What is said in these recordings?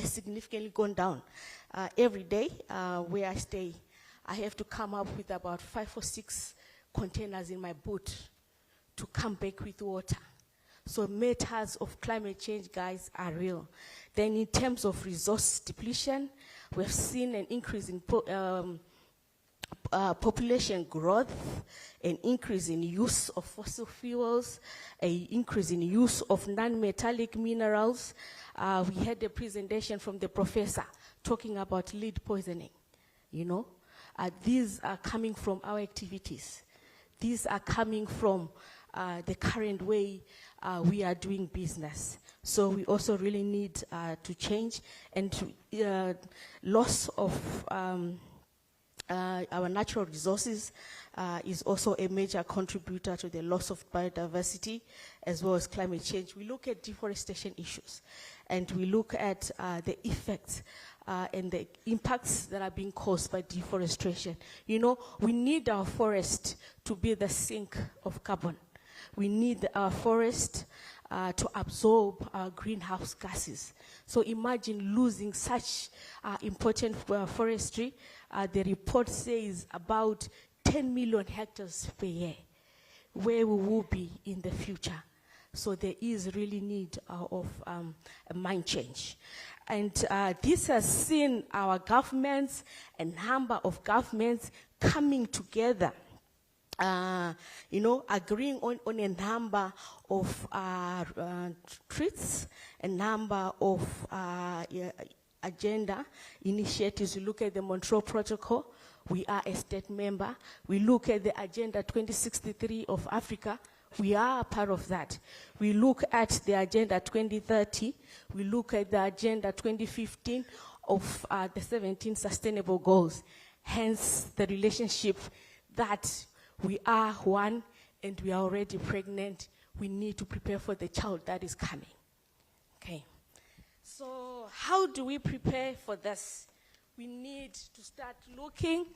has significantly gone down. Every day where I stay, I have to come up with about 5 or 6 containers in my boat to come back with water. So matters of climate change, guys, are real. Then in terms of resource depletion, we've seen an increase in population growth, an increase in use of fossil fuels, an increase in use of non-metallic minerals. We had a presentation from the professor talking about lead poisoning, you know. These are coming from our activities. These are coming from the current way we are doing business. So we also really need to change, and loss of our natural resources is also a major contributor to the loss of biodiversity as well as climate change. We look at deforestation issues, and we look at the effects and the impacts that are being caused by deforestation. You know, we need our forest to be the sink of carbon. We need our forest to absorb greenhouse gases. So imagine losing such important forestry. The report says about 10 million hectares per year, where we will be in the future. So there is really need of a mind change. And this has seen our governments, a number of governments coming together, you know, agreeing on a number of treats, a number of agenda initiatives. We look at the Montreal Protocol. We are a state member. We look at the Agenda 2063 of Africa. We are a part of that. We look at the Agenda 2030. We look at the Agenda 2015 of the 17 Sustainable Goals. Hence, the relationship that we are one and we are already pregnant. We need to prepare for the child that is coming. Okay. So how do we prepare for this? We need to start looking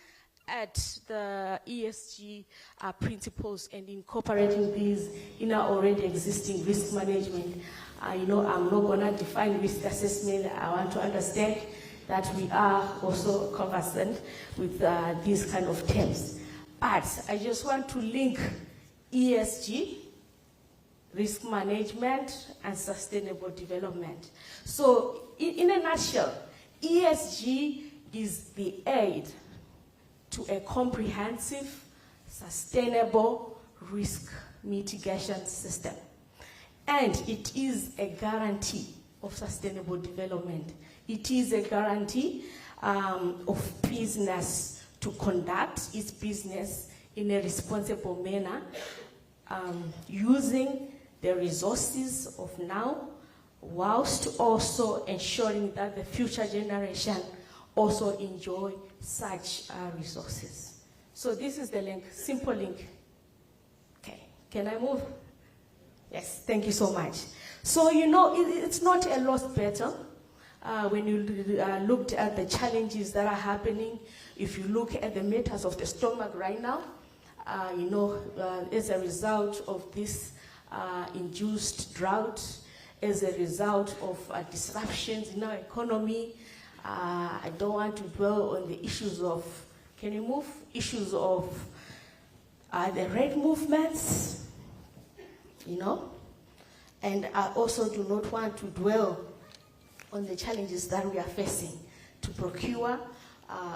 at the ESG principles and incorporating these in our already existing risk management. You know, I'm not going to define risk assessment. I want to understand that we are also conversant with these kind of terms. But I just want to link ESG, risk management, and sustainable development. So in a nutshell, ESG is the aid to a comprehensive, sustainable risk mitigation system. And it is a guarantee of sustainable development. It is a guarantee of business to conduct its business in a responsible manner, using the resources of now, whilst also ensuring that the future generation also enjoy such resources. So this is the link, simple link. Okay, can I move? Yes, thank you so much. So, you know, it's not a lost battle. When you looked at the challenges that are happening, if you look at the matters of the stomach right now, you know, as a result of this induced drought, as a result of disruptions in our economy, I don't want to dwell on the issues of, can you move? Issues of the rate movements, you know, and I also do not want to dwell on the challenges that we are facing to procure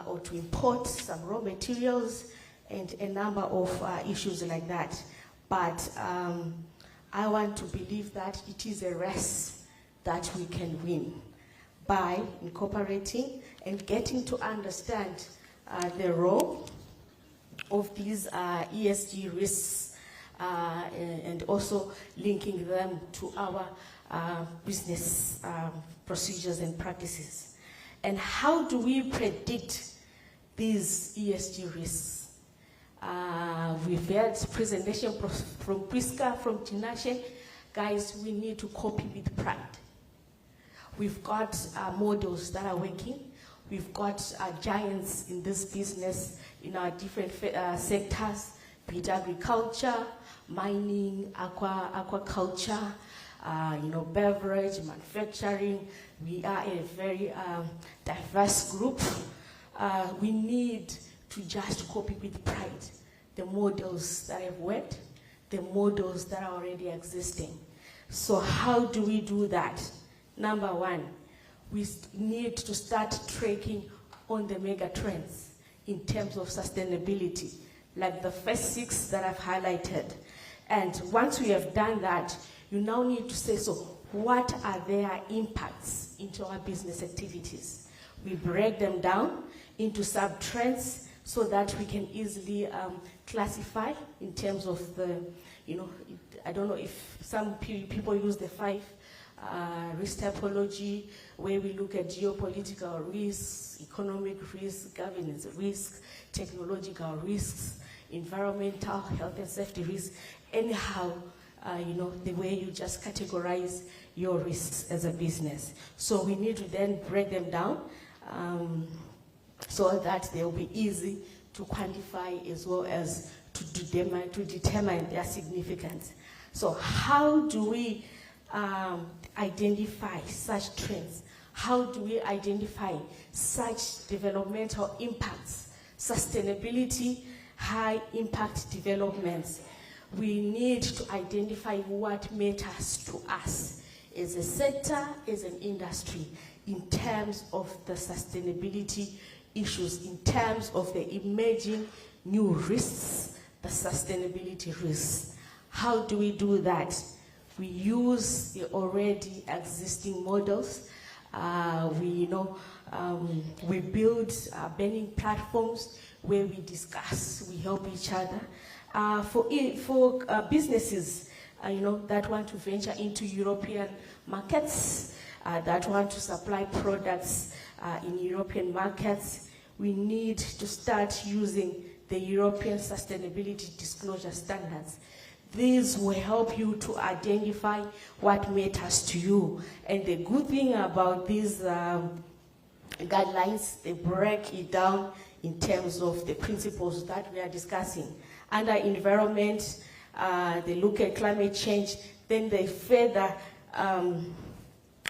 or to import some raw materials and a number of issues like that. But I want to believe that it is a race that we can win by incorporating and getting to understand the role of these ESG risks and also linking them to our business procedures and practices. And how do we predict these ESG risks? We've had presentation from Priska, from Tinashe. Guys, we need to copy with pride. We've got models that are working. We've got giants in this business in our different sectors, be it agriculture, mining, aquaculture, beverage, manufacturing. We are a very diverse group. We need to just copy with pride the models that have worked, the models that are already existing. So how do we do that? Number one, we need to start tracking on the mega trends in terms of sustainability, like the first 6 that I've highlighted. And once we have done that, you now need to say, so what are their impacts into our business activities? We break them down into sub-trends so that we can easily classify in terms of the, I don't know if some people use the 5 risk typology, where we look at geopolitical risks, economic risks, governance risks, technological risks, environmental, health and safety risks. Anyhow, the way you just categorize your risks as a business. So we need to then break them down so that they'll be easy to quantify as well as to determine their significance. So how do we identify such trends? How do we identify such developmental impacts, sustainability, high impact developments? We need to identify what matters to us as a sector, as an industry, in terms of the sustainability issues, in terms of the emerging new risks, the sustainability risks. How do we do that? We use the already existing models. We build burning platforms where we discuss, we help each other. For businesses, that want to venture into European markets, that want to supply products in European markets, we need to start using the European Sustainability Disclosure Standards. These will help you to identify what matters to you. And the good thing about these guidelines, they break it down in terms of the principles that we are discussing. Under environment, they look at climate change, then they further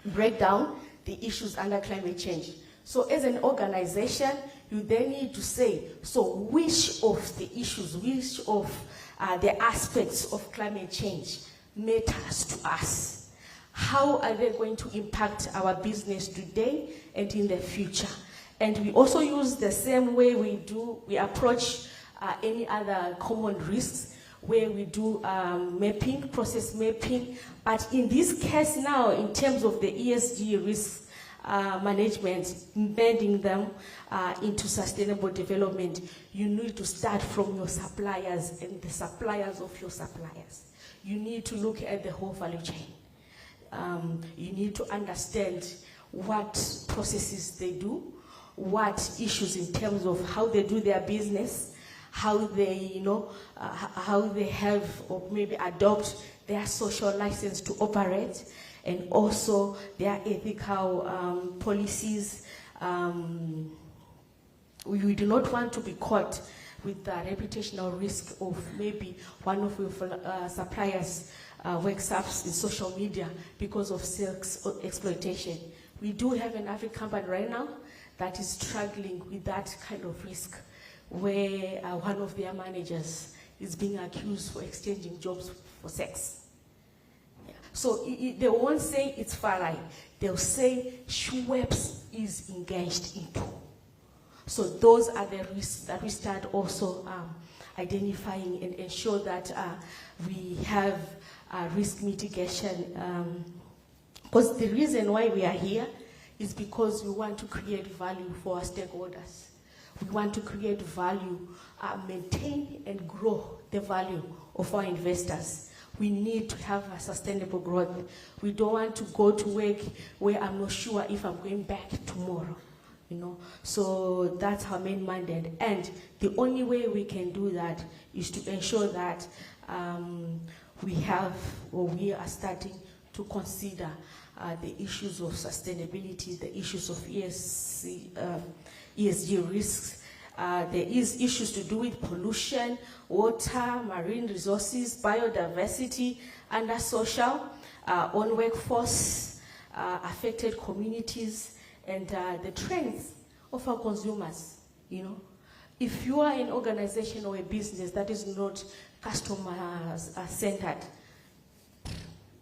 break down the issues under climate change. So as an organization, you then need to say, so which of the issues, which of the aspects of climate change matters to us? How are they going to impact our business today and in the future? And we also use the same way we approach any other common risks, where we do mapping, process mapping. But in this case now, in terms of the ESG risk management, embedding them into sustainable development, you need to start from your suppliers and the suppliers of your suppliers. You need to look at the whole value chain. You need to understand what processes they do, what issues in terms of how they do their business, how they, how they have or maybe adopt their social license to operate, and also their ethical policies. We do not want to be caught with the reputational risk of maybe one of your suppliers works up in social media because of sex exploitation. We do have an African company right now that is struggling with that kind of risk, where one of their managers is being accused for exchanging jobs for sex. Yeah. So they won't say it's Farai. They'll say Schweppes is engaged into. So those are the risks that we start also identifying and ensure that we have risk mitigation. Because the reason why we are here is because we want to create value for our stakeholders. We want to create value, maintain and grow the value of our investors. We need to have a sustainable growth. We don't want to go to work where I'm not sure if I'm going back tomorrow. So that's our main mandate. And the only way we can do that is to ensure that we are starting to consider the issues of sustainability, the issues of ESG risks. There is issues to do with pollution, water, marine resources, biodiversity, under social. on workforce, affected communities, and the trends of our consumers, you know. If you are an organization or a business that is not customer-centered,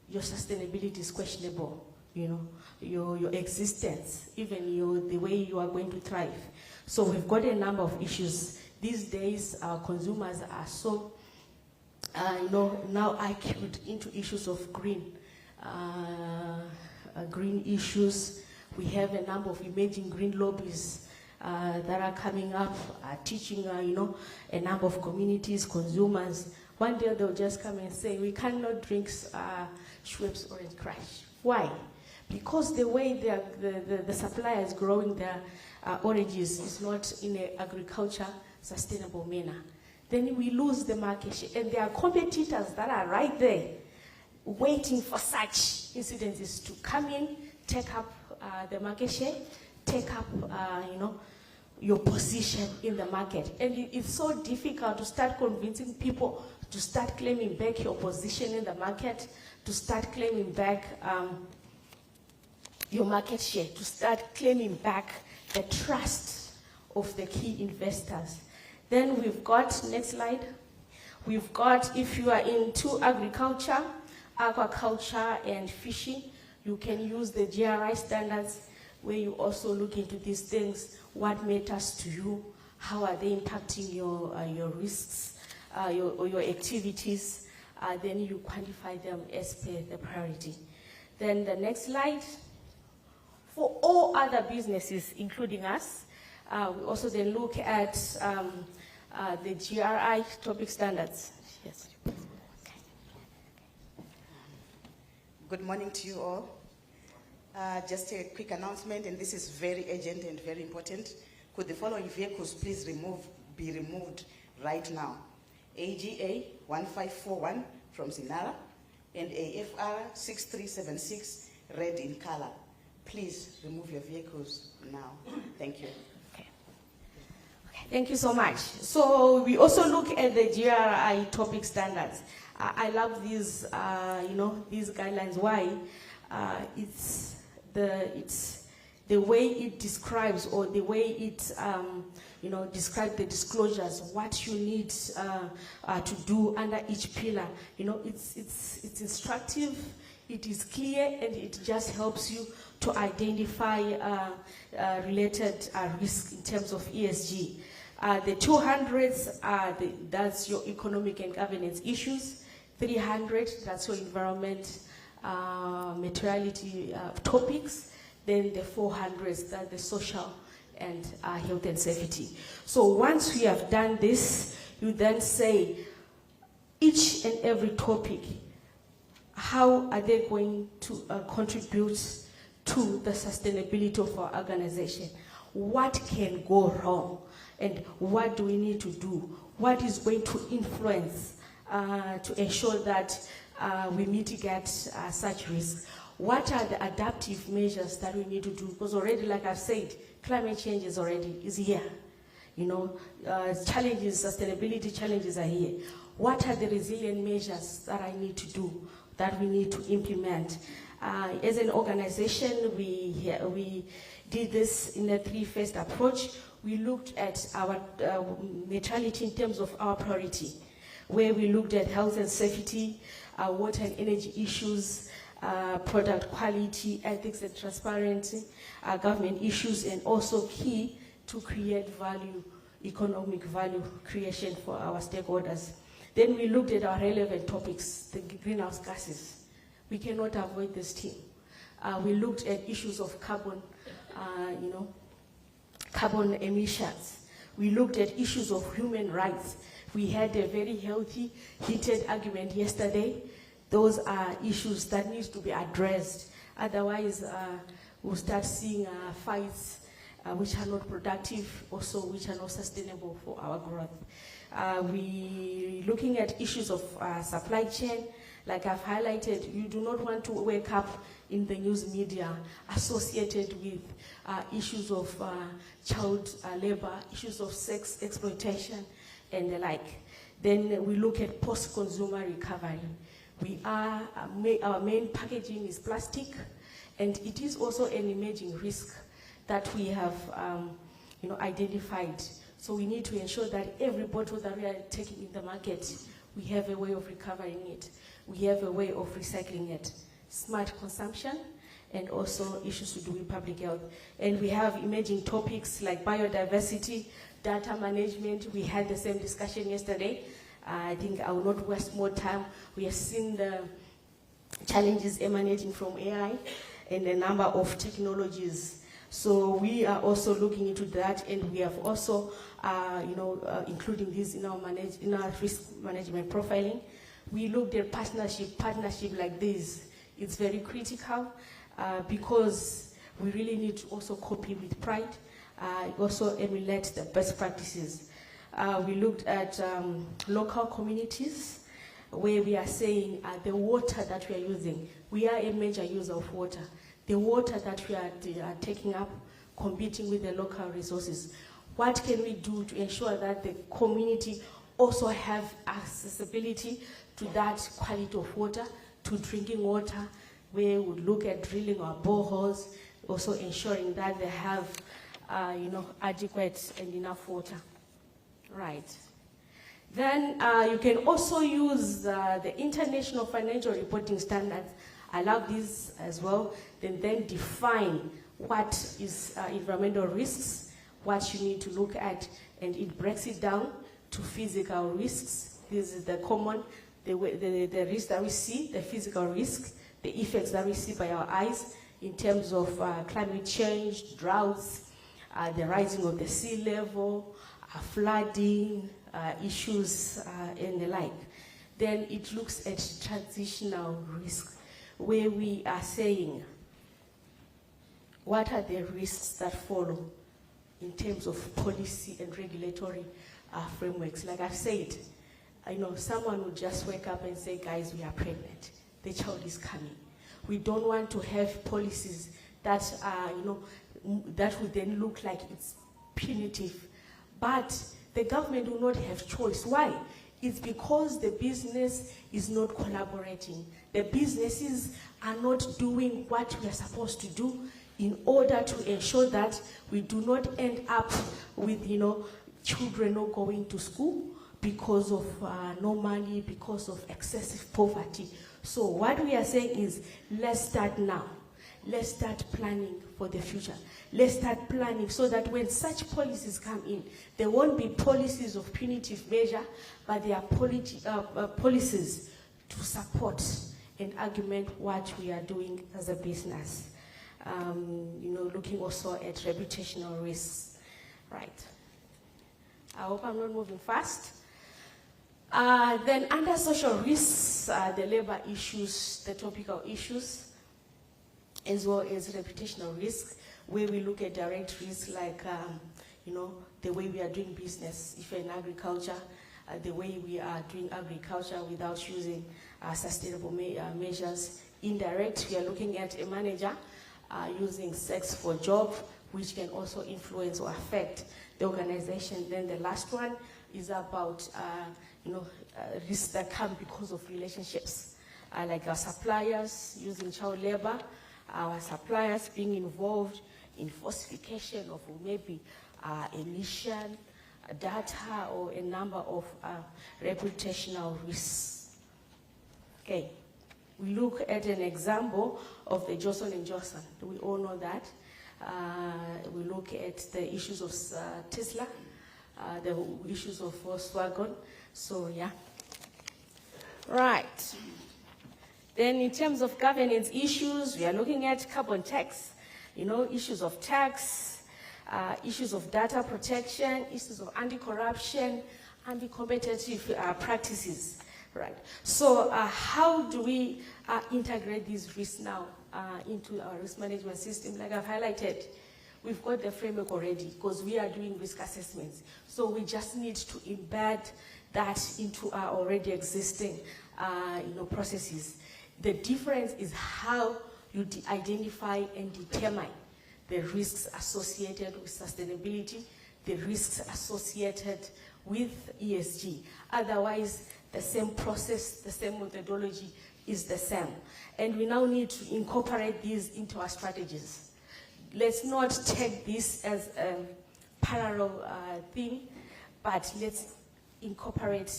your sustainability is questionable, you know, your existence, even the way you are going to thrive. So we've got a number of issues. These days, our consumers are so, now acute into issues of green issues. We have a number of emerging green lobbies that are coming up, teaching, a number of communities, consumers. One day they'll just come and say, we cannot drink Schweppes Orange Crush. Why? Because the way the supplier is growing their oranges is not in an agriculture sustainable manner. Then we lose the market share. And there are competitors that are right there waiting for such incidences to come in, take up the market share, take up, your position in the market. And it's so difficult to start convincing people to start claiming back your position in the market, to start claiming back your market share, to start claiming back the trust of the key investors. Then we've got, next slide, we've got, if you are into agriculture, aquaculture, and fishing, you can use the GRI standards where you also look into these things, what matters to you, how are they impacting your risks, your activities, then you quantify them as per the priority. Then the next slide, for all other businesses, including us, we also then look at the GRI topic standards. Yes. Good morning to you all. Just a quick announcement, and this is very urgent and very important. Could the following vehicles please be removed right now? AGA 1541 from Sinara and AFR 6376 red in color. Please remove your vehicles now. Thank you. Okay. Thank you so much. So we also look at the GRI topic standards. I love these, these guidelines. Why? It's the way it describes, or the way it, describes the disclosures, what you need to do under each pillar. It's instructive, it is clear, and it just helps you to identify related risks in terms of ESG. The 200s, that's your economic and governance issues. 300, that's your environment, materiality topics. Then the 400s, that's the social and health and safety. So once we have done this, you then say each and every topic, how are they going to contribute to the sustainability of our organization? What can go wrong? And what do we need to do? What is going to influence to ensure that we mitigate such risks? What are the adaptive measures that we need to do? Because already, like I've said, climate change is here. Challenges, sustainability challenges are here. What are the resilient measures that I need to do, that we need to implement? As an organization, we did this in a three-phased approach. We looked at our neutrality in terms of our priority, where we looked at health and safety, water and energy issues, product quality, ethics and transparency, government issues, and also key to create value, economic value creation for our stakeholders. Then we looked at our relevant topics, the greenhouse gases. We cannot avoid this theme. We looked at issues of carbon, carbon emissions. We looked at issues of human rights. We had a very healthy, heated argument yesterday. Those are issues that need to be addressed. Otherwise, we'll start seeing fights which are not productive, also which are not sustainable for our growth. We looking at issues of supply chain. Like I've highlighted, you do not want to wake up in the news media associated with issues of child labor, issues of sex exploitation, and the like. Then we look at post-consumer recovery. Our main packaging is plastic, and it is also an emerging risk that we have identified. So we need to ensure that every bottle that we are taking in the market, we have a way of recovering it. We have a way of recycling it. Smart consumption, and also issues to do with public health. And we have emerging topics like biodiversity, data management. We had the same discussion yesterday. I think I will not waste more time. We have seen the challenges emanating from AI and a number of technologies. So we are also looking into that, and we have also, including this in our risk management profiling. We looked at partnership like this. It's very critical because we really need to also copy with pride, also emulate the best practices. We looked at local communities where we are saying the water that we are using, we are a major user of water. The water that we are taking up, competing with the local resources. What can we do to ensure that the community also have accessibility to that quality of water, to drinking water, where we look at drilling our boreholes, also ensuring that they have adequate and enough water. Right. Then you can also use the International Financial Reporting Standards. I love this as well. Then define what is environmental risks, what you need to look at, and it breaks it down to physical risks. This is the common, the risk that we see, the physical risk, the effects that we see by our eyes in terms of climate change, droughts, the rising of the sea level, flooding, issues, and the like. Then it looks at transitional risk, where we are saying, what are the risks that follow in terms of policy and regulatory frameworks? Like I've said, someone would just wake up and say, guys, we are pregnant. The child is coming. We don't want to have policies that that would then look like it's punitive. But the government will not have choice. Why? It's because the business is not collaborating. The businesses are not doing what we are supposed to do in order to ensure that we do not end up with, children not going to school because of no money, because of excessive poverty. So what we are saying is, let's start now. Let's start planning for the future. Let's start planning so that when such policies come in, there won't be policies of punitive measure, but there are policies to support and argument what we are doing as a business. Looking also at reputational risks. Right. I hope I'm not moving fast. Then under social risks, the labor issues, the topical issues, as well as reputational risks, where we look at direct risks like, the way we are doing business. If you're in agriculture, the way we are doing agriculture without using sustainable measures. Indirect, we are looking at a manager using sex for job, which can also influence or affect the organization. Then the last one is about, risks that come because of relationships, like our suppliers using child labor, our suppliers being involved in falsification of maybe emission, data, or a number of reputational risks. Okay, we look at an example of the Johnson & Johnson. We all know that. We look at the issues of Tesla, the issues of Volkswagen. So yeah. Right. Then in terms of governance issues, we are looking at carbon tax, issues of tax, issues of data protection, issues of anti-corruption, anti-competitive practices, right? So how do we integrate these risks now into our risk management system? Like I've highlighted, we've got the framework already because we are doing risk assessments. So we just need to embed that into our already existing processes. The difference is how you identify and determine the risks associated with sustainability, the risks associated with ESG. Otherwise, the same process, the same methodology is the same. And we now need to incorporate these into our strategies. Let's not take this as a parallel thing, but let's incorporate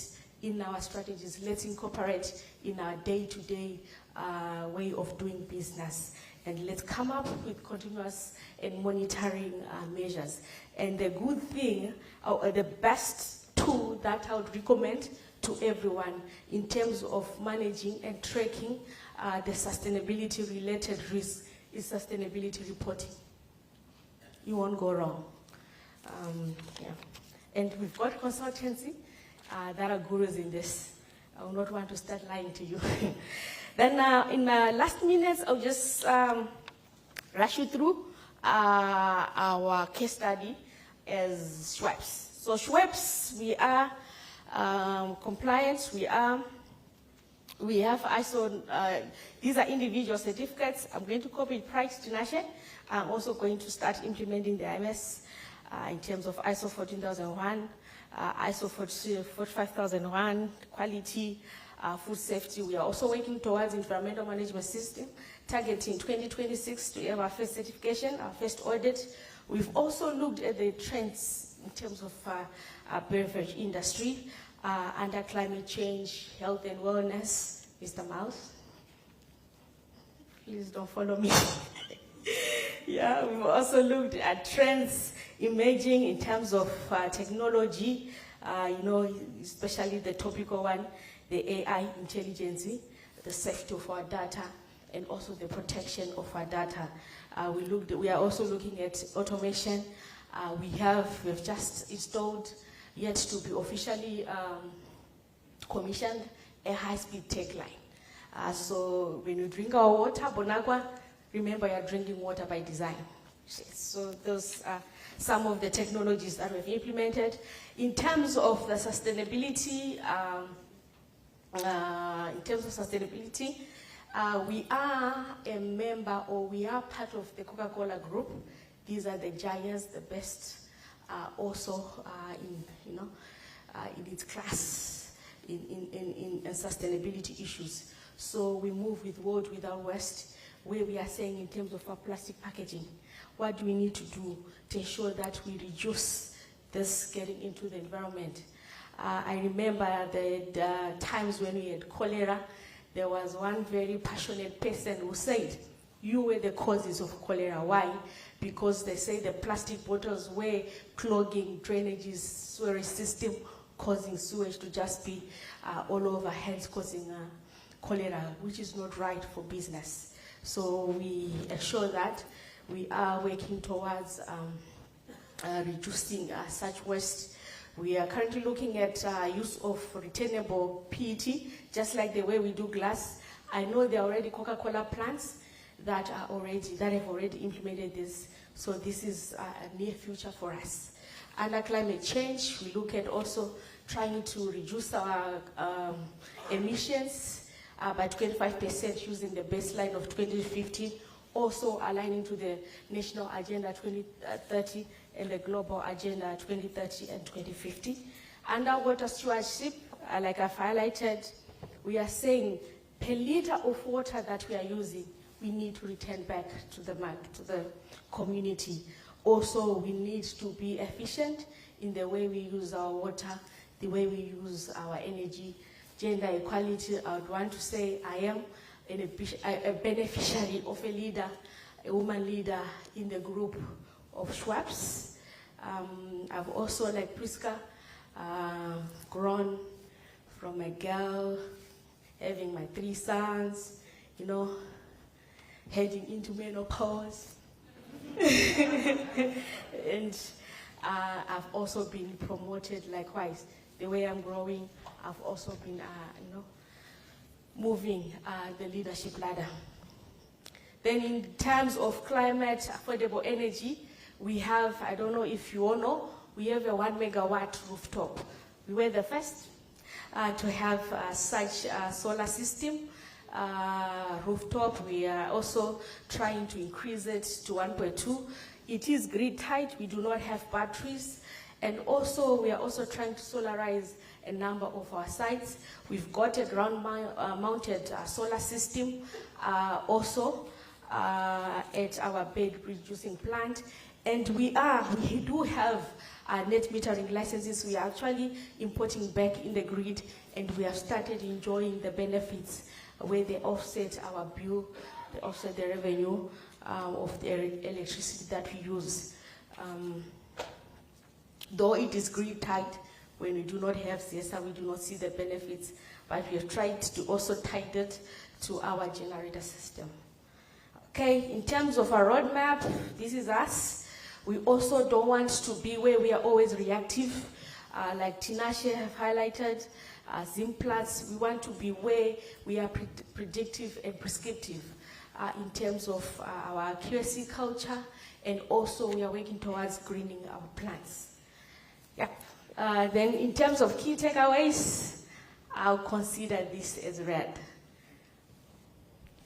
in our strategies. Let's incorporate in our day-to-day way of doing business. And let's come up with continuous and monitoring measures. And the good thing, or the best tool that I would recommend to everyone in terms of managing and tracking the sustainability-related risk is sustainability reporting. You won't go wrong. Yeah. And we've got consultancy that are gurus in this. I will not want to start lying to you. Then in the last minutes, I'll just rush you through our case study as Schweppes. So Schweppes, we are compliant. We have ISO. These are individual certificates. I'm going to copy price to Nashe. I'm also going to start implementing the IMS in terms of ISO 14001, ISO 45001, quality, food safety. We are also working towards environmental management system, targeting 2026 to have our first certification, our first audit. We've also looked at the trends in terms of our beverage industry, under climate change, health and wellness. Mr. Mouse, please don't follow me. Yeah, we've also looked at trends emerging in terms of technology, especially the topical one, the AI intelligence, the safety of our data, and also the protection of our data. We are also looking at automation. We've just installed, yet to be officially commissioned, a high-speed tech line. So when you drink our water, Bonagwa, remember you're drinking water by design. So those are some of the technologies that we've implemented. In terms of the sustainability, we are a member, or we are part of the Coca-Cola group. These are the giants, the best, also in its class in sustainability issues. So we move with World Without Waste, where we are saying in terms of our plastic packaging, what do we need to do to ensure that we reduce this getting into the environment? I remember the times when we had cholera. There was one very passionate person who said, you were the causes of cholera. Why? Because they say the plastic bottles were clogging drainages, sewerage system, causing sewage to just be all over, hence causing cholera, which is not right for business. So we assure that we are working towards reducing such waste. We are currently looking at use of returnable PET, just like the way we do glass. I know there are already Coca-Cola plants that have already implemented this. So this is a near future for us. Under climate change, we look at also trying to reduce our emissions by 25% using the baseline of 2015, also aligning to the National Agenda 2030 and the Global Agenda 2030 and 2050. Under water stewardship, like I've highlighted, we are saying per liter of water that we are using, we need to return back to the community. Also, we need to be efficient in the way we use our water, the way we use our energy. Gender equality, I would want to say I am a beneficiary of a leader, a woman leader in the group of Schweppes. I've also, like Priska, grown from a girl, having my 3 sons, heading into menopause. And I've also been promoted likewise. The way I'm growing, I've also been, moving the leadership ladder. Then in terms of climate, affordable energy, we have, I don't know if you all know, we have a 1 megawatt rooftop. We were the first to have such a solar system rooftop. We are also trying to increase it to 1.2. It is grid tight. We do not have batteries. And also, we are also trying to solarize a number of our sites. We've got a ground-mounted solar system also at our bed reducing plant. And we do have net metering licenses. We are actually importing back in the grid, and we have started enjoying the benefits where they offset our bill, they offset the revenue of the electricity that we use. Though it is grid tight, when we do not have ZESA, we do not see the benefits, but we have tried to also tie it to our generator system. Okay, in terms of our roadmap, this is us. We also don't want to be where we are always reactive, like Tinashe have highlighted, Zimplats. We want to be where we are predictive and prescriptive in terms of our accuracy culture, and also we are working towards greening our plants. Yeah. Then in terms of key takeaways, I'll consider this as read.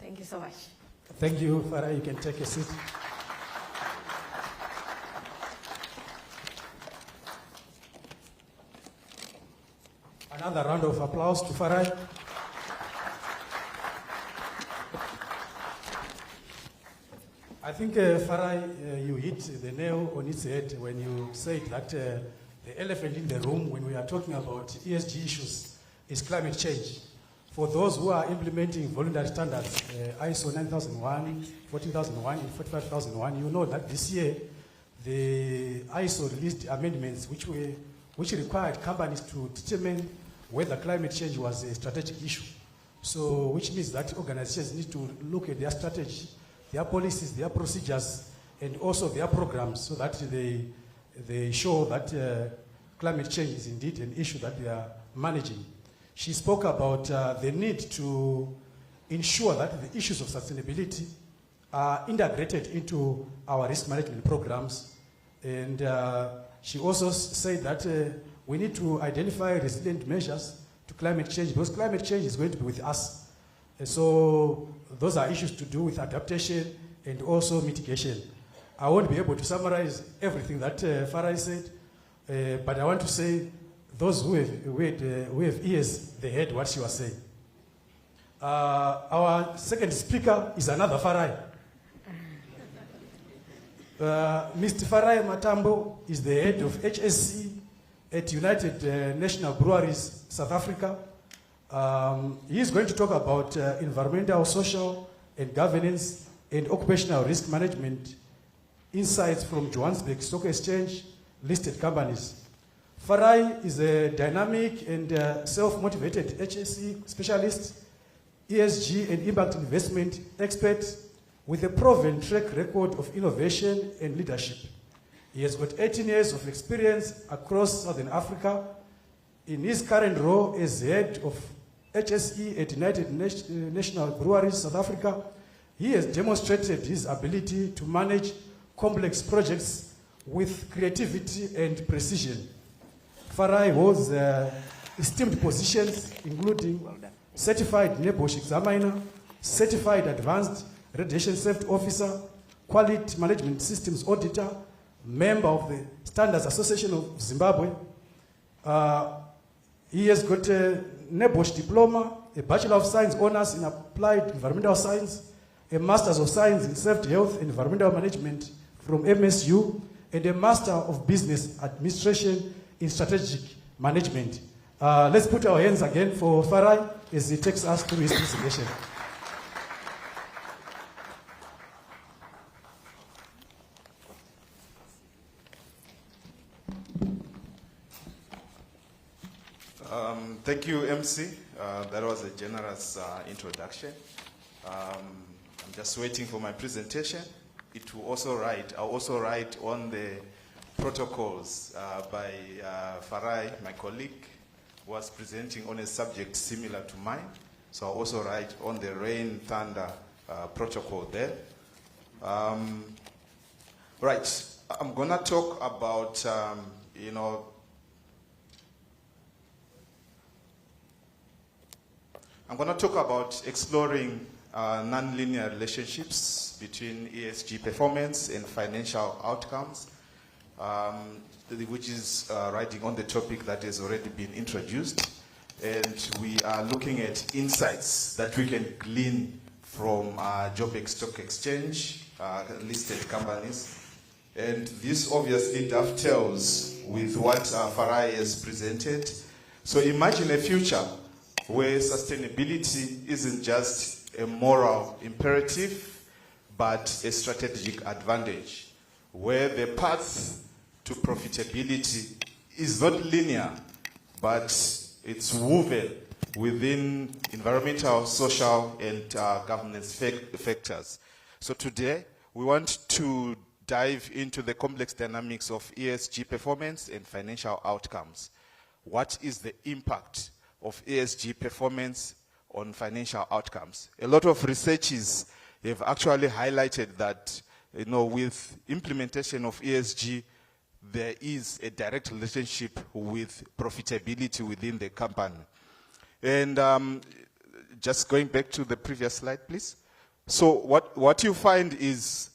Thank you so much. Thank you, Farah. You can take a seat. Another round of applause to Farah. I think, Farah, you hit the nail on its head when you said that the elephant in the room when we are talking about ESG issues is climate change. For those who are implementing voluntary standards, ISO 9001, 14001, and 45001, you know that this year the ISO released amendments which required companies to determine whether climate change was a strategic issue. So, which means that organizations need to look at their strategy, their policies, their procedures, and also their programs, so that they show that climate change is indeed an issue that they are managing. She spoke about the need to ensure that the issues of sustainability are integrated into our risk management programs. And she also said that we need to identify resilient measures to climate change, because climate change is going to be with us. And so those are issues to do with adaptation and also mitigation. I won't be able to summarize everything that Farah said, but I want to say those who have ears, they heard what she was saying. Our second speaker is another Farai. Mr. Farai Matambo is the head of HSC at United National Breweries, South Africa. He is going to talk about environmental, social, and governance and occupational risk management insights from Johannesburg Stock Exchange listed companies. Farai is a dynamic and self-motivated HSE specialist, ESG and impact investment expert with a proven track record of innovation and leadership. He has got 18 years of experience across Southern Africa. In his current role as head of HSE at United National Breweries, South Africa, he has demonstrated his ability to manage complex projects with creativity and precision. Farai holds esteemed positions including Certified NEBOSH Examiner, Certified Advanced Radiation Safety Officer, Quality Management Systems Auditor, member of the Standards Association of Zimbabwe. He has got a NEBOSH Diploma, a Bachelor of Science Honours in Applied Environmental Science, a Masters of Science in Safety, Health and Environmental Management from MSU, and a Master of Business Administration in Strategic Management. Let's put our hands again for Farai as he takes us through his presentation. Thank you, MC. That was a generous introduction. I'm just waiting for my presentation. It will also write. I'll also write on the protocols by Farai, my colleague, who was presenting on a subject similar to mine. So I'll also write on the rain, thunder protocol there. Right. I'm going to talk about, I'm going to talk about exploring nonlinear relationships between ESG performance and financial outcomes. which is riding on the topic that has already been introduced. And we are looking at insights that we can glean from Joburg Stock Exchange, listed companies. And this obviously dovetails with what Farai has presented. So imagine a future where sustainability isn't just a moral imperative, but a strategic advantage, where the path to profitability is not linear, but it's woven within environmental, social, and governance factors. So today, we want to dive into the complex dynamics of ESG performance and financial outcomes. What is the impact of ESG performance on financial outcomes? A lot of researchers have actually highlighted that, with implementation of ESG, there is a direct relationship with profitability within the company. And just going back to the previous slide, please. So what you find is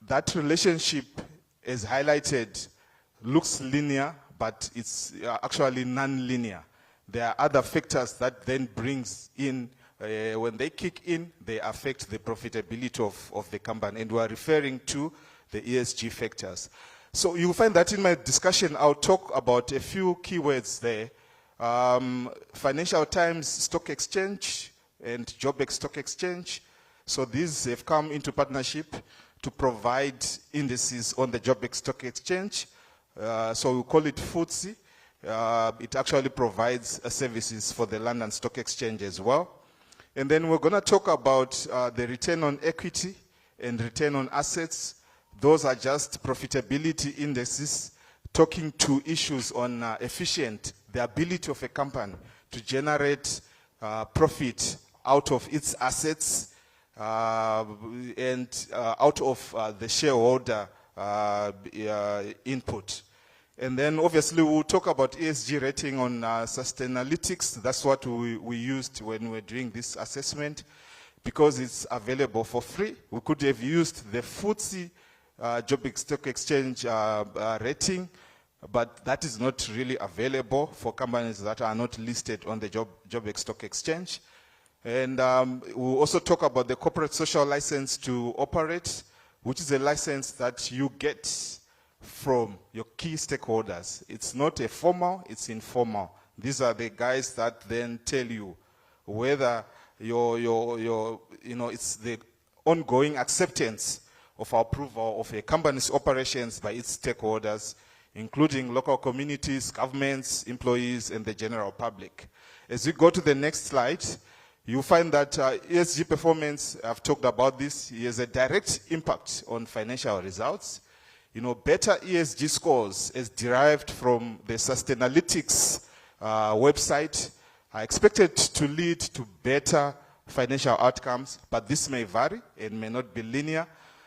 that relationship, as highlighted, looks linear, but it's actually non-linear. There are other factors that then brings in, when they kick in, they affect the profitability of the company. And we're referring to the ESG factors. So you'll find that in my discussion, I'll talk about a few keywords there. Financial Times Stock Exchange and Joburg Stock Exchange. So these have come into partnership to provide indices on the Joburg Stock Exchange. So we call it FTSE. It actually provides services for the London Stock Exchange as well. And then we're going to talk about the return on equity and return on assets. Those are just profitability indices, talking to issues on the ability of a company to generate profit out of its assets and out of the shareholder input. And then obviously we'll talk about ESG rating on Sustainalytics. That's what we used when we were doing this assessment, because it's available for free. We could have used the FTSE Joburg Stock Exchange rating, but that is not really available for companies that are not listed on the Joburg Stock Exchange. And we'll also talk about the corporate social license to operate, which is a license that you get from your key stakeholders. It's not a formal, it's informal. These are the guys that then tell you whether it's the ongoing acceptance of approval of a company's operations by its stakeholders, including local communities, governments, employees, and the general public. As we go to the next slide, you find that ESG performance, I've talked about this, has a direct impact on financial results. Better ESG scores as derived from the Sustainalytics website are expected to lead to better financial outcomes, but this may vary and may not be linear.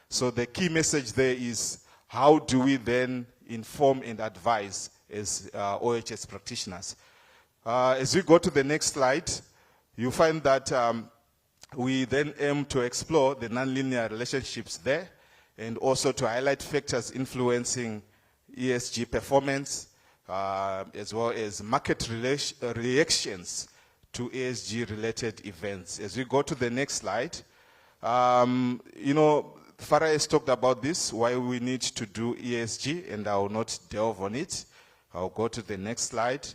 So the key message there is, how do we then inform and advise as OHS practitioners? As we go to the next slide, you find that we then aim to explore the nonlinear relationships there, and also to highlight factors influencing ESG performance, as well as market reactions to ESG-related events. As we go to the next slide, Farah has talked about this, why we need to do ESG, and I will not delve on it. I'll go to the next slide.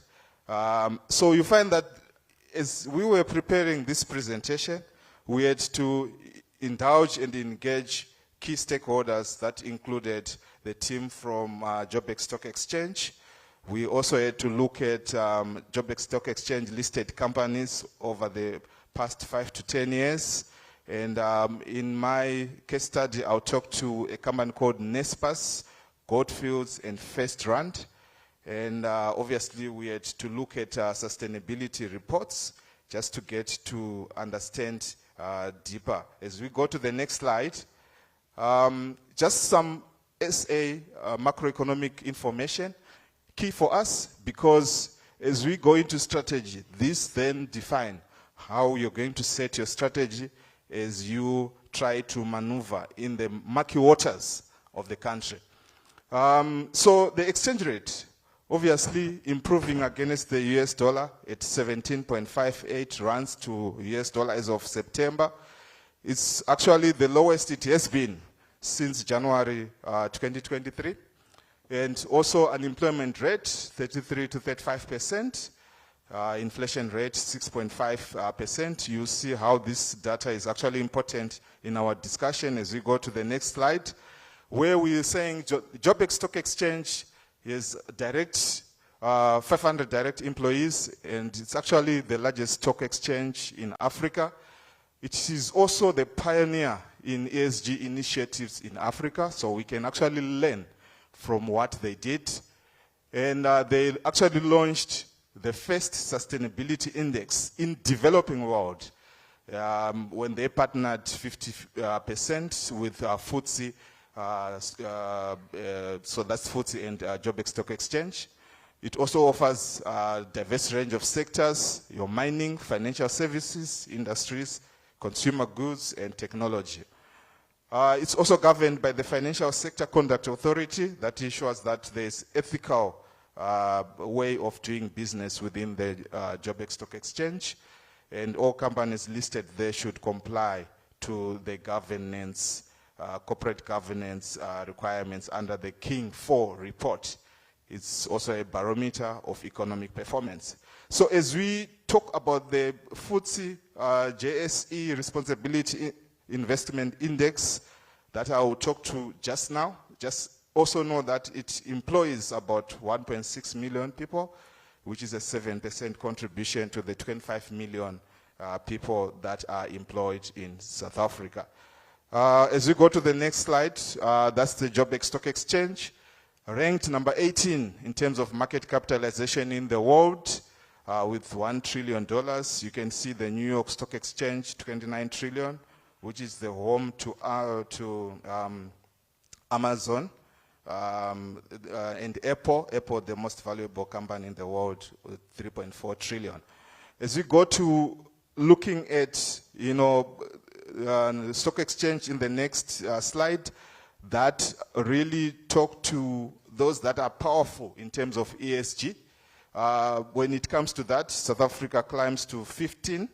So you find that as we were preparing this presentation, we had to indulge and engage key stakeholders that included the team from Joburg Stock Exchange. We also had to look at Joburg Stock Exchange listed companies over the past 5 to 10 years. And in my case study, I'll talk to a company called NSPAS, Goldfields, and First Rand. And obviously, we had to look at sustainability reports just to get to understand deeper. As we go to the next slide, just some SA macroeconomic information, key for us, because as we go into strategy, this then define how you're going to set your strategy as you try to maneuver in the murky waters of the country. So the exchange rate, obviously improving against the US dollar at 17.58 rands to US dollar as of September. It's actually the lowest it has been since January 2023. And also unemployment rate, 33 to 35%. Inflation rate, 6.5%. You see how this data is actually important in our discussion as we go to the next slide, where we are saying Joburg Stock Exchange is direct, 500 direct employees, and it's actually the largest stock exchange in Africa. It is also the pioneer in ESG initiatives in Africa, so we can actually learn from what they did. And they actually launched the first sustainability index in developing world when they partnered 50% with FTSE, so that's FTSE and Joburg Stock Exchange. It also offers a diverse range of sectors, your mining, financial services, industries, consumer goods, and technology. It's also governed by the Financial Sector Conduct Authority that ensures that there's ethical way of doing business within the Joburg Stock Exchange, and all companies listed there should comply to the governance, corporate governance requirements under the King 4 report. It's also a barometer of economic performance. So as we talk about the FTSE JSE Responsibility Investment Index that I will talk to just now, just also know that it employs about 1.6 million people, which is a 7% contribution to the 25 million people that are employed in South Africa. As we go to the next slide, that's the Joburg Stock Exchange, ranked number 18 in terms of market capitalization in the world, with $1 trillion. You can see the New York Stock Exchange, 29 trillion, which is the home to Amazon, and Apple, the most valuable company in the world, with 3.4 trillion. As we go to looking at, the stock exchange in the next slide, that really talk to those that are powerful in terms of ESG. When it comes to that, South Africa climbs to 15,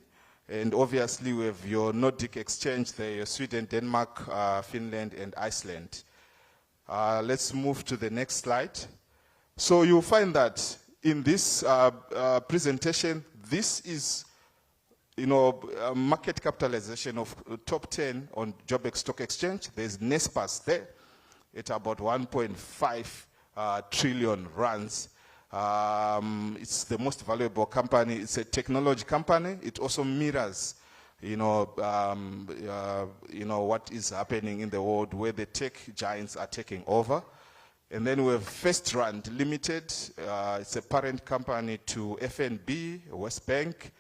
and obviously we have your Nordic exchange there, Sweden, Denmark, Finland, and Iceland. Let's move to the next slide. So you'll find that in this presentation, this is, market capitalization of top 10 on Joburg Stock Exchange. There's Naspers there at about 1.5 trillion rands. It's the most valuable company. It's a technology company. It also mirrors, what is happening in the world where the tech giants are taking over. And then we have First Rand Limited. It's a parent company to FNB, West Bank,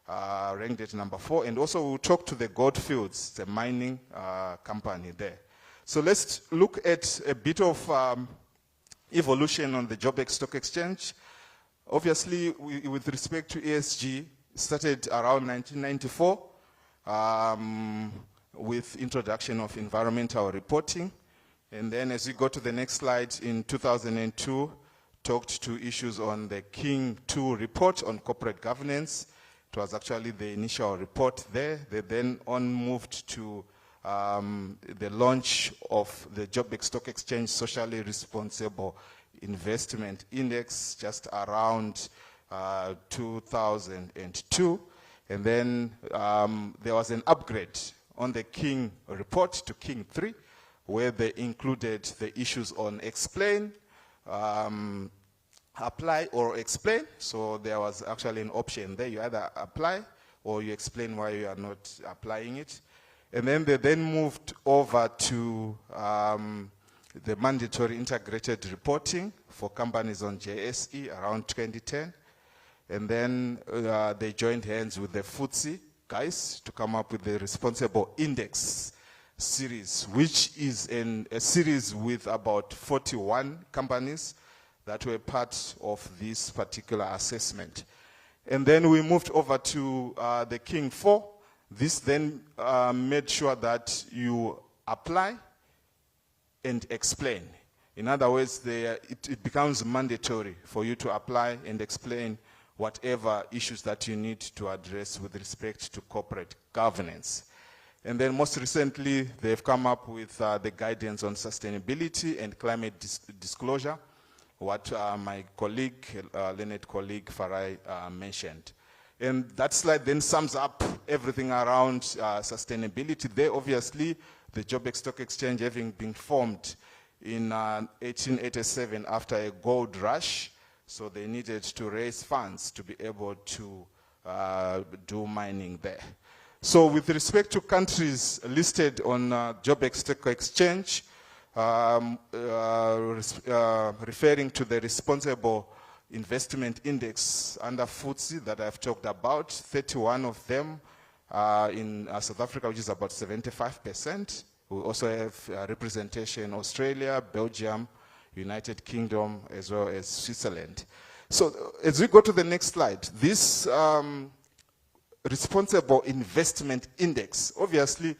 ranked at number 4. And also we'll talk to the Goldfields, the mining company there. So let's look at a bit of evolution on the Joburg Stock Exchange. Obviously, with respect to ESG, started around 1994 with introduction of environmental reporting. And then as we go to the next slide, in 2002, talked to issues on the King 2 report on corporate governance. It was actually the initial report there. They then moved to the launch of the Joburg Stock Exchange Socially Responsible Investment Index just around 2002. And then there was an upgrade on the King report to King 3, where they included the issues on explain, apply or explain. So there was actually an option there. You either apply or you explain why you are not applying it. And then they then moved over to the mandatory integrated reporting for companies on JSE around 2010. And then they joined hands with the FTSE guys to come up with the responsible index series, which is a series with about 41 companies that were part of this particular assessment. And then we moved over to the King 4. This then made sure that you apply and explain. In other words, it becomes mandatory for you to apply and explain whatever issues that you need to address with respect to corporate governance. And then most recently, they've come up with the guidance on sustainability and climate disclosure, what my colleague, learned colleague Farai mentioned. And that slide then sums up everything around sustainability. There, obviously, the Joburg Stock Exchange having been formed in 1887 after a gold rush, so they needed to raise funds to be able to do mining there. So with respect to countries listed on Joburg Stock Exchange, referring to the responsible investment index under FTSE that I've talked about, 31 of them in South Africa, which is about 75%. We also have representation in Australia, Belgium, United Kingdom, as well as Switzerland. So as we go to the next slide, this responsible investment index, obviously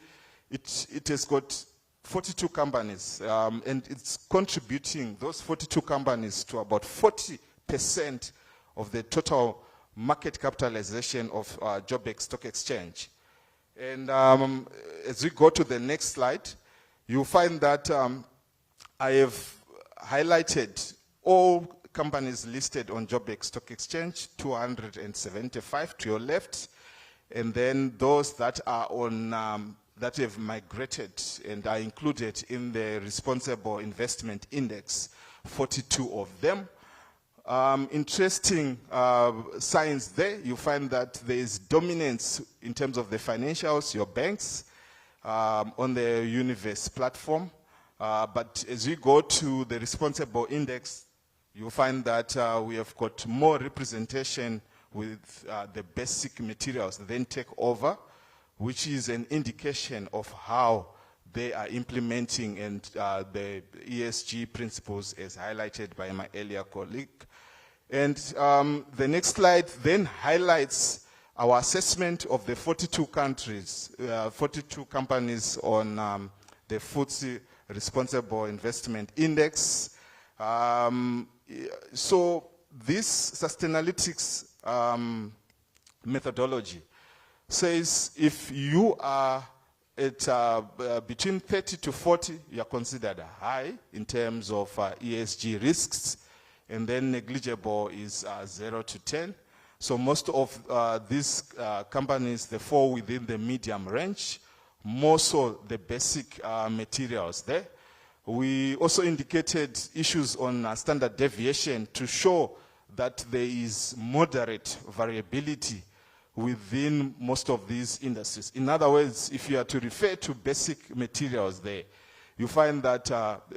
it has got 42 companies, and it's contributing, those 42 companies, to about 40% of the total market capitalization of Joburg Stock Exchange. And as we go to the next slide, you'll find that I have highlighted all companies listed on Joburg Stock Exchange, 275 to your left, and then those that are on that have migrated and are included in the Responsible Investment Index, 42 of them. Interesting signs there. You find that there is dominance in terms of the financials, your banks, on the Universe platform. But as we go to the Responsible Index, you find that we have got more representation with the basic materials then take over, which is an indication of how they are implementing and the ESG principles as highlighted by my earlier colleague. And the next slide then highlights our assessment of the 42 countries, 42 companies on the FTSE Responsible Investment Index. So this Sustainalytics methodology says if you are at between 30 to 40, you are considered high in terms of ESG risks, and then negligible is 0 to 10. So most of these companies, they fall within the medium range, more so the basic materials there. We also indicated issues on standard deviation to show that there is moderate variability within most of these industries. In other words, if you are to refer to basic materials there, you find that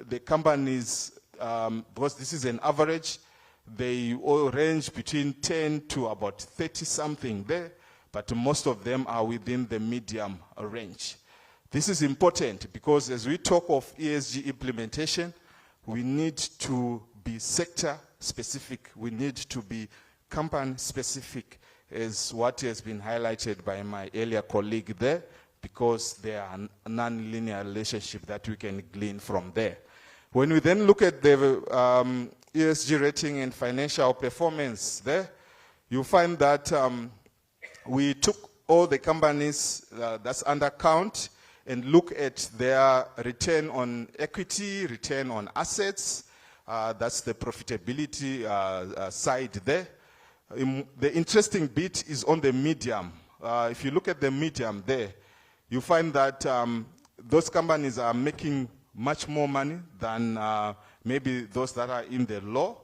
the companies, because this is an average, they all range between 10 to about 30 something there, but most of them are within the medium range. This is important because as we talk of ESG implementation, we need to be sector specific, we need to be company specific, as what has been highlighted by my earlier colleague there, because there are non-linear relationship that we can glean from there. When we then look at the ESG rating and financial performance there, you find that we took all the companies that's under count and look at their return on equity, return on assets. That's the profitability side there. The interesting bit is on the medium. If you look at the medium there, you find that those companies are making much more money than maybe those that are in the low,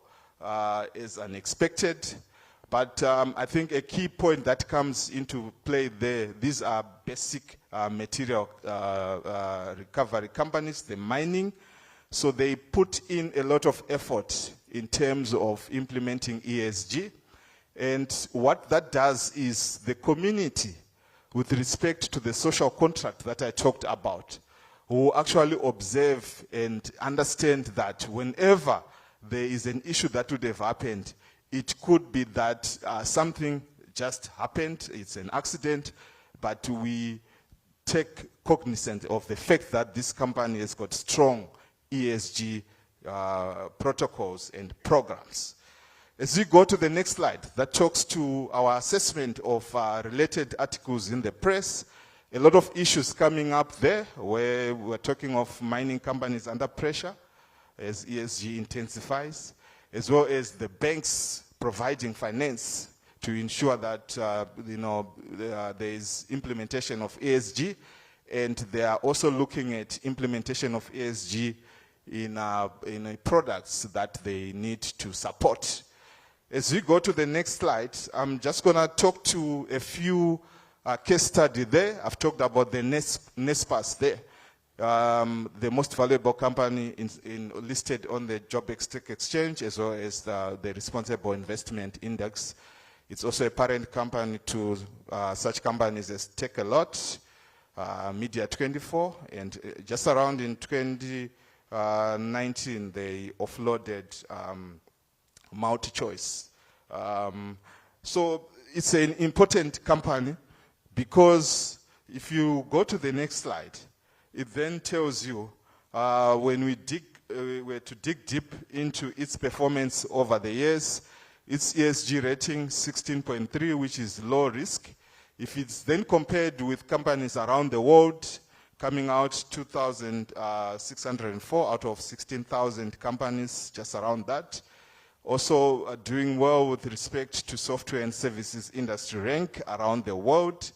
is unexpected. But I think a key point that comes into play there, these are basic material recovery companies, the mining. So they put in a lot of effort in terms of implementing ESG. And what that does is the community, with respect to the social contract that I talked about, who actually observe and understand that whenever there is an issue that would have happened, it could be that something just happened, it's an accident, but we take cognizance of the fact that this company has got strong ESG protocols and programs. As we go to the next slide, that talks to our assessment of related articles in the press. A lot of issues coming up there where we're talking of mining companies under pressure as ESG intensifies, as well as the banks providing finance to ensure that there is implementation of ESG, and they are also looking at implementation of ESG in products that they need to support. As we go to the next slide, I'm just going to talk to a few case study there. I've talked about the NSPAS there. The most valuable company listed on the Job Stock Exchange, as well as the Responsible Investment Index. It's also a parent company to such companies as Take-A-Lot, Media 24, and just around in 2019, they offloaded MultiChoice. So it's an important company because if you go to the next slide, it then tells you when we were to dig deep into its performance over the years, its ESG rating 16.3, which is low risk. If it's then compared with companies around the world, coming out 2,604 out of 16,000 companies, just around that. Also doing well with respect to software and services industry rank around the world.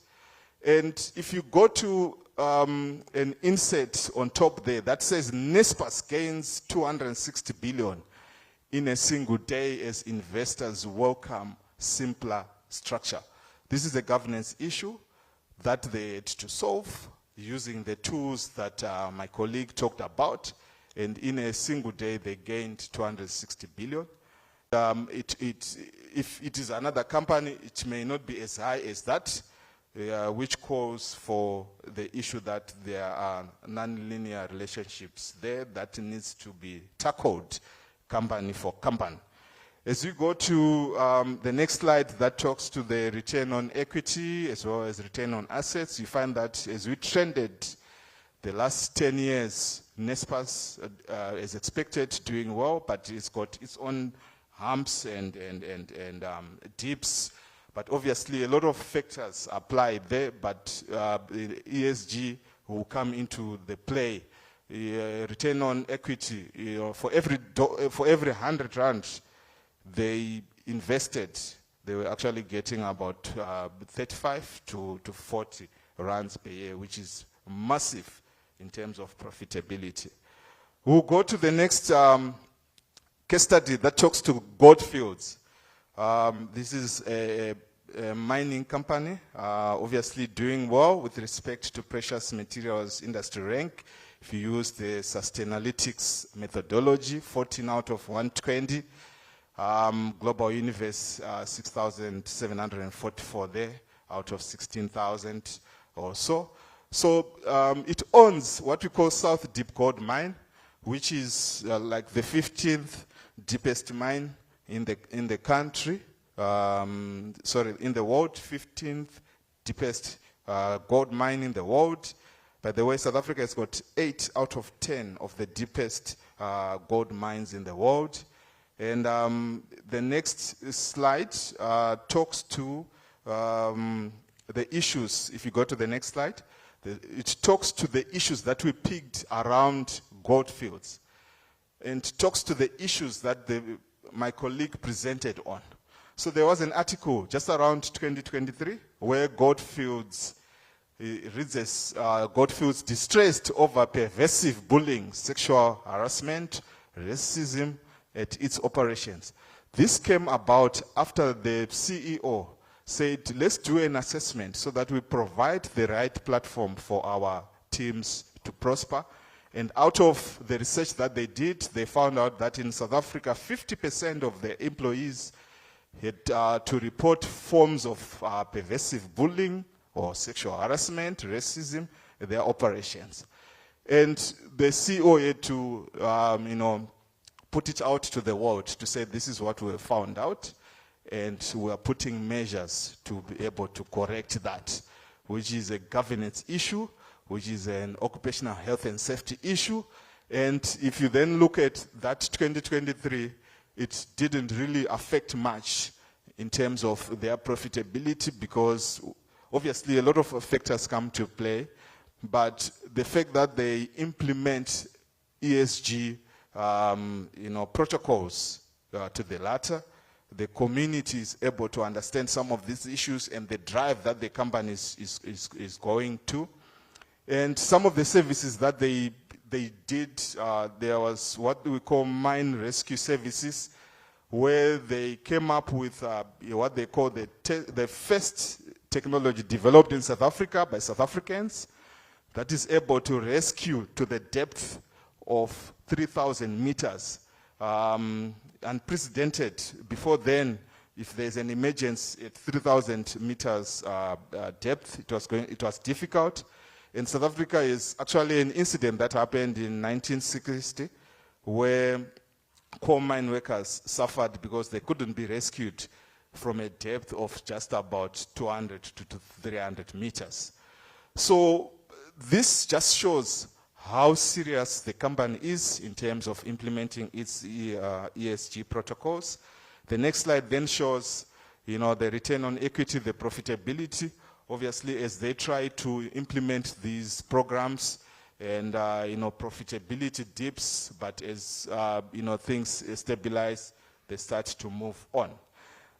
And if you go to an insert on top there that says NSPAS gains 260 billion in a single day as investors welcome simpler structure. This is a governance issue that they had to solve using the tools that my colleague talked about, and in a single day they gained 260 billion. If it is another company, it may not be as high as that, which calls for the issue that there are non-linear relationships there that needs to be tackled company for company. As we go to the next slide that talks to the return on equity as well as return on assets, you find that as we trended the last 10 years, NSPAS is expected doing well, but it's got its own humps and dips. But obviously a lot of factors apply there, but ESG will come into the play. Return on equity, for every 100 rand they invested, they were actually getting about 35 to 40 rands per year, which is massive in terms of profitability. We'll go to the next case study that talks to Goldfields. This is a mining company, obviously doing well with respect to precious materials industry rank. If you use the Sustainalytics methodology, 14 out of 120. Global Universe, 6,744 there out of 16,000 or so. So it owns what we call South Deep Gold Mine, which is like the 15th deepest mine in the country. In the world, 15th deepest gold mine in the world. By the way, South Africa has got 8 out of 10 of the deepest gold mines in the world. And the next slide talks to the issues. If you go to the next slide, it talks to the issues that we picked around Goldfields, and talks to the issues that my colleague presented on. So there was an article just around 2023 where Goldfields reads as Goldfields distressed over pervasive bullying, sexual harassment, racism at its operations. This came about after the CEO said, let's do an assessment so that we provide the right platform for our teams to prosper. And out of the research that they did, they found out that in South Africa, 50% of the employees had to report forms of pervasive bullying or sexual harassment, racism in their operations. And the CEO had to, put it out to the world to say this is what we have found out, and we are putting measures to be able to correct that, which is a governance issue, which is an occupational health and safety issue, And if you then look at that 2023, it didn't really affect much in terms of their profitability, because obviously a lot of factors come to play. But the fact that they implement ESG protocols to the latter, the community is able to understand some of these issues and the drive that the company is going to. And some of the services that they did, there was what we call mine rescue services, where they came up with what they call the first technology developed in South Africa by South Africans that is able to rescue to the depth of 3,000 meters. Unprecedented. Before then, if there's an emergency at 3,000 meters depth, it was difficult. In South Africa is actually an incident that happened in 1960, where coal mine workers suffered because they couldn't be rescued from a depth of just about 200 to 300 meters. So this just shows how serious the company is in terms of implementing its ESG protocols. The next slide then shows, the return on equity, the profitability. Obviously, as they try to implement these programs, and profitability dips, but as things stabilize, they start to move on.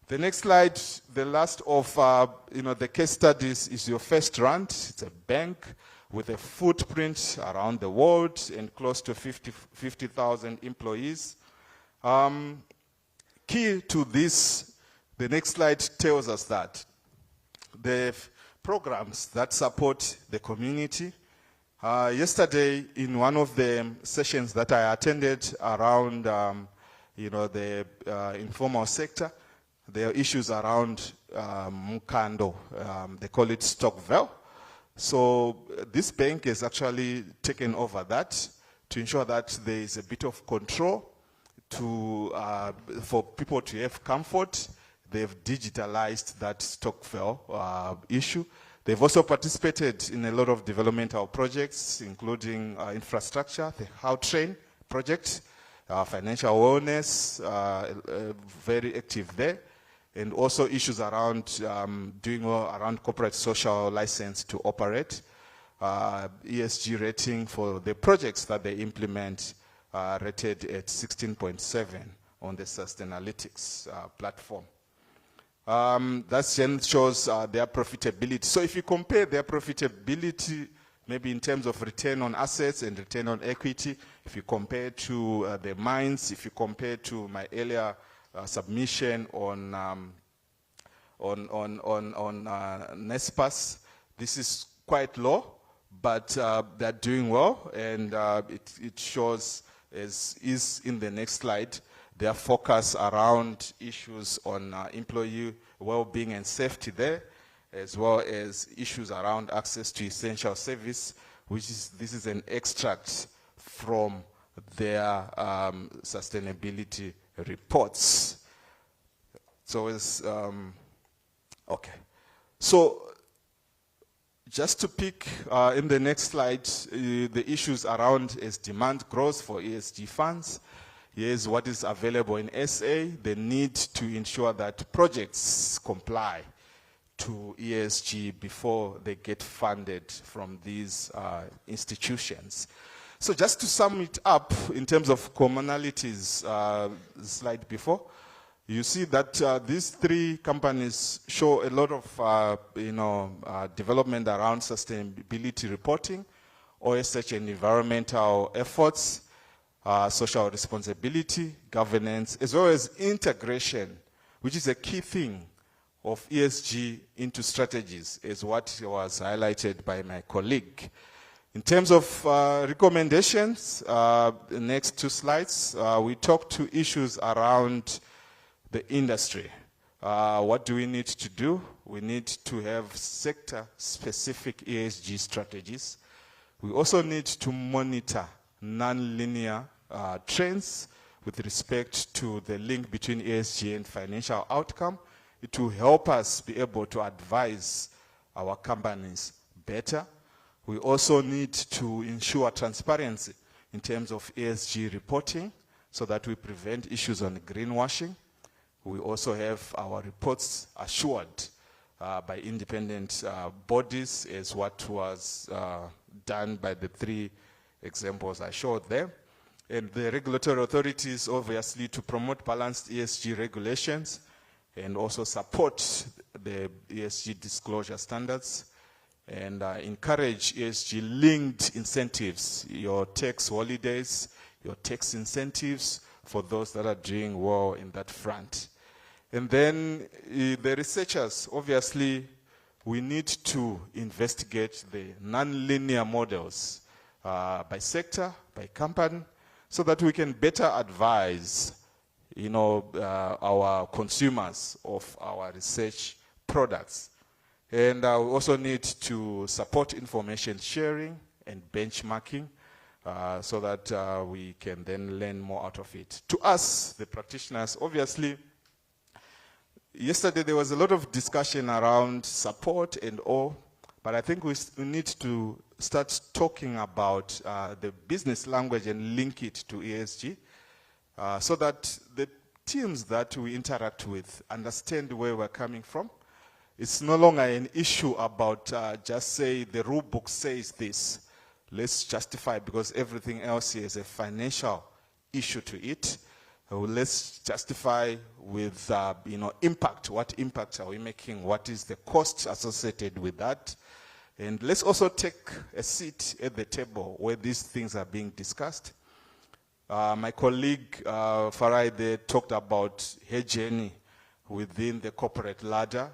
The next slide, the last of the case studies, is your first rand. It's a bank with a footprint around the world and close to 50,000 employees. Key to this, the next slide tells us that the programs that support the community. Yesterday, in one of the sessions that I attended around, the informal sector, there are issues around Mukando. They call it Stockville. So this bank has actually taken over that to ensure that there is a bit of control for people to have comfort. They've digitalized that Stockville issue. They've also participated in a lot of developmental projects, including infrastructure, the How Train project, financial wellness, very active there, and also issues around doing well around corporate social license to operate, ESG rating for the projects that they implement, rated at 16.7 on the Sustainalytics platform. That then shows their profitability. So if you compare their profitability, maybe in terms of return on assets and return on equity, if you compare to the mines, if you compare to my earlier submission on NSPAS, this is quite low, but they're doing well, and it shows, as is in the next slide, their focus around issues on employee well-being and safety there, as well as issues around access to essential service, this is an extract from their sustainability reports. So it's, okay. So just to pick in the next slide, the issues around as demand grows for ESG funds. Here's what is available in SA, the need to ensure that projects comply to ESG before they get funded from these institutions. So just to sum it up in terms of commonalities, slide before, you see that these three companies show a lot of development around sustainability reporting, OSH and environmental efforts, social responsibility, governance, as well as integration, which is a key thing of ESG into strategies, is what was highlighted by my colleague. In terms of recommendations, the next two slides, we talked to issues around the industry. What do we need to do? We need to have sector-specific ESG strategies. We also need to monitor non-linear trends with respect to the link between ESG and financial outcome. It will help us be able to advise our companies better. We also need to ensure transparency in terms of ESG reporting so that we prevent issues on greenwashing. We also have our reports assured by independent bodies, as what was done by the 3 examples I showed there. And the regulatory authorities, obviously, to promote balanced ESG regulations and also support the ESG disclosure standards and encourage ESG-linked incentives, your tax holidays, your tax incentives for those that are doing well in that front. And then the researchers, obviously, we need to investigate the non-linear models by sector, by company, so that we can better advise, our consumers of our research products. And we also need to support information sharing and benchmarking so that we can then learn more out of it. To us, the practitioners, obviously, yesterday there was a lot of discussion around support and all, but I think we need to start talking about the business language and link it to ESG so that the teams that we interact with understand where we're coming from. It's no longer an issue about just say the rule book says this. Let's justify because everything else is a financial issue to it. Let's justify with impact. What impact are we making? What is the cost associated with that? And let's also take a seat at the table where these things are being discussed. My colleague Farai there talked about her journey within the corporate ladder.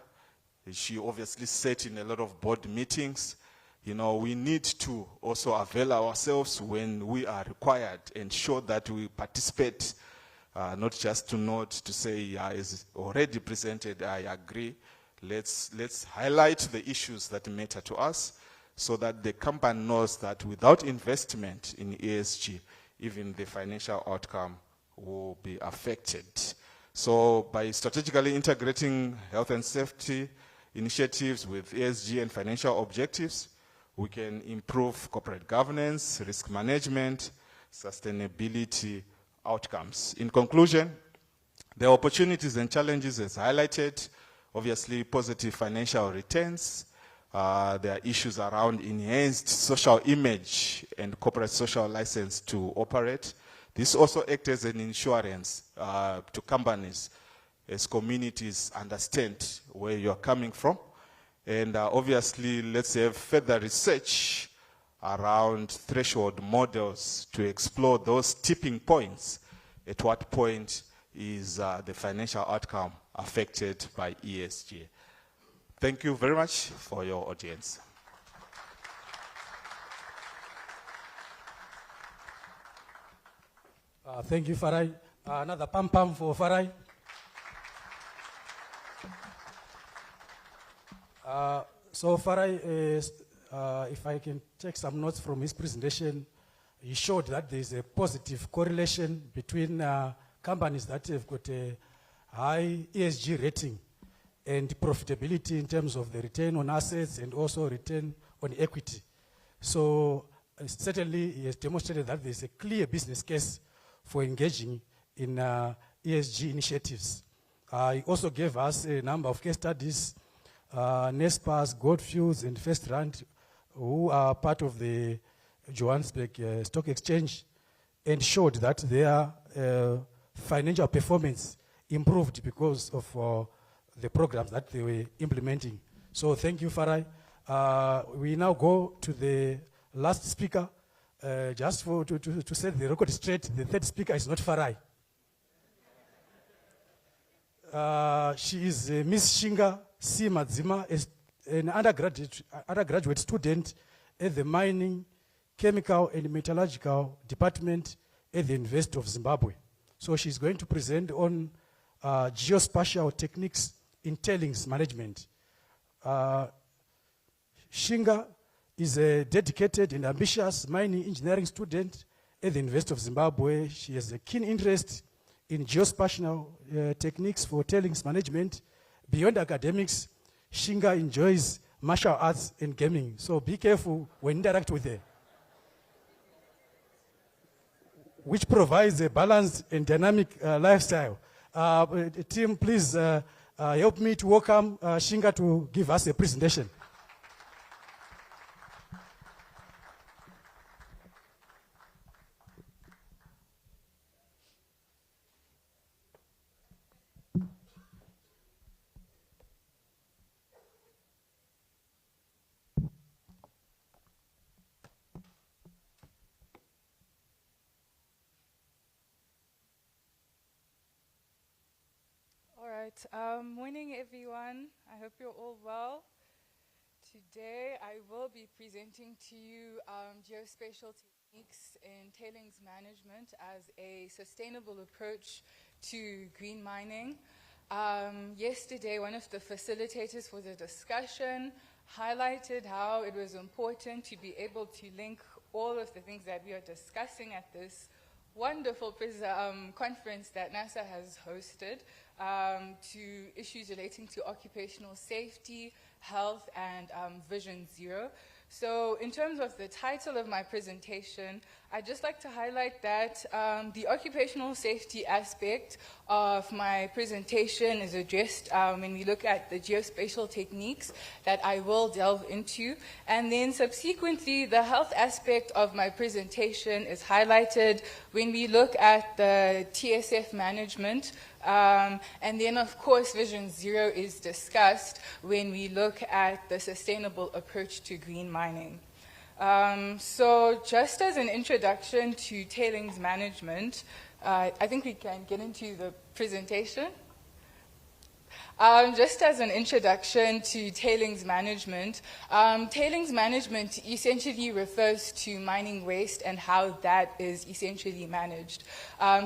She obviously sat in a lot of board meetings. We need to also avail ourselves when we are required and show that we participate, not just to note to say, is already presented, I agree. Let's highlight the issues that matter to us so that the company knows that without investment in ESG, even the financial outcome will be affected. So by strategically integrating health and safety initiatives with ESG and financial objectives, we can improve corporate governance, risk management, sustainability outcomes. In conclusion, the opportunities and challenges as highlighted, obviously positive financial returns. There are issues around enhanced social image and corporate social license to operate. This also acts as an insurance to companies as communities understand where you're coming from. And obviously, let's have further research around threshold models to explore those tipping points. At what point is the financial outcome affected by ESG? Thank you very much for your audience. Thank you, Farai. Another pam-pam for Farai. So Farai, if I can take some notes from his presentation, he showed that there is a positive correlation between companies that have got a high ESG rating and profitability in terms of the return on assets and also return on equity. So certainly he has demonstrated that there is a clear business case for engaging in ESG initiatives. He also gave us a number of case studies, Nespas, Goldfields, and First Rand, who are part of the Johannesburg Stock Exchange, and showed that their financial performance improved because of the programs that they were implementing. So thank you, Farai. We now go to the last speaker. Just to set the record straight, the third speaker is not Farai. She is Miss Shinga C. Madzima, an undergraduate student at the Mining, Chemical and Metallurgical Department at the University of Zimbabwe. So she's going to present on geospatial techniques in tailings management. Shinga is a dedicated and ambitious mining engineering student at the University of Zimbabwe. She has a keen interest in geospatial techniques for tailings management. Beyond academics, Shinga enjoys martial arts and gaming. So be careful when you interact with her. which provides a balanced and dynamic lifestyle. Team, please help me to welcome Shinga to give us a presentation. Morning everyone. I hope you're all well. Today I will be presenting to you geospatial techniques in tailings management as a sustainable approach to green mining. Yesterday, one of the facilitators for the discussion highlighted how it was important to be able to link all of the things that we are discussing at this wonderful conference that NASA has hosted to issues relating to occupational safety, health, and Vision Zero. So in terms of the title of my presentation, I'd just like to highlight that the occupational safety aspect of my presentation is addressed when we look at the geospatial techniques that I will delve into. And then subsequently, the health aspect of my presentation is highlighted when we look at the TSF management. And then, of course, Vision Zero is discussed when we look at the sustainable approach to green mining. So just as an introduction to tailings management, I think we can get into the presentation. Just as an introduction to tailings management essentially refers to mining waste and how that is essentially managed.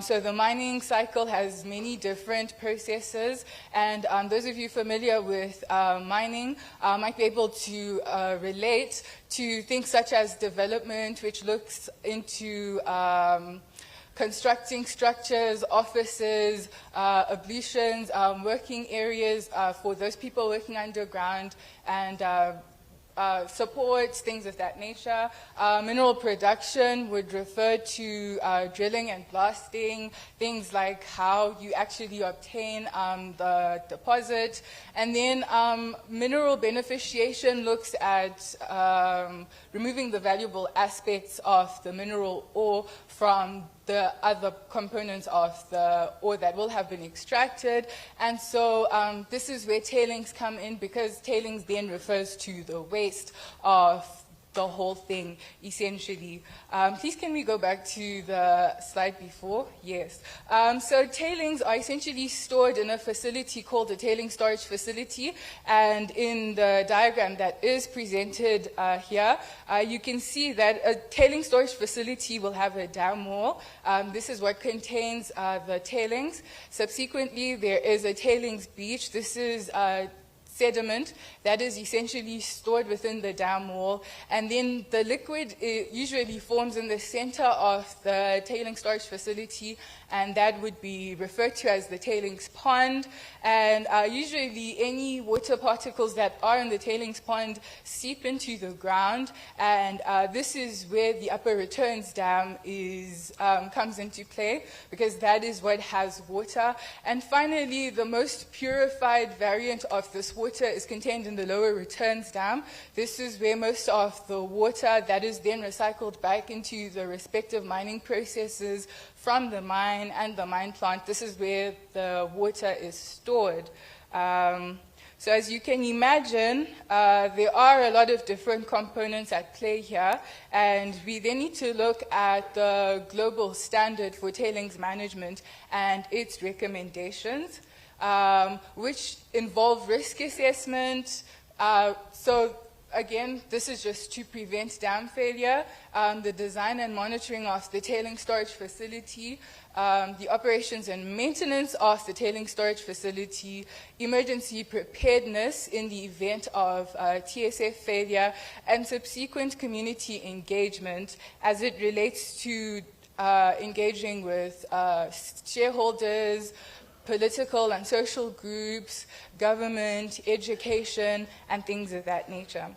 So the mining cycle has many different processes, and those of you familiar with mining might be able to relate to things such as development, which looks into constructing structures, offices, ablutions, working areas for those people working underground, and support, things of that nature. Mineral production would refer to drilling and blasting, things like how you actually obtain the deposit. And then mineral beneficiation looks at removing the valuable aspects of the mineral ore from the other components of the ore that will have been extracted. And so this is where tailings come in, because tailings then refers to the waste of the whole thing, essentially. Please can we go back to the slide before? Yes. So tailings are essentially stored in a facility called a tailings storage facility, and in the diagram that is presented here, you can see that a tailings storage facility will have a dam wall. This is what contains the tailings. Subsequently, there is a tailings beach. This is sediment that is essentially stored within the dam wall, and then the liquid usually forms in the center of the tailings storage facility, and that would be referred to as the tailings pond. And usually any water particles that are in the tailings pond seep into the ground, and this is where the upper returns dam comes into play, because that is what has water. And finally, the most purified variant of this water is contained in the lower returns dam. This is where most of the water that is then recycled back into the respective mining processes from the mine and the mine plant. This is where the water is stored. So as you can imagine, there are a lot of different components at play here, and we then need to look at the global standard for tailings management and its recommendations, which involve risk assessment. So again, this is just to prevent dam failure, the design and monitoring of the tailings storage facility, the operations and maintenance of the tailings storage facility, emergency preparedness in the event of TSF failure, and subsequent community engagement as it relates to engaging with shareholders, political and social groups, government, education, and things of that nature.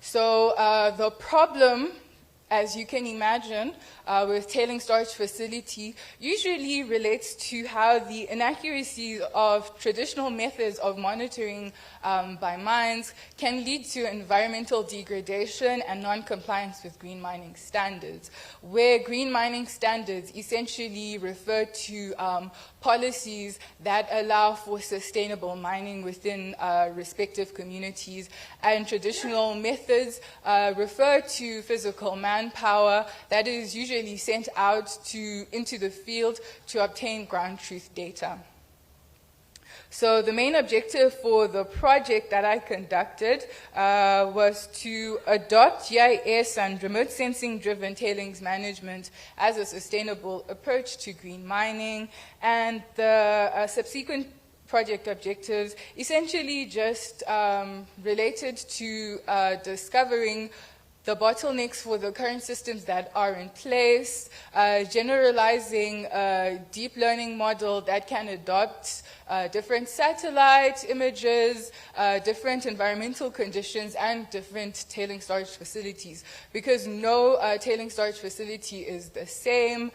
So the problem as you can imagine, with tailing storage facility, usually relates to how the inaccuracies of traditional methods of monitoring by mines can lead to environmental degradation and non-compliance with green mining standards, where green mining standards essentially refer to policies that allow for sustainable mining within respective communities, and traditional methods refer to physical manpower that is usually sent out into the field to obtain ground truth data. So the main objective for the project that I conducted was to adopt GIS and remote sensing-driven tailings management as a sustainable approach to green mining, and the subsequent project objectives essentially just related to discovering the bottlenecks for the current systems that are in place, generalizing a deep learning model that can adopt different satellite images, different environmental conditions, and different tailing storage facilities, because no tailing storage facility is the same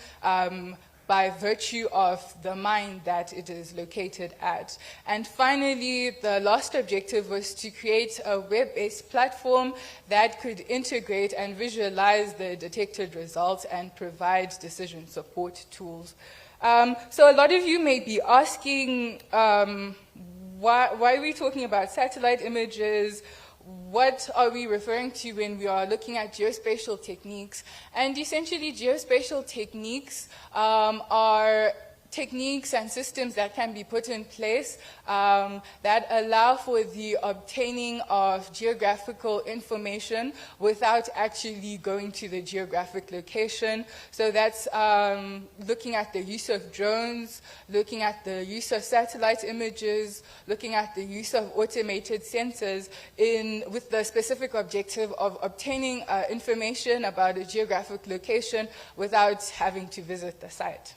by virtue of the mine that it is located at. And finally, the last objective was to create a web-based platform that could integrate and visualize the detected results and provide decision support tools. So a lot of you may be asking, why are we talking about satellite images? What are we referring to when we are looking at geospatial techniques? And essentially, geospatial techniques are techniques and systems that can be put in place that allow for the obtaining of geographical information without actually going to the geographic location. So that's looking at the use of drones, looking at the use of satellite images, looking at the use of automated sensors with the specific objective of obtaining information about a geographic location without having to visit the site.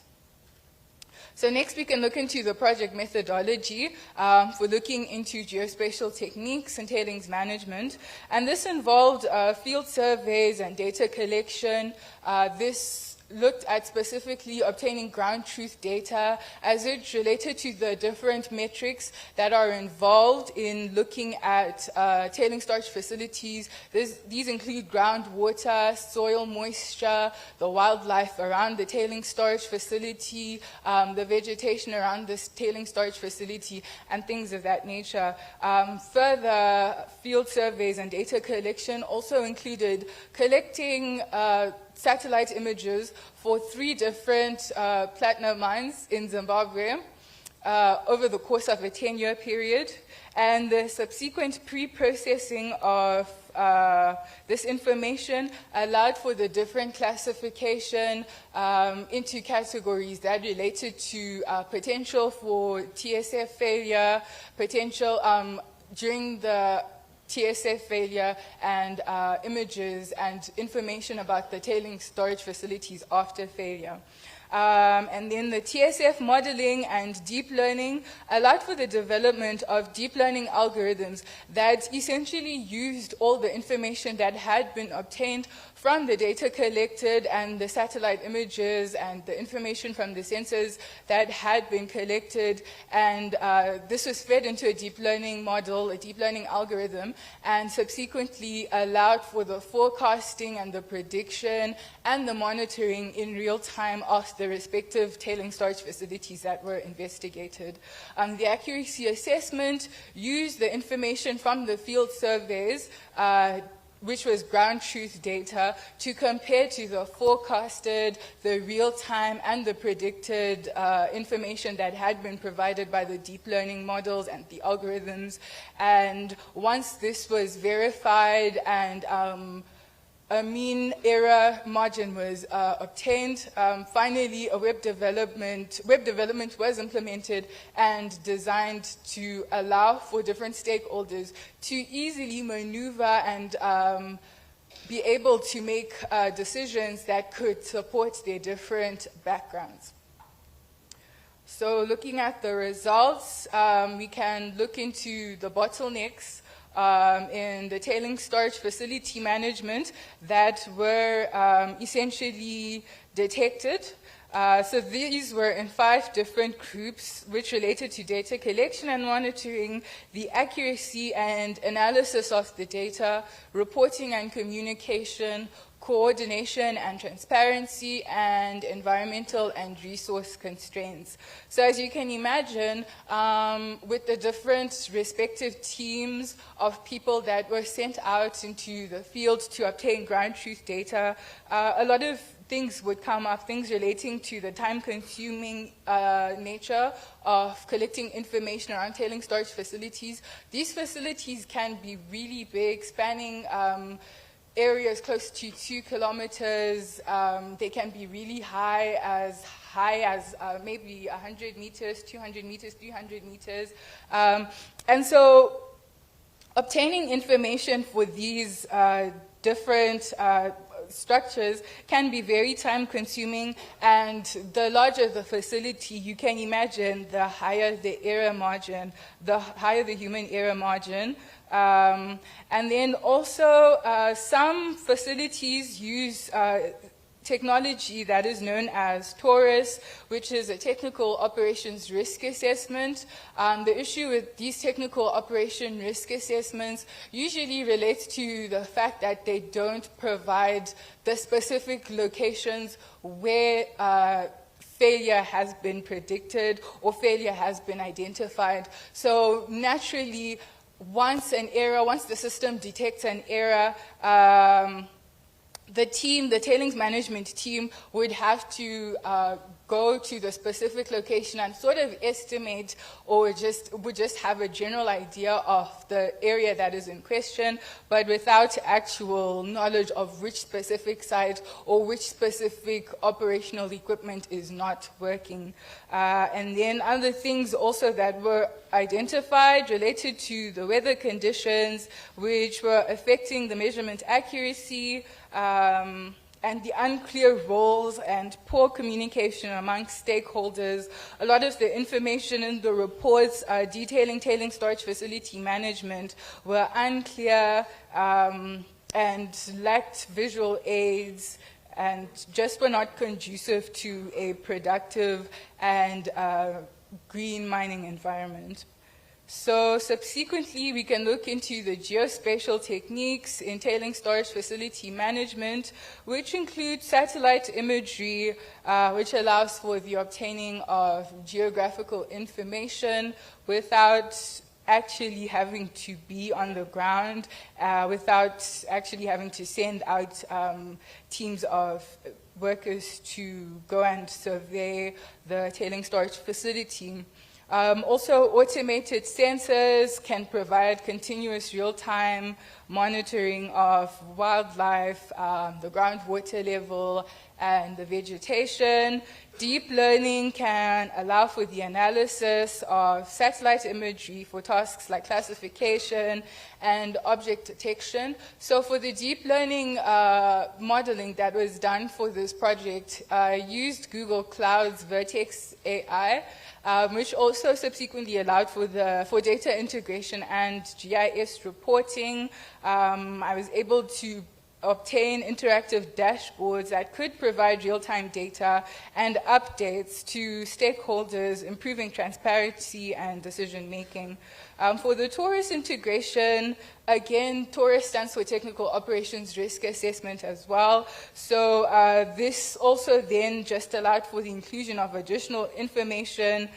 So next we can look into the project methodology for looking into geospatial techniques and tailings management. And this involved field surveys and data collection. This looked at specifically obtaining ground truth data as it related to the different metrics that are involved in looking at tailing storage facilities. These include groundwater, soil moisture, the wildlife around the tailing storage facility, the vegetation around this tailing storage facility, and things of that nature. Further field surveys and data collection also included collecting satellite images for 3 different platinum mines in Zimbabwe over the course of a 10-year period, and the subsequent pre-processing of this information allowed for the different classification into categories that related to potential for TSF failure, potential during the TSF failure, and images and information about the tailing storage facilities after failure. And then the TSF modeling and deep learning allowed for the development of deep learning algorithms that essentially used all the information that had been obtained from the data collected and the satellite images and the information from the sensors that had been collected, and this was fed into a deep learning model, a deep learning algorithm, and subsequently allowed for the forecasting and the prediction and the monitoring in real time of the respective tailing storage facilities that were investigated. The accuracy assessment used the information from the field surveys, which was ground truth data, to compare to the forecasted, the real-time, and the predicted information that had been provided by the deep learning models and the algorithms. And once this was verified and a mean error margin was obtained, finally a web development was implemented and designed to allow for different stakeholders to easily maneuver and be able to make decisions that could support their different backgrounds. So looking at the results, we can look into the bottlenecks in the tailings storage facility management that were essentially detected. So these were in 5 different groups which related to data collection and monitoring, the accuracy and analysis of the data, reporting and communication, coordination and transparency, and environmental and resource constraints. So as you can imagine, with the different respective teams of people that were sent out into the field to obtain ground truth data, a lot of things would come up, things relating to the time-consuming nature of collecting information around tailings storage facilities. These facilities can be really big, spanning areas close to 2 kilometers. They can be really high as maybe 100 meters, 200 meters, 300 meters. And so obtaining information for these different structures can be very time-consuming, and the larger the facility, you can imagine, the higher the error margin, the higher the human error margin. And then also, some facilities use technology that is known as TORUS, which is a technical operations risk assessment. The issue with these technical operation risk assessments usually relates to the fact that they don't provide the specific locations where failure has been predicted or failure has been identified. So naturally, once the system detects an error, the tailings management team would have to go to the specific location and sort of estimate, or would just have a general idea of the area that is in question, but without actual knowledge of which specific site or which specific operational equipment is not working. And then other things also that were identified related to the weather conditions, which were affecting the measurement accuracy, and the unclear roles and poor communication among stakeholders. A lot of the information in the reports detailing tailings storage facility management were unclear and lacked visual aids, and just were not conducive to a productive and green mining environment. So subsequently, we can look into the geospatial techniques in tailings storage facility management, which include satellite imagery, which allows for the obtaining of geographical information without actually having to be on the ground, without actually having to send out teams of workers to go and survey the tailings storage facility. Also, automated sensors can provide continuous real-time monitoring of wildlife, the groundwater level, and the vegetation. Deep learning can allow for the analysis of satellite imagery for tasks like classification and object detection. So for the deep learning modeling that was done for this project, I used Google Cloud's Vertex AI, which also subsequently allowed for data integration and GIS reporting. I was able to obtain interactive dashboards that could provide real-time data and updates to stakeholders, improving transparency and decision-making. For the TORUS integration, again, TORUS stands for Technical Operations Risk Assessment as well. So this also then just allowed for the inclusion of additional information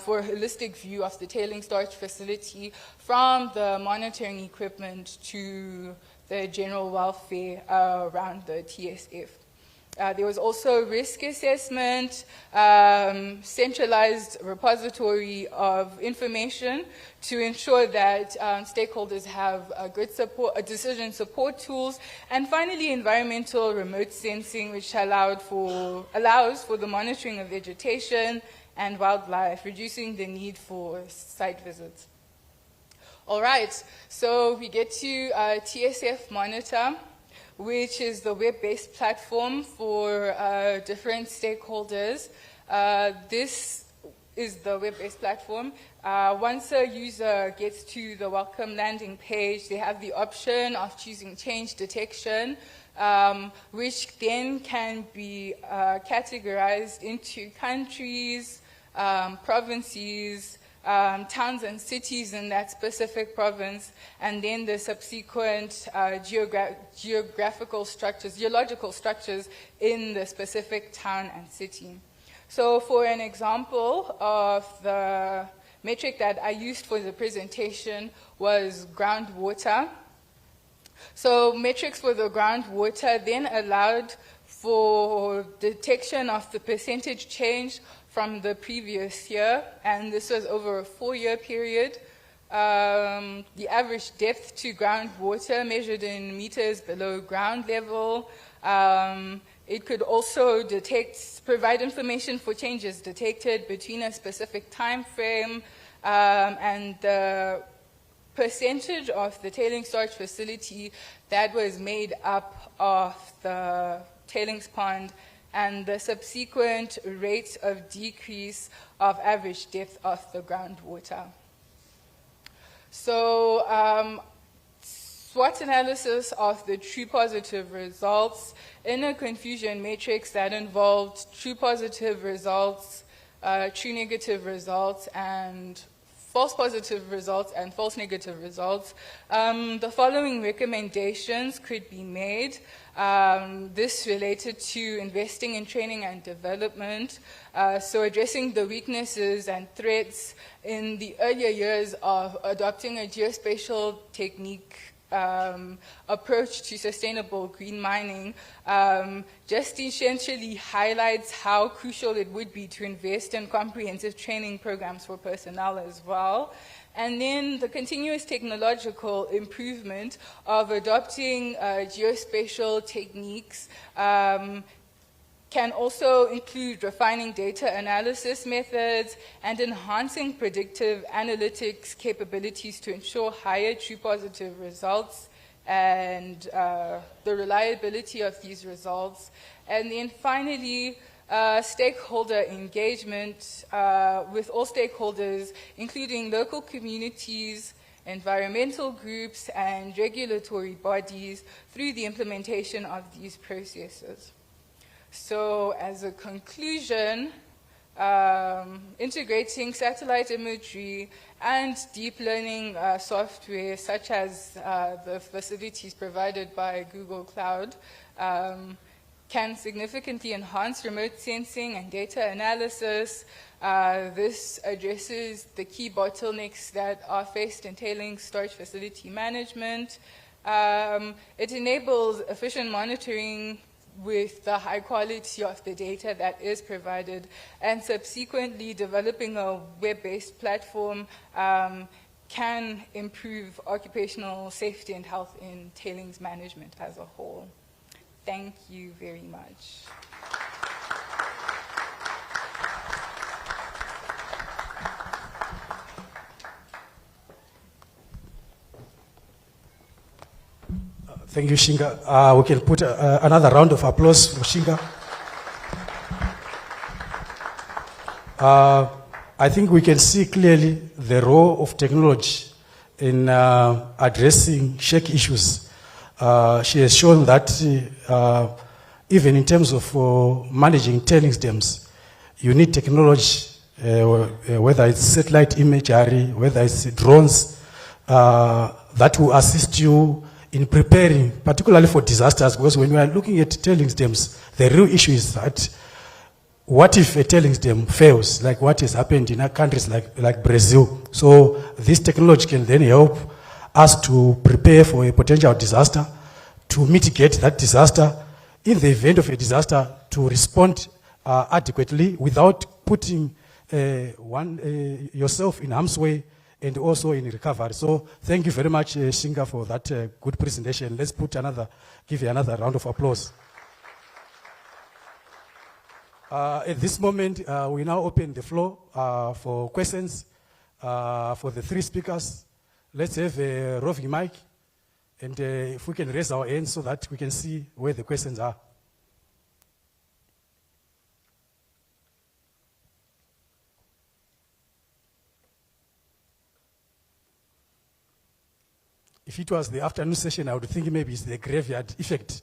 for a holistic view of the tailings storage facility, from the monitoring equipment to the general welfare around the TSF. There was also risk assessment, centralized repository of information to ensure that stakeholders have good decision support tools, and finally environmental remote sensing, which allows for the monitoring of vegetation and wildlife, reducing the need for site visits. All right, so we get to TSF Monitor, which is the web-based platform for different stakeholders. This is the web-based platform. Once a user gets to the welcome landing page, they have the option of choosing change detection, which then can be categorized into countries, provinces, towns and cities in that specific province, and then the subsequent geographical structures, geological structures in the specific town and city. So for an example of the metric that I used for the presentation was groundwater. So metrics for the groundwater then allowed for detection of the percentage change from the previous year, and this was over a 4-year period. The average depth to groundwater measured in meters below ground level. It could also provide information for changes detected between a specific time frame, and the percentage of the tailing storage facility that was made up of the tailings pond, and the subsequent rate of decrease of average depth of the groundwater. So SWOT analysis of the true positive results in a confusion matrix that involved true positive results, true negative results, and false positive results and false negative results. The following recommendations could be made. This related to investing in training and development, so addressing the weaknesses and threats in the earlier years of adopting a geospatial technique approach to sustainable green mining, just essentially highlights how crucial it would be to invest in comprehensive training programs for personnel as well. And then the continuous technological improvement of adopting geospatial techniques can also include refining data analysis methods and enhancing predictive analytics capabilities to ensure higher true positive results and the reliability of these results. And then finally, stakeholder engagement with all stakeholders, including local communities, environmental groups, and regulatory bodies through the implementation of these processes. So as a conclusion, integrating satellite imagery and deep learning software such as the facilities provided by Google Cloud can significantly enhance remote sensing and data analysis. This addresses the key bottlenecks that are faced in tailings storage facility management. It enables efficient monitoring with the high quality of the data that is provided, and subsequently developing a web-based platform can improve occupational safety and health in tailings management as a whole. Thank you very much. Thank you, Shinga. We can put another round of applause for Shinga. I think we can see clearly the role of technology in addressing shaky issues. She has shown that even in terms of managing tailings dams, you need technology, whether it's satellite imagery, whether it's drones, that will assist you in preparing, particularly for disasters, because when we are looking at tailings dams, the real issue is that what if a tailings dam fails, like what has happened in countries like Brazil? So this technology can then help us to prepare for a potential disaster, to mitigate that disaster, in the event of a disaster, to respond adequately without putting yourself in harm's way and also in recovery. So thank you very much, Shinga, for that good presentation. Let's give you another round of applause. At this moment, we now open the floor for questions for the three speakers. Let's have a roving mic, and if we can raise our hands so that we can see where the questions are. If it was the afternoon session, I would think maybe it's the graveyard effect.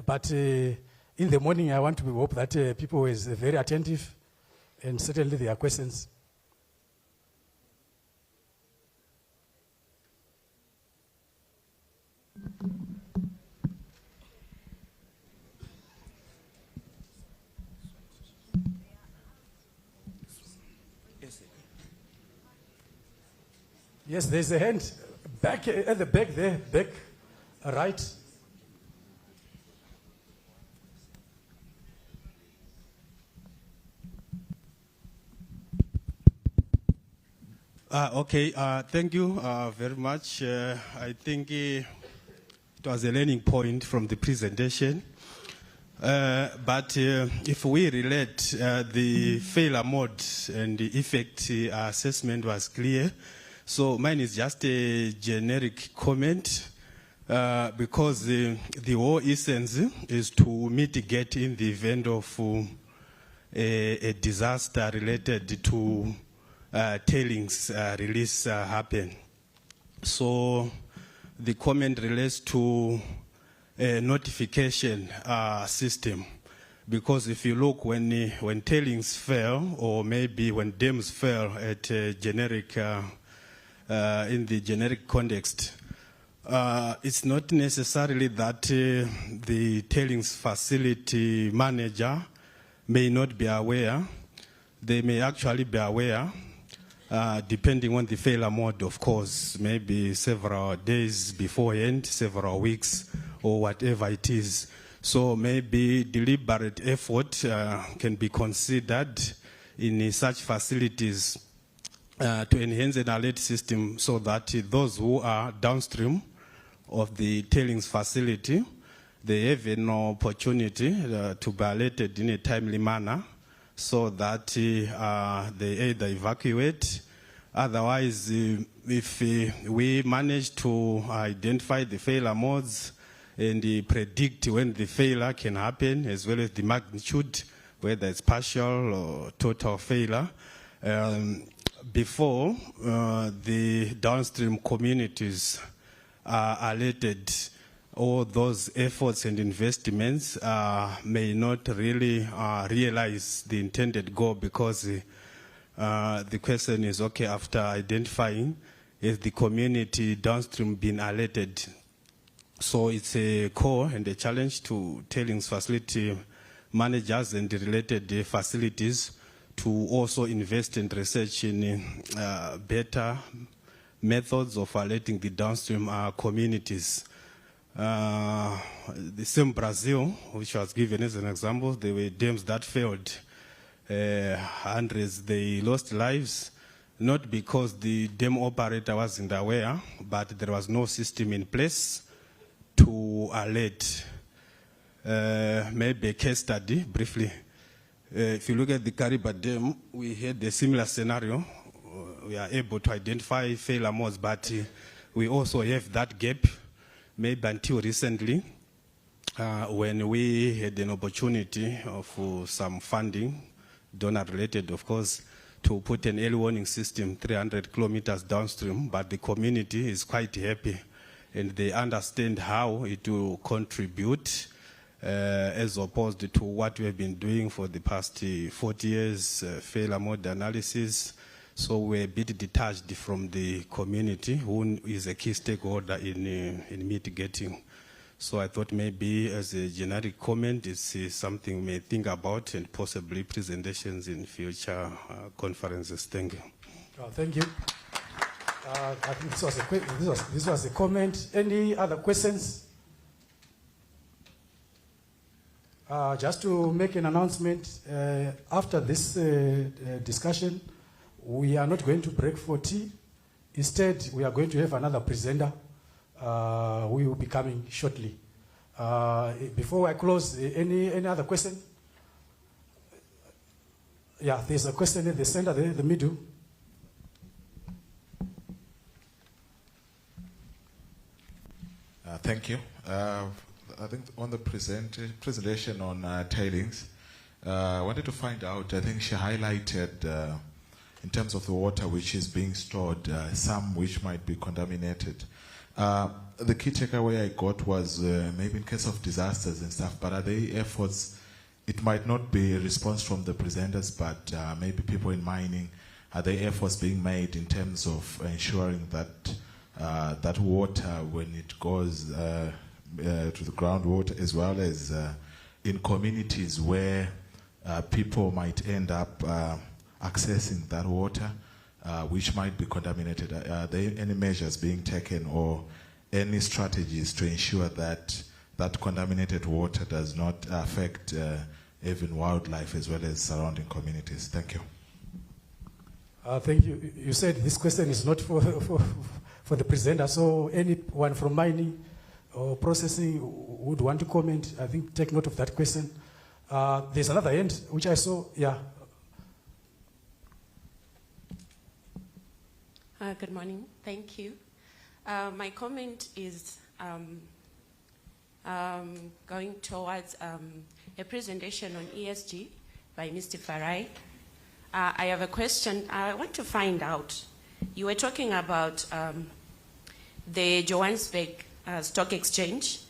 But in the morning, I want to hope that people is very attentive, and certainly there are questions. Yes, there's a hand back at the back there, back right. Okay, thank you very much. I think it was a learning point from the presentation. But if we relate the failure mode and the effect assessment was clear. So mine is just a generic comment because the whole essence is to mitigate in the event of a disaster related to tailings release happen. So the comment relates to a notification system, because if you look when tailings fail, or maybe when dams fail at a generic in the generic context, it's not necessarily that the tailings facility manager may not be aware. They may actually be aware, depending on the failure mode, of course, maybe several days beforehand, several weeks, or whatever it is. So maybe deliberate effort can be considered in such facilities to enhance an alert system so that those who are downstream of the tailings facility, they have an opportunity to be alerted in a timely manner so that they either evacuate. Otherwise, if we manage to identify the failure modes and predict when the failure can happen, as well as the magnitude, whether it's partial or total failure, before the downstream communities are alerted, all those efforts and investments may not really realize the intended goal, because the question is, okay, after identifying, is the community downstream been alerted? So it's a core and a challenge to tailings facility managers and the related facilities to also invest in research in better methods of alerting the downstream communities. The same Brazil, which was given as an example, there were dams that failed. Hundreds, they lost lives, not because the dam operator wasn't aware, but there was no system in place to alert. Maybe a case study, briefly. If you look at the Kariba Dam, we had a similar scenario. We are able to identify failure modes, but we also have that gap, maybe until recently, when we had an opportunity of some funding, donor-related, of course, to put an early warning system 300 kilometers downstream, but the community is quite happy, and they understand how it will contribute as opposed to what we have been doing for the past 40 years, failure mode analysis. So we're a bit detached from the community, who is a key stakeholder in mitigating. So I thought maybe as a generic comment, it's something we may think about, and possibly presentations in future conferences. Thank you. Thank you. I think this was a comment. Any other questions? Just to make an announcement, after this discussion, we are not going to break for tea. Instead, we are going to have another presenter who will be coming shortly. Before I close, any other question? Yeah, there's a question in the center there, the middle. Thank you. I think on the presentation on tailings, I wanted to find out, I think she highlighted in terms of the water which is being stored, some which might be contaminated. The key takeaway I got was maybe in case of disasters and stuff, but are there efforts? It might not be a response from the presenters, but maybe people in mining, are there efforts being made in terms of ensuring that that water, when it goes to the groundwater, as well as in communities where people might end up accessing that water, which might be contaminated? Are there any measures being taken or any strategies to ensure that that contaminated water does not affect even wildlife as well as surrounding communities? Thank you. Thank you. You said this question is not for the presenter, so anyone from mining or processing would want to comment, I think take note of that question. There's another hand which I saw, yeah. Good morning, thank you. My comment is going towards a presentation on ESG by Mr. Farai. I have a question. I want to find out, you were talking about the Johannesburg Stock Exchange,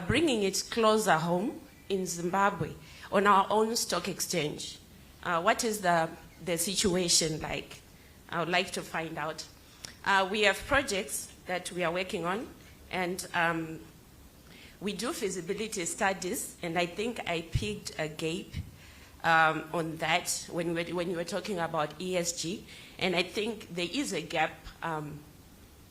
bringing it closer home in Zimbabwe on our own stock exchange. What is the situation like? I would like to find out. We have projects that we are working on, and we do feasibility studies, and I think I picked a gap on that when you were talking about ESG, and I think there is a gap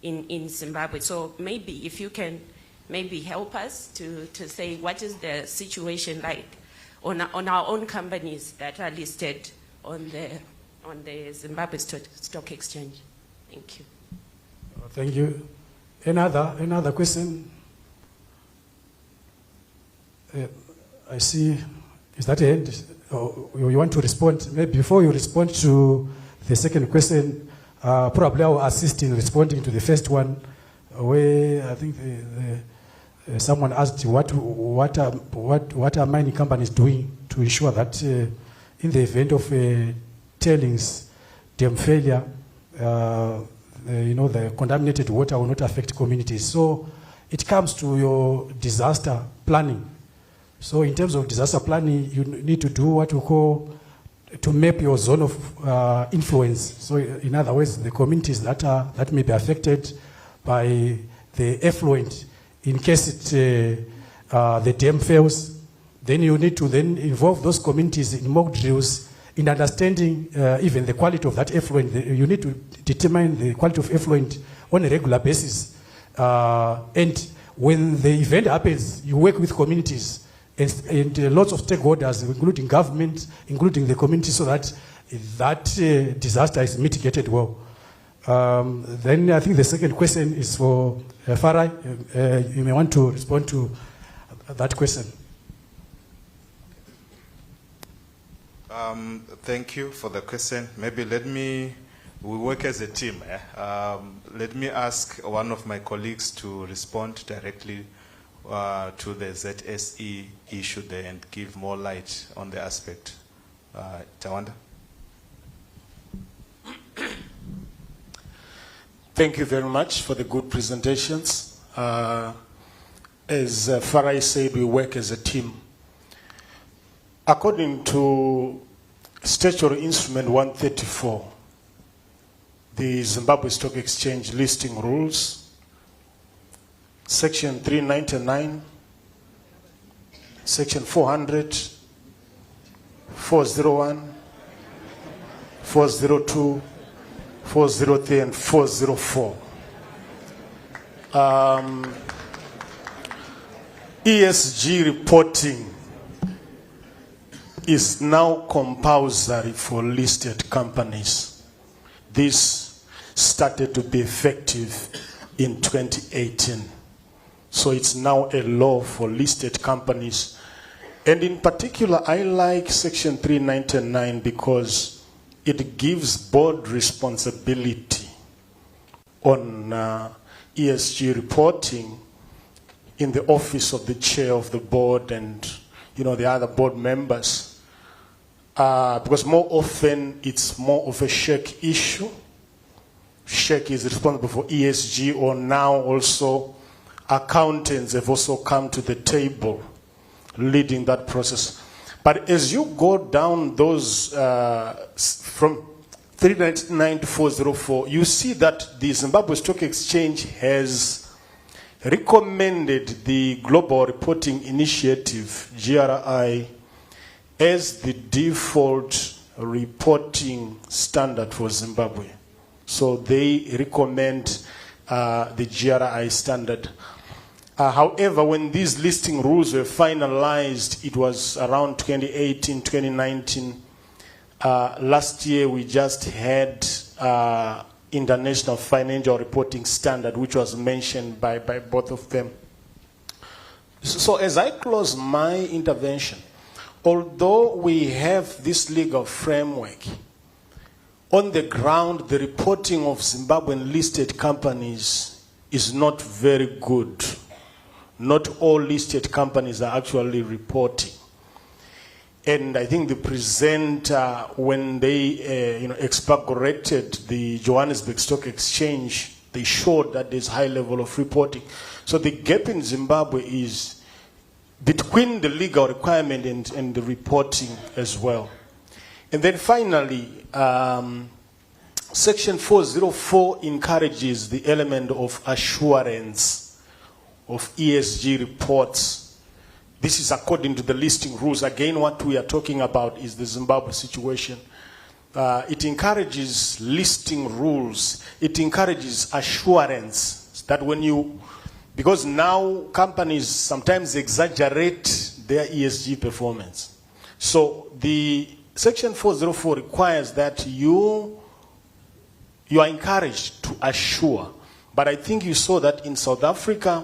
in Zimbabwe. So maybe if you can maybe help us to say what is the situation like on our own companies that are listed on the Zimbabwe Stock Exchange. Thank you. Thank you. Another question? I see, is that the end? Or you want to respond? Maybe before you respond to the second question, probably I will assist in responding to the first one, where I think someone asked what are mining companies doing to ensure that in the event of tailings dam failure, the contaminated water will not affect communities. So it comes to your disaster planning. So in terms of disaster planning, you need to do what we call to map your zone of influence. So in other words, the communities that may be affected by the effluent, in case the dam fails, then you need to then involve those communities in mock drills in understanding even the quality of that effluent. You need to determine the quality of effluent on a regular basis. And when the event happens, you work with communities and lots of stakeholders, including government, including the community, so that that disaster is mitigated well. Then I think the second question is for Farai. You may want to respond to that question. Thank you for the question. Maybe we work as a team. Let me ask one of my colleagues to respond directly to the ZSE issue there and give more light on the aspect. Tawanda? Thank you very much for the good presentations. As Farai said, we work as a team. According to Statutory Instrument 134, the Zimbabwe Stock Exchange listing rules, Section 399, Section 400, 401, 402, 403, and 404. ESG reporting is now compulsory for listed companies. This started to be effective in 2018. So it's now a law for listed companies. And in particular, I like Section 399 because it gives board responsibility on ESG reporting in the office of the chair of the board and the other board members. Because more often it's more of a shake issue SHEC is responsible for ESG, or now also accountants have also come to the table leading that process. But as you go down those from 399 to 404, you see that the Zimbabwe Stock Exchange has recommended the Global Reporting Initiative, GRI, as the default reporting standard for Zimbabwe. So they recommend the GRI standard. However, when these listing rules were finalized, it was around 2018, 2019. Last year, we just had International Financial Reporting Standard, which was mentioned by both of them. So as I close my intervention, although we have this legal framework, on the ground, the reporting of Zimbabwean listed companies is not very good. Not all listed companies are actually reporting. And I think the presenter, when they expurgated the Johannesburg Stock Exchange, they showed that there's high level of reporting. So the gap in Zimbabwe is between the legal requirement and the reporting as well. And then finally, Section 404 encourages the element of assurance of ESG reports. This is according to the listing rules. Again, what we are talking about is the Zimbabwe situation. It encourages listing rules. It encourages assurance that when you, because now companies sometimes exaggerate their ESG performance. So the Section 404 requires that you are encouraged to assure. But I think you saw that in South Africa,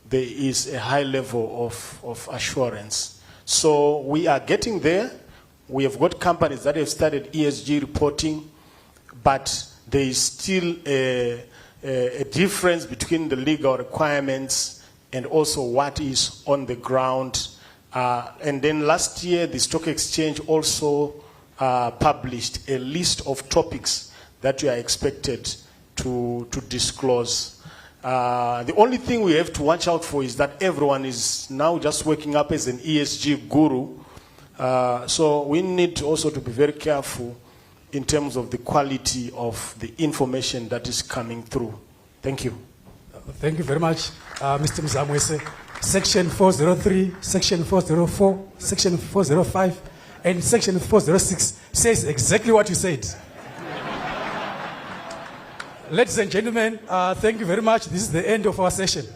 there is a high level of assurance. So we are getting there. We have got companies that have started ESG reporting, but there is still a difference between the legal requirements and also what is on the ground. And then last year, the stock exchange also published a list of topics that you are expected to disclose. The only thing we have to watch out for is that everyone is now just waking up as an ESG guru. So we need also to be very careful in terms of the quality of the information that is coming through. Thank you. Thank you very much, Mr. Mzamwese. Section 403, Section 404, Section 405, and Section 406 says exactly what you said. Ladies and gentlemen, thank you very much. This is the end of our session.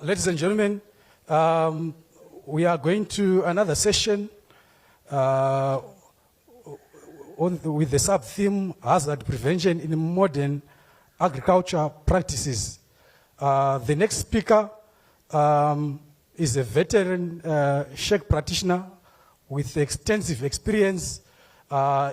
Ladies and gentlemen, we are going to another session with the sub-theme Hazard Prevention in Modern Agriculture Practices. The next speaker is a veteran SHEC practitioner with extensive experience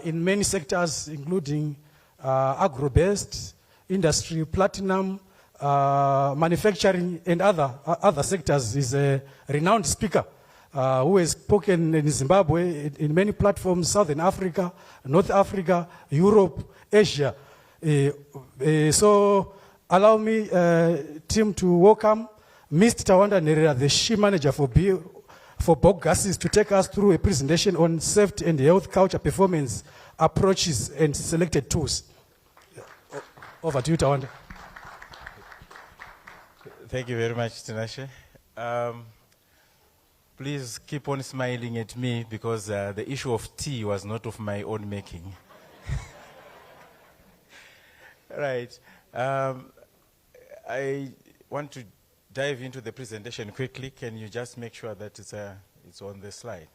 in many sectors, including agro-based, industry, platinum, manufacturing, and other sectors. Is a renowned speaker who has spoken in Zimbabwe, in many platforms, Southern Africa, North Africa, Europe, Asia. So allow me, Tim, to welcome Mr. Tawanda Nerera, the She Manager for bulk gases, to take us through a presentation on safety and health culture performance approaches and selected tools. Over to you, Tawanda. Thank you very much, Tinashe. Please keep on smiling at me because the issue of tea was not of my own making. Right. I want to dive into the presentation quickly. Can you just make sure that it's on the slide?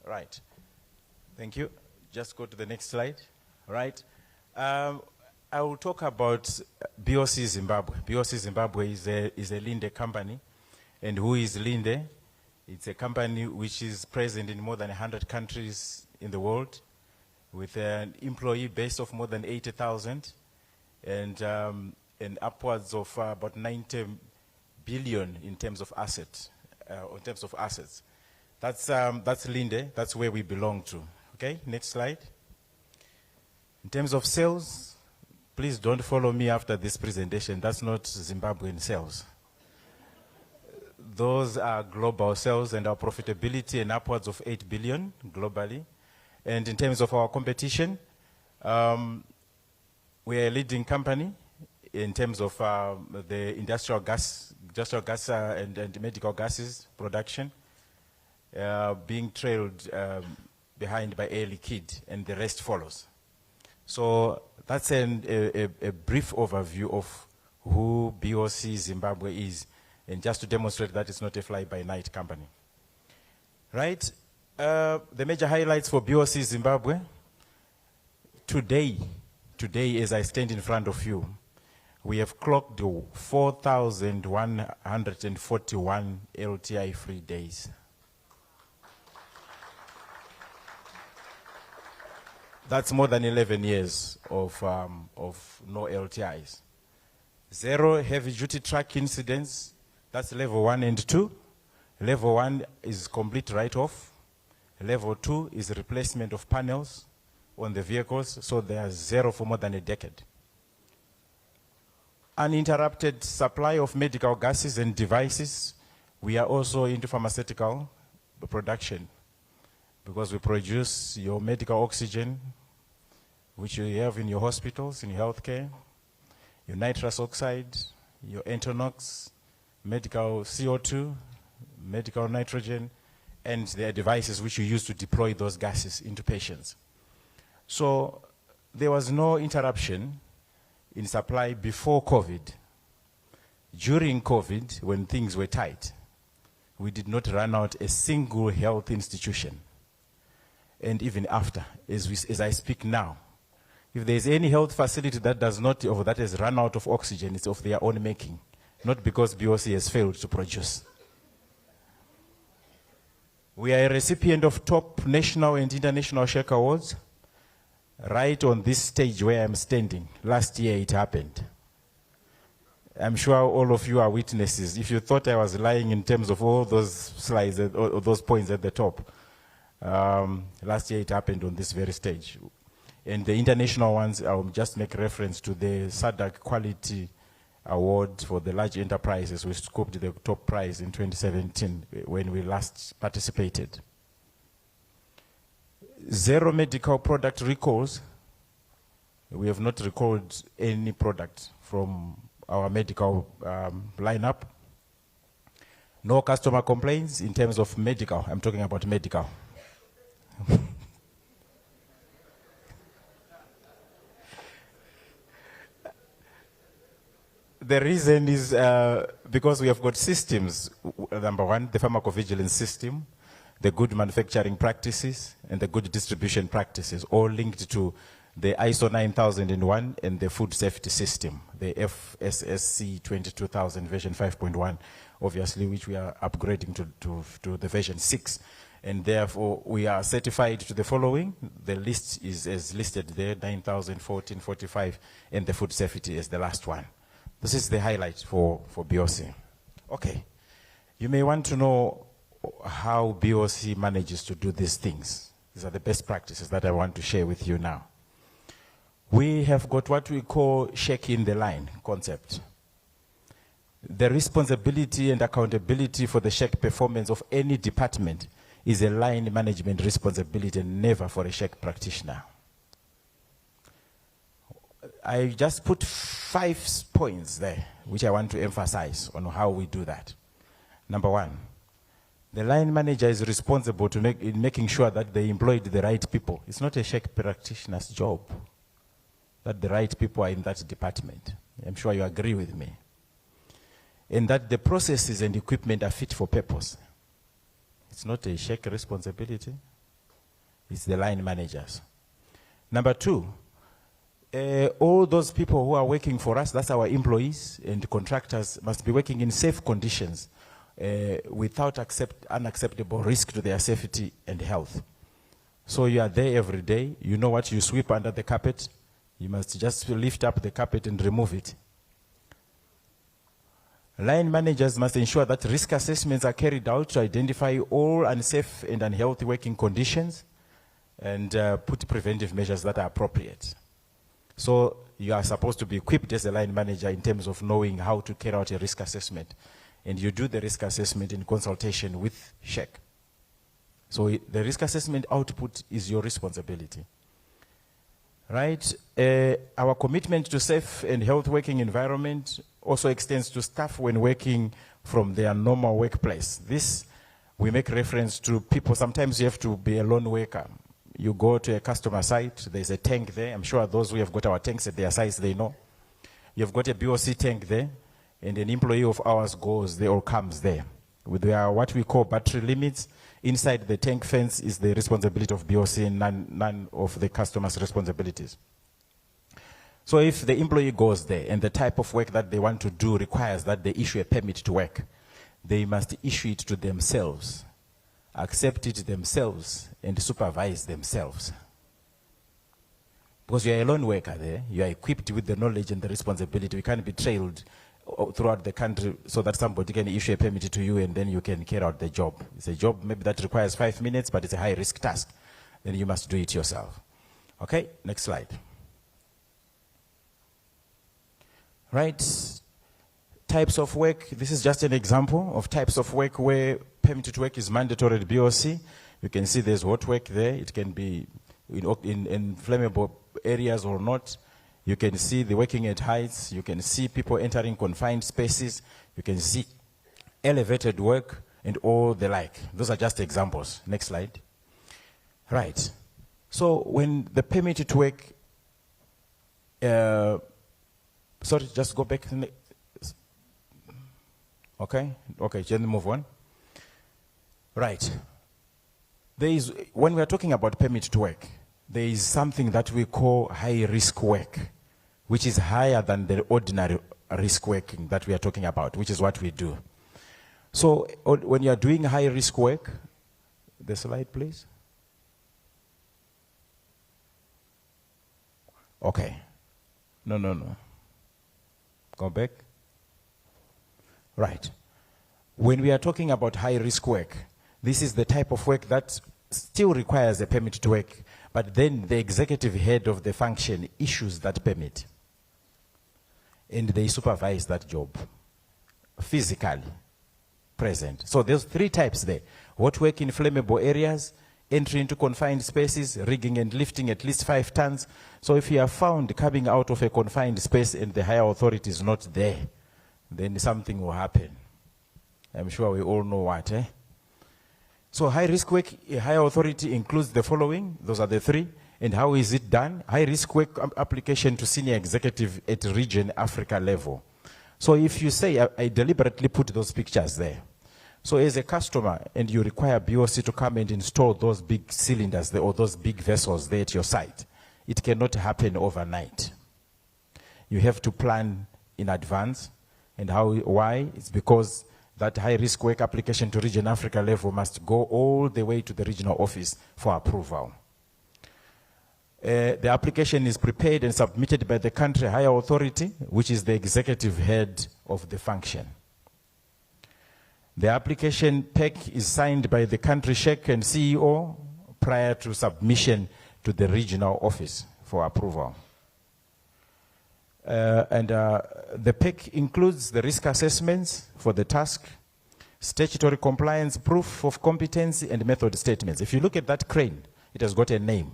Right. Thank you. just go to the next slide. All right. I will talk about BOC Zimbabwe. BOC Zimbabwe is a Linde company. And who is Linde? It's a company which is present in more than 100 countries in the world, with an employee base of more than 80,000 and upwards of about 90 billion in terms of assets. That's Linde. That's where we belong to. Okay, next slide. In terms of sales, please don't follow me after this presentation. That's not Zimbabwean sales. Those are global sales, and our profitability and upwards of 8 billion globally. And in terms of our competition, we are a leading company in terms of the industrial gas and medical gases production, being trailed behind by Air Liquide, and the rest follows. So that's a brief overview of who BOC Zimbabwe is, and just to demonstrate that it's not a fly-by-night company. Right? The major highlights for BOC Zimbabwe. Today, as I stand in front of you, we have clocked 4,141 LTI-free days. That's more than 11 years of no LTIs. 0 heavy-duty truck incidents. That's level 1 and 2. Level 1 is complete write-off. Level 2 is replacement of panels on the vehicles, so they are 0 for more than a decade. Uninterrupted supply of medical gases and devices. We are also into pharmaceutical production, because we produce your medical oxygen, which you have in your hospitals, in your healthcare, your nitrous oxide, your Entonox, medical CO2, medical nitrogen, and their devices which you use to deploy those gases into patients. So there was no interruption in supply before COVID. During COVID, when things were tight, we did not run out a single health institution. And even after, as I speak now, if there is any health facility that does not, or that has run out of oxygen, it's of their own making, not because BOC has failed to produce. We are a recipient of top national and international Sheikh Awards. Right on this stage where I'm standing, last year it happened. I'm sure all of you are witnesses. If you thought I was lying in terms of all those slides or those points at the top, last year it happened on this very stage. And the international ones, I'll just make reference to the SADC Quality Award for the large enterprises. We scooped the top prize in 2017 when we last participated. 0 medical product recalls. We have not recalled any product from our medical lineup. No customer complaints in terms of medical. I'm talking about medical. The reason is because we have got systems. Number 1, the pharmacovigilance system, the good manufacturing practices, and the good distribution practices, all linked to the ISO 9001 and the food safety system, the FSSC 22000 version 5.1, obviously, which we are upgrading to the version 6. And therefore, we are certified to the following. The list is as listed there, 9014-45, and the food safety is the last one. This is the highlight for BOC. Okay. You may want to know how BOC manages to do these things. These are the best practices that I want to share with you now. We have got what we call shaking the line concept. The responsibility and accountability for the check performance of any department is a line management responsibility and never for a check practitioner. I just put 5 points there, which I want to emphasize on how we do that. Number 1, the line manager is responsible in making sure that they employed the right people. It's not a check practitioner's job that the right people are in that department. I'm sure you agree with me. And that the processes and equipment are fit for purpose. It's not a check responsibility. It's the line managers. Number two, all those people who are working for us, that's our employees and contractors, must be working in safe conditions without unacceptable risk to their safety and health. So you are there every day. You know what you sweep under the carpet. You must just lift up the carpet and remove it. Line managers must ensure that risk assessments are carried out to identify all unsafe and unhealthy working conditions and put preventive measures that are appropriate. So you are supposed to be equipped as a line manager in terms of knowing how to carry out a risk assessment. And you do the risk assessment in consultation with SHEC. So the risk assessment output is your responsibility. Right? Our commitment to safe and health working environment also extends to staff when working from their normal workplace. This, we make reference to people. Sometimes you have to be a lone worker. You go to a customer site, there's a tank there. I'm sure those who have got our tanks at their sites, they know. You've got a BOC tank there, and an employee of ours goes there or comes there. With what we call battery limits, inside the tank fence is the responsibility of BOC and none of the customer's responsibilities. So if the employee goes there and the type of work that they want to do requires that they issue a permit to work, they must issue it to themselves, accept it themselves, and supervise themselves. Because you are a lone worker there, you are equipped with the knowledge and the responsibility. You can't be trailed throughout the country so that somebody can issue a permit to you and then you can carry out the job. It's a job maybe that requires 5 minutes, but it's a high-risk task. Then you must do it yourself. Okay, next slide. Right, types of work. This is just an example of types of work where permit to work is mandatory at BOC. You can see there's hot work there. It can be in flammable areas or not. You can see the working at heights. You can see people entering confined spaces. You can see elevated work and all the like. Those are just examples. Next slide. Right. So when the permit to work, sorry, just go back. Okay, then move on. Right. When we are talking about permit to work, there is something that we call high risk work, which is higher than the ordinary risk working that we are talking about, which is what we do. So when you are doing high risk work, the slide please. Okay. No. Go back. Right. When we are talking about high risk work, this is the type of work that still requires a permit to work, but then the executive head of the function issues that permit. And they supervise that job, physically present. So there's 3 types there. Hot work in flammable areas, entry into confined spaces, rigging and lifting at least 5 tons. So if you are found coming out of a confined space and the higher authority is not there, then something will happen. I'm sure we all know what, eh? So high risk work, higher authority includes the following. Those are the 3. And how is it done? High risk work application to senior executive at region Africa level. So if you say, I deliberately put those pictures there. So as a customer, and you require BOC to come and install those big cylinders there, or those big vessels there at your site, it cannot happen overnight. You have to plan in advance. And why? It's because that high risk work application to region Africa level must go all the way to the regional office for approval. The application is prepared and submitted by the country higher authority, which is the executive head of the function. The application pack is signed by the country SHEC and CEO prior to submission to the regional office for approval. The pack includes the risk assessments for the task, statutory compliance, proof of competency, and method statements. If you look at that crane, it has got a name.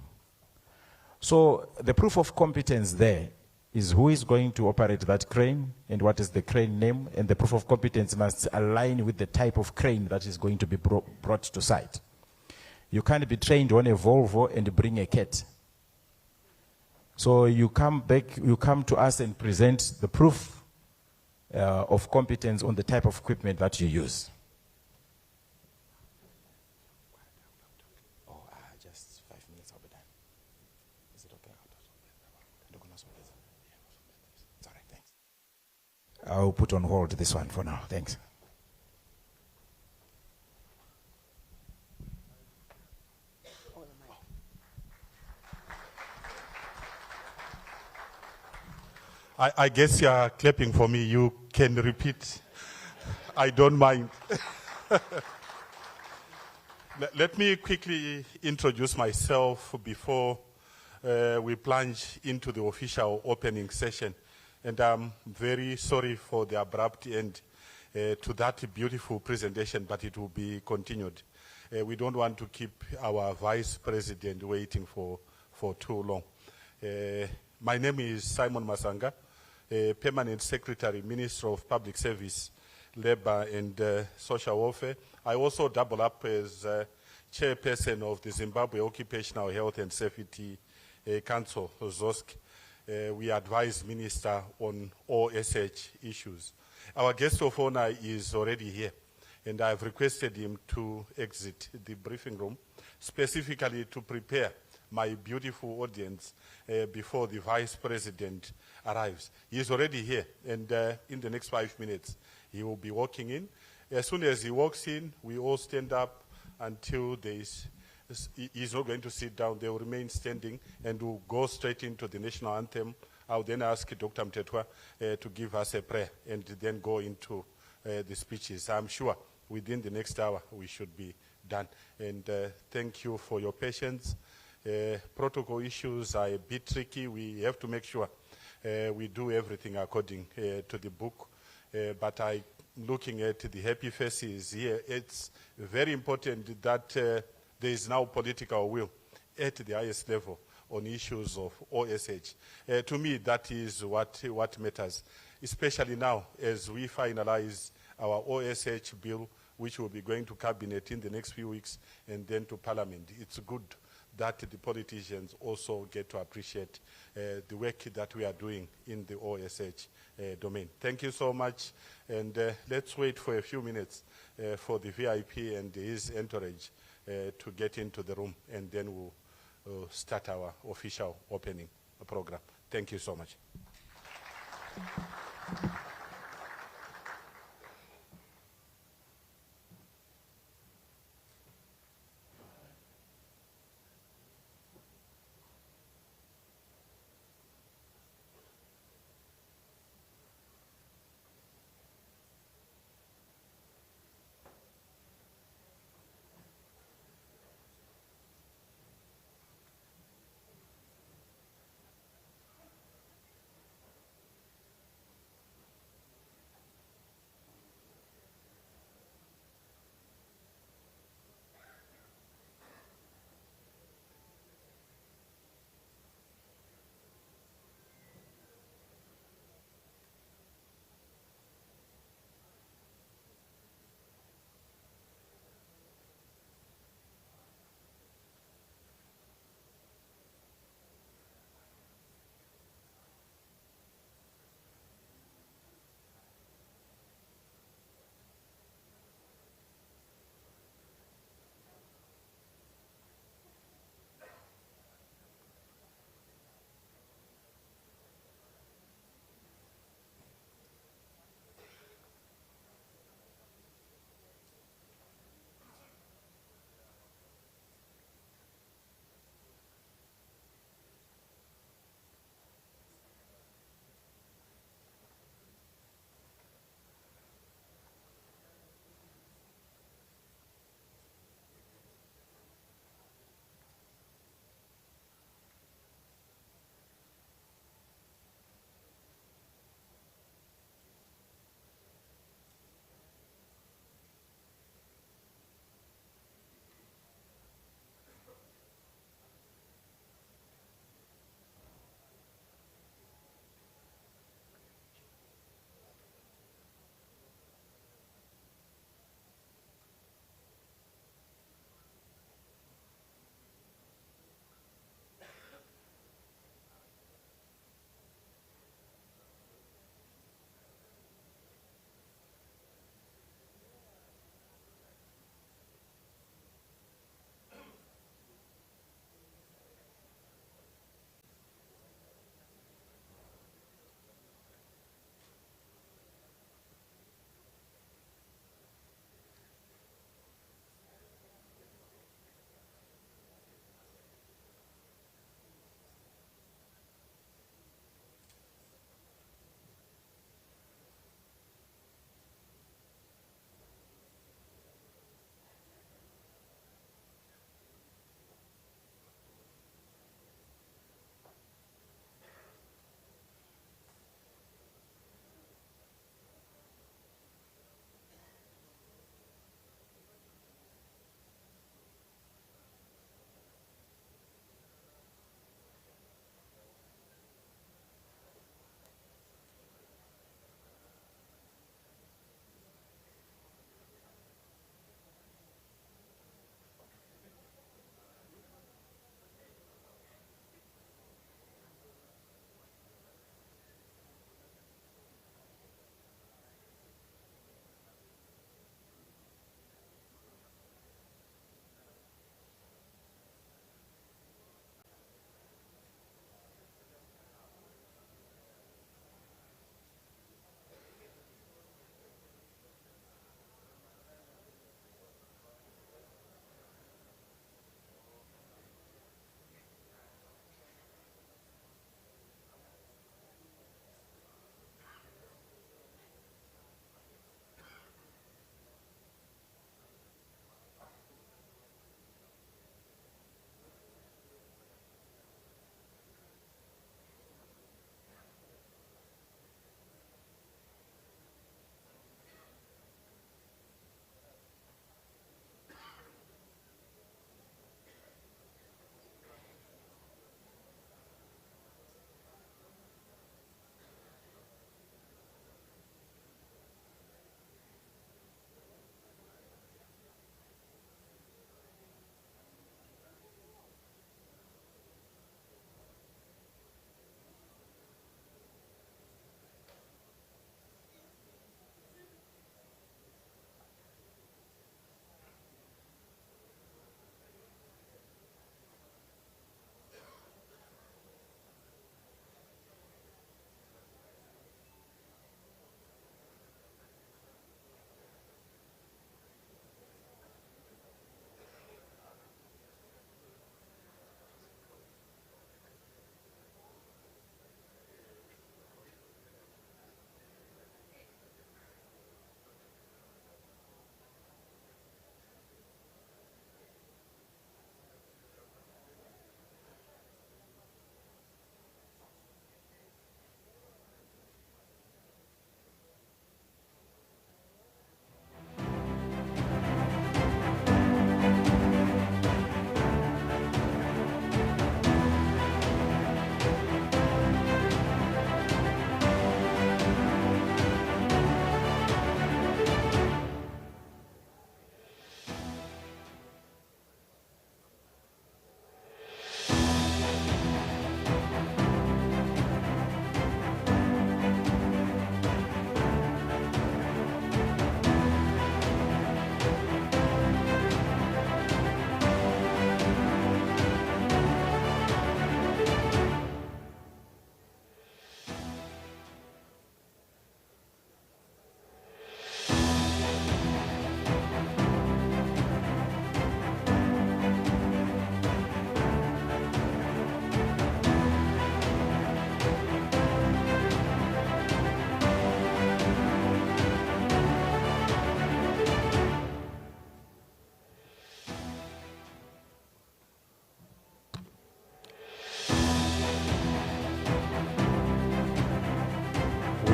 So the proof of competence there is who is going to operate that crane and what is the crane name, and the proof of competence must align with the type of crane that is going to be brought to site. You can't be trained on a Volvo and bring a cat. So you come to us and present the proof of competence on the type of equipment that you use. Just 5 minutes, I'll be done. Is it okay? It's all right, thanks. I'll put on hold this one for now. Thanks. I guess you are clapping for me. You can repeat. I don't mind. Let me quickly introduce myself before we plunge into the official opening session. And I'm very sorry for the abrupt end to that beautiful presentation, but it will be continued. We don't want to keep our Vice President waiting for too long. My name is Simon Masanga, Permanent Secretary, Minister of Public Service, Labor and Social Welfare. I also double up as Chairperson of the Zimbabwe Occupational Health and Safety Council, ZOSC. We advise Minister on OSH issues. Our guest of honor is already here, and I've requested him to exit the briefing room, specifically to prepare my beautiful audience before the Vice President arrives. He is already here, and in the next 5 minutes, he will be walking in. As soon as he walks in, we all stand up until he's not going to sit down. They will remain standing, and we'll go straight into the national anthem. I'll then ask Dr. Mtetwa to give us a prayer, and then go into the speeches. I'm sure within the next hour, we should be done. And thank you for your patience. Protocol issues are a bit tricky. We have to make sure we do everything according to the book. But looking at the happy faces here, it's very important that there is now political will at the highest level on issues of OSH. To me, that is what matters, especially now as we finalize our OSH bill, which will be going to Cabinet in the next few weeks and then to Parliament. It's good that the politicians also get to appreciate the work that we are doing in the OSH domain. Thank you so much, and let's wait for a few minutes for the VIP and his entourage to get into the room, and then we'll start our official opening program. Thank you so much.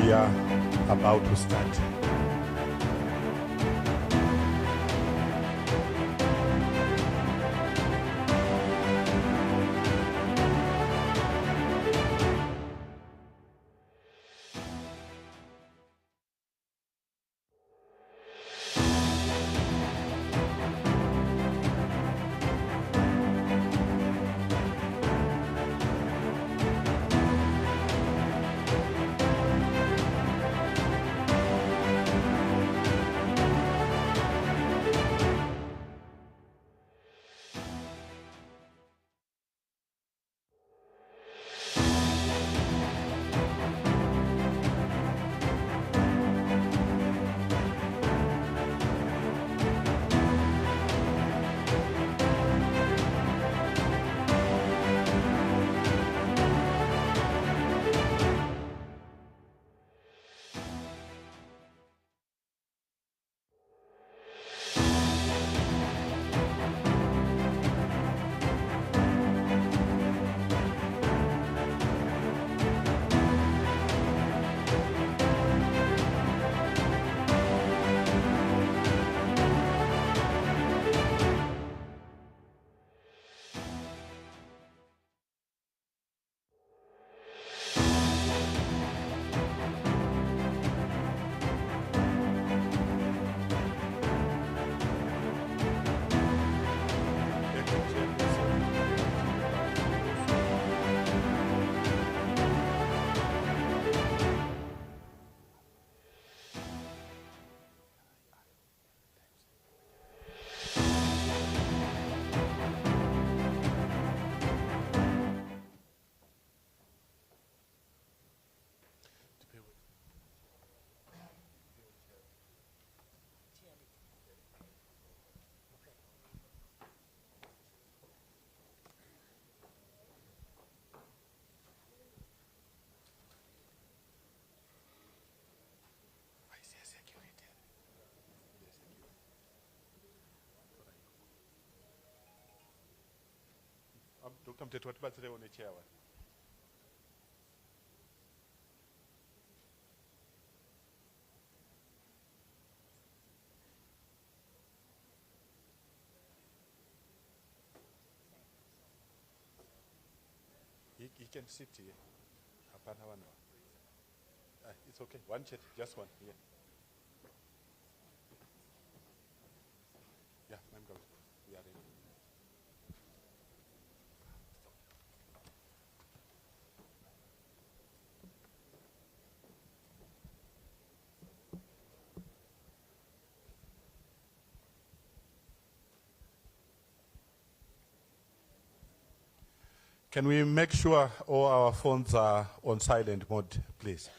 we are about to start. Dr. Mtetu, what about today on the chair? He can sit here. It's okay. One chair, just one. Yeah. Yeah, I'm going. We are ready. Can we make sure all our phones are on silent mode, please?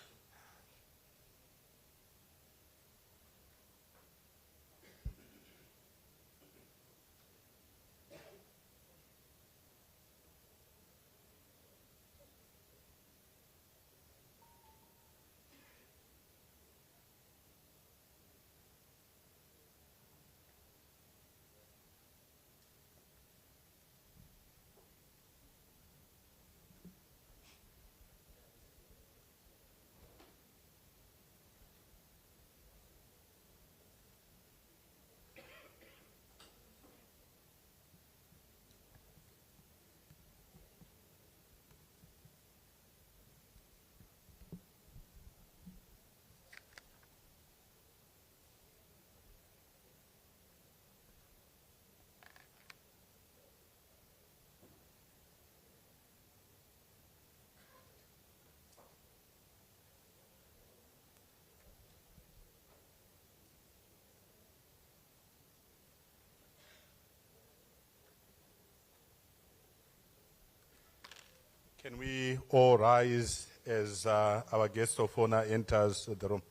Can we all rise as our guest of honor enters the room?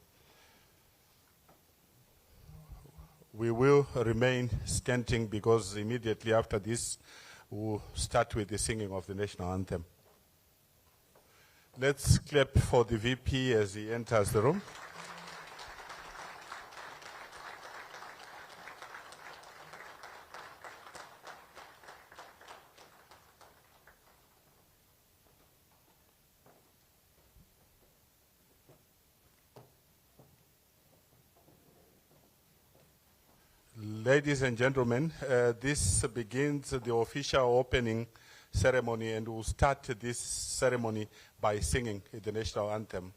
We will remain standing because immediately after this, we'll start with the singing of the national anthem. Let's clap for the VP as he enters the room. Ladies and gentlemen, this begins the official opening ceremony, and we'll start this ceremony by singing the national anthem.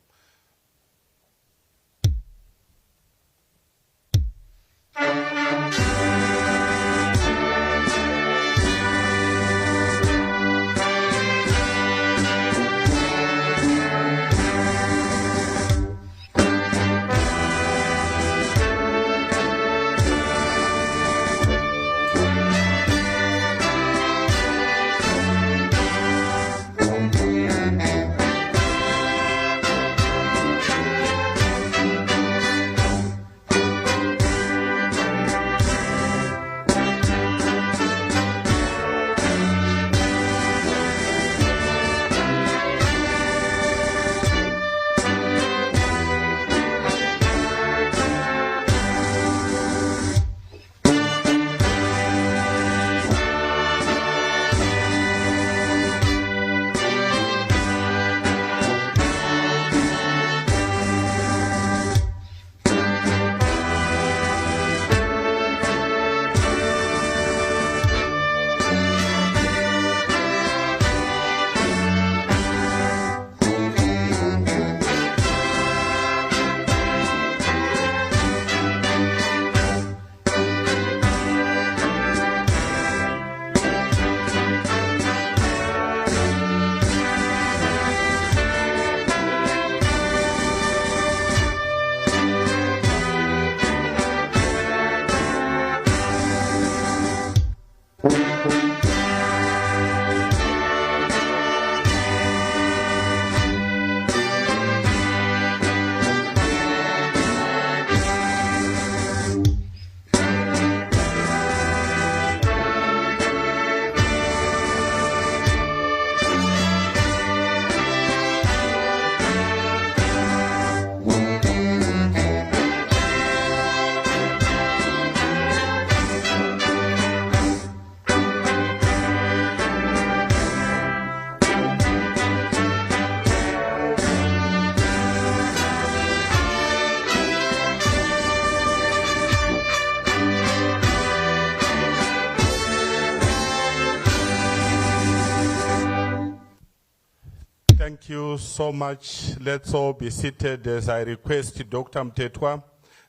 Thank you so much. Let's all be seated as I request Dr. Mtetwa,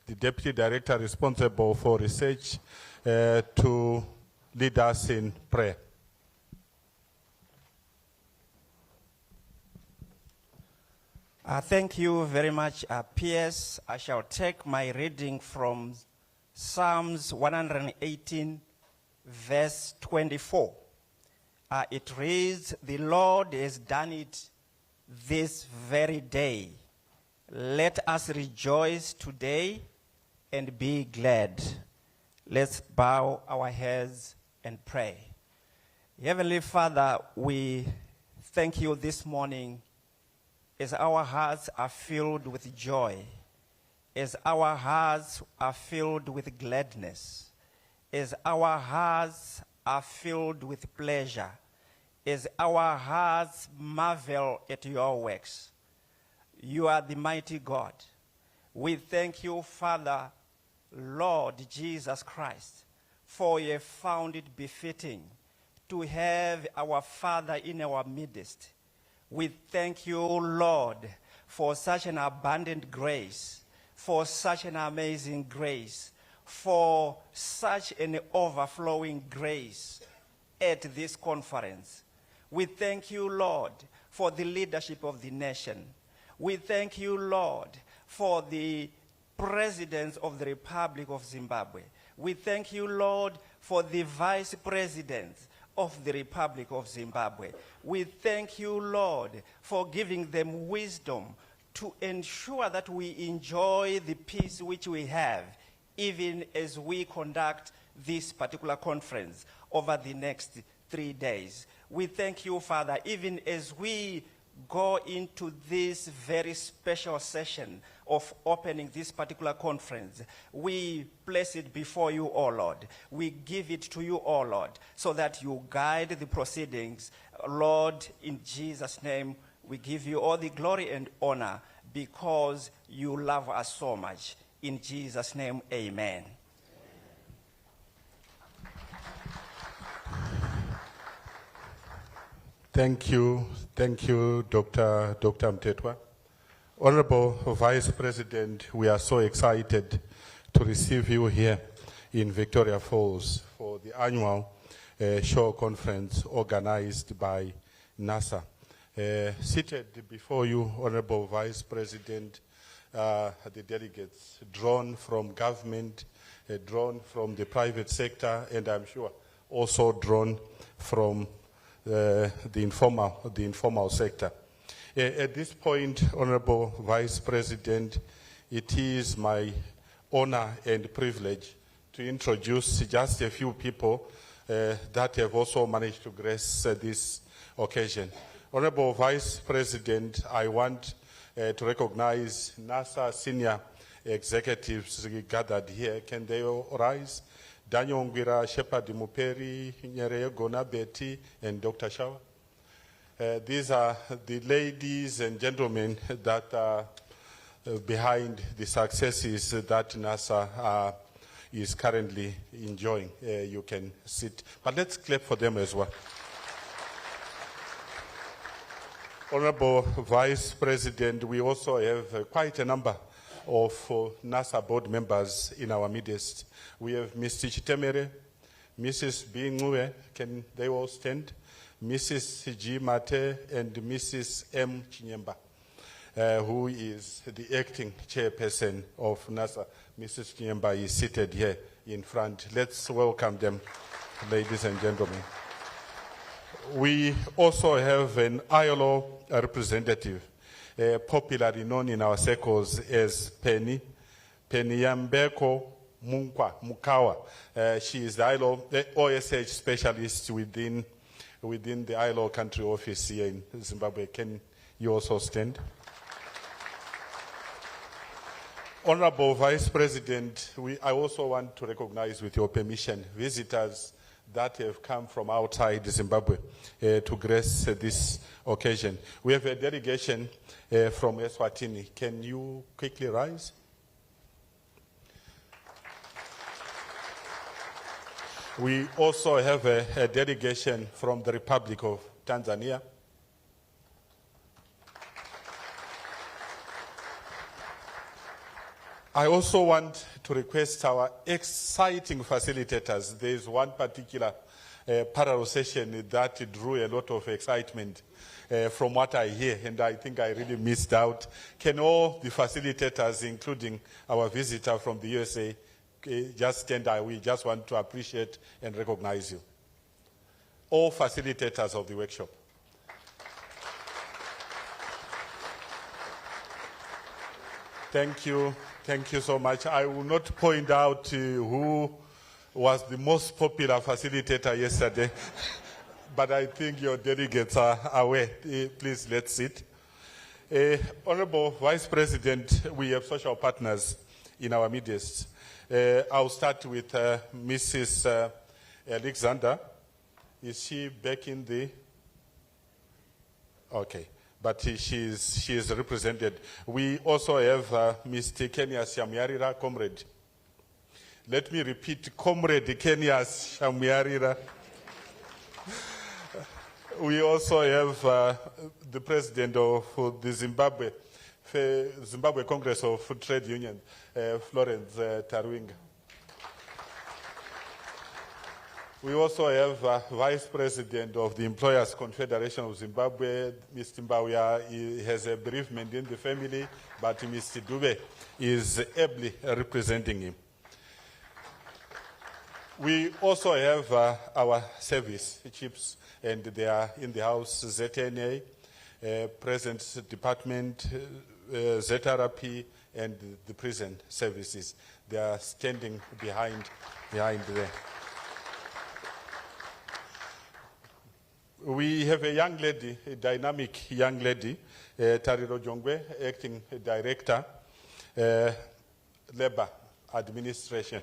the Deputy Director responsible for research, to lead us in prayer. Thank you very much, PS. I shall take my reading from Psalms 118, verse 24. It reads, "The Lord has done it this very day. Let us rejoice today and be glad." Let's bow our heads and pray. Heavenly Father, we thank you this morning as our hearts are filled with joy, as our hearts are filled with gladness, as our hearts are filled with pleasure, as our hearts marvel at your works. You are the mighty God. We thank you, Father, Lord Jesus Christ, for you have found it befitting to have our Father in our midst. We thank you, Lord, for such an abundant grace, for such an amazing grace, for such an overflowing grace at this conference. We thank you, Lord, for the leadership of the nation. We thank you, Lord, for the President of the Republic of Zimbabwe. We thank you, Lord, for the Vice President of the Republic of Zimbabwe. We thank you, Lord, for giving them wisdom to ensure that we enjoy the peace which we have, even as we conduct this particular conference over the next 3 days. We thank you, Father, even as we go into this very special session of opening this particular conference. We place it before you, O Lord. We give it to you, O Lord, so that you guide the proceedings. Lord, in Jesus' name, we give you all the glory and honor because you love us so much. In Jesus' name, amen. Thank you, Dr. Mtetwa. Honorable Vice President, we are so excited to receive you here in Victoria Falls for the annual show conference organized by NSSA. Seated before you, Honorable Vice President, the delegates drawn from government, drawn from the private sector, and I'm sure also drawn from the informal sector. At this point, Honorable Vice President, it is my honor and privilege to introduce just a few people that have also managed to grace this occasion. Honorable Vice President, I want to recognize NSSA senior executives gathered here. Can they all rise? Daniel Ngwira, Shepard Muperi, Nyereye Gona Betty, and Dr. Shawa. These are the ladies and gentlemen that are behind the successes that NSSA is currently enjoying. You can sit, but let's clap for them as well. Honorable Vice President, we also have quite a number of NSSA board members in our midst. We have Mr. Chitemere, Mrs. Bingwe, can they all stand? Mrs. G. Mate and Mrs. M. Chinyemba, who is the acting chairperson of NSSA. Mrs. Chinyemba is seated here in front. Let's welcome them, ladies and gentlemen. We also have an ILO representative, popularly known in our circles as Penny Yambeko Mukawa. She is the ILO OSH specialist within the ILO country office here in Zimbabwe. Can you also stand? Honorable Vice President, I also want to recognize, with your permission, visitors that have come from outside Zimbabwe to grace this occasion. We have a delegation from Eswatini. Can you quickly rise? We also have a delegation from the Republic of Tanzania. I also want to request our exciting facilitators. There is one particular parallel session that drew a lot of excitement from what I hear, and I think I really missed out. Can all the facilitators, including our visitor from the USA, just stand? We just want to appreciate and recognize you. All facilitators of the workshop. Thank you. Thank you so much. I will not point out who was the most popular facilitator yesterday, but I think your delegates are aware. Please, let's sit. Honorable Vice President, we have social partners in our midst. I'll start with Mrs. Alexander. Is she back in the? Okay. But she is represented. We also have Mr. Kenya Shamyarira, comrade. Let me repeat, Comrade Kenya Shamyarira. We also have the president of the Zimbabwe Congress of Trade Union, Florence Tarwinga. We also have Vice President of the Employers Confederation of Zimbabwe, Mr. Mbawia. He has a bereavement in the family, but Mr. Dube is ably representing him. We also have our service chiefs, and they are in the house: ZNA, Present Department, ZRP, and the prison services. They are standing behind there. We have a young lady, a dynamic young lady, Tariro Jongwe, acting director, Labor Administration.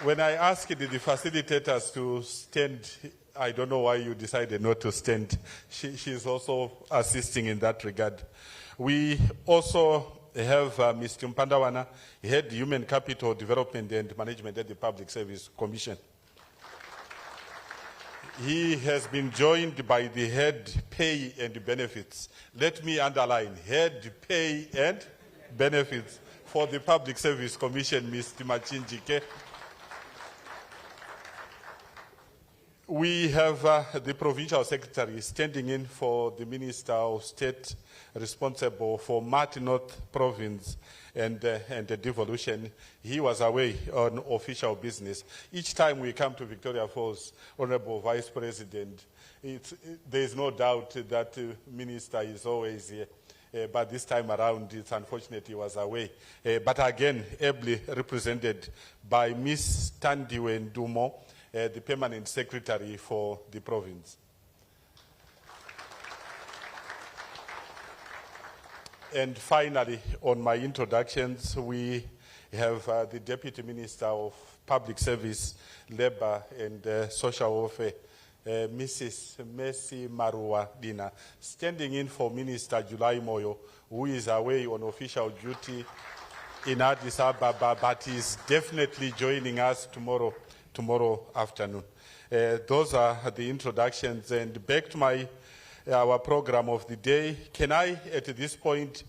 When I asked the facilitators to stand, I don't know why you decided not to stand. She's also assisting in that regard. We also have Mr. Mpandawana, Head Human Capital Development and Management at the Public Service Commission. He has been joined by the head pay and benefits. Let me underline, head pay and benefits for the Public Service Commission, Mr. Machinjike. We have the Provincial Secretary standing in for the Minister of State responsible for Mati North Province and the devolution. He was away on official business. Each time we come to Victoria Falls, Honorable Vice President, there is no doubt that the Minister is always here. But this time around, it's unfortunate he was away. But again, ably represented by Ms. Tandiwe Ndumo, the Permanent Secretary for the province. And finally, on my introductions, we have the Deputy Minister of Public Service, Labour and Social Welfare, Mrs. Mercy Marua Dina, standing in for Minister July Moyo, who is away on official duty in Addis Ababa, but is definitely joining us tomorrow afternoon. Those are the introductions, and back to our program of the day. Can I, at this point,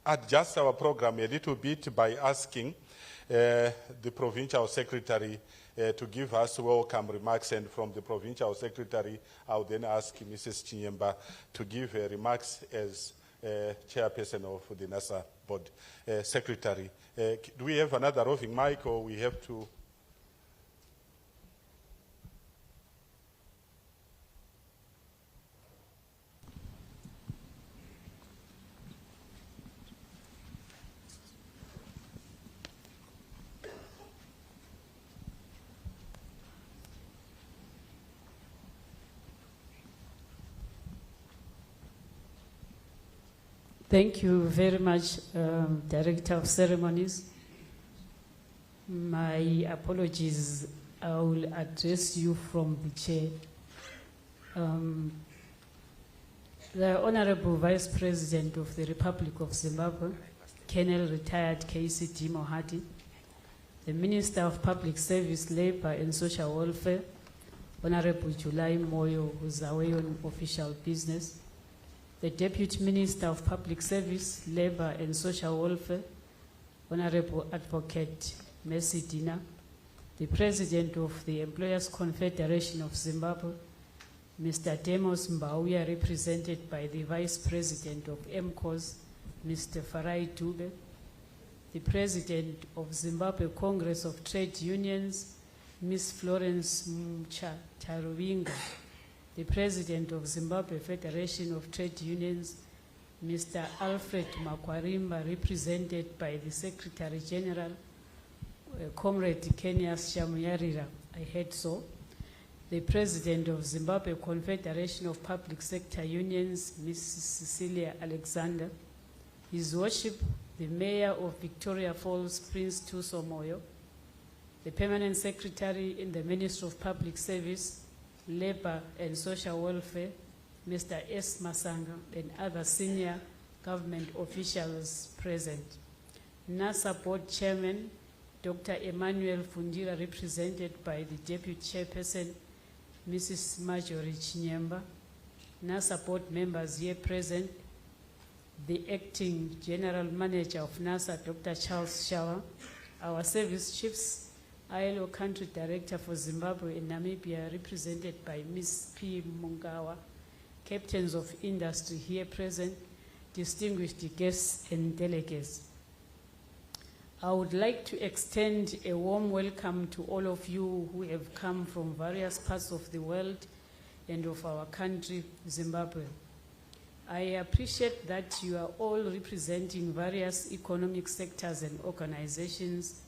adjust our program a little bit by asking the Provincial Secretary to give us welcome remarks, and from the Provincial Secretary, I'll then ask Mrs. Chinyemba to give remarks as Chairperson of the NSSA Board. Secretary, do we have another roving mic, or we have to? Thank you very much, Director of Ceremonies. My apologies, I will address you from the chair. The Honorable Vice President of the Republic of Zimbabwe, Colonel Retired KCD Mohadi, the Minister of Public Service, Labour and Social Welfare, Honorable July Moyo, who's away on official business, the Deputy Minister of Public Service, Labour and Social Welfare, Honorable Advocate Mercy Dina, the President of the Employers Confederation of Zimbabwe, Mr. Demos Mbauya, represented by the Vice President of MCOS, Mr. Farai Dube, the President of Zimbabwe Congress of Trade Unions, Ms. Florence Mchatarwinga, the President of Zimbabwe Federation of Trade Unions, Mr. Alfred Makwarimba, represented by the Secretary General, Comrade Kenyas Shamuyarira, I heard so, the President of Zimbabwe Confederation of Public Sector Unions, Mrs. Cecilia Alexander, His Worship, the Mayor of Victoria Falls, Prince Tuso Moyo, the Permanent Secretary in the Ministry of Public Service, Labour and Social Welfare, Mr. S. Masanga, and other senior government officials present. NASA Board Chairman, Dr. Emmanuel Fundira, represented by the Deputy Chairperson, Mrs. Marjorie Chinyemba. NASA Board members here present, the Acting General Manager of NASA, Dr. Charles Shawa, our service chiefs, ILO Country Director for Zimbabwe and Namibia, represented by Ms. P. Mungawa, Captains of Industry here present, distinguished guests and delegates. I would like to extend a warm welcome to all of you who have come from various parts of the world and of our country, Zimbabwe. I appreciate that you are all representing various economic sectors and organizations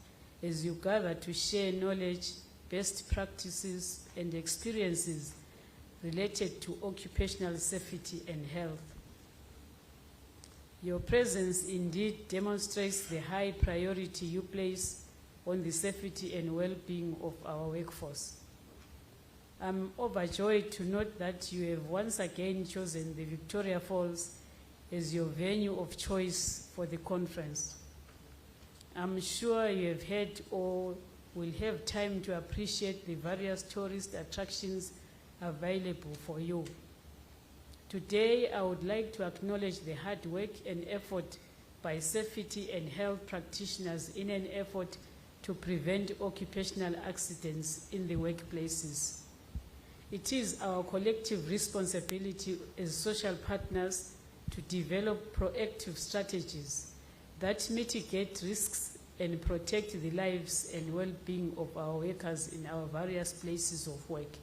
as you gather to share knowledge, best practices, and experiences related to occupational safety and health. Your presence indeed demonstrates the high priority you place on the safety and well-being of our workforce. I'm overjoyed to note that you have once again chosen the Victoria Falls as your venue of choice for the conference. I'm sure you have heard or will have time to appreciate the various tourist attractions available for you. Today, I would like to acknowledge the hard work and effort by safety and health practitioners in an effort to prevent occupational accidents in the workplaces. It is our collective responsibility as social partners to develop proactive strategies that mitigate risks and protect the lives and well-being of our workers in our various places of work.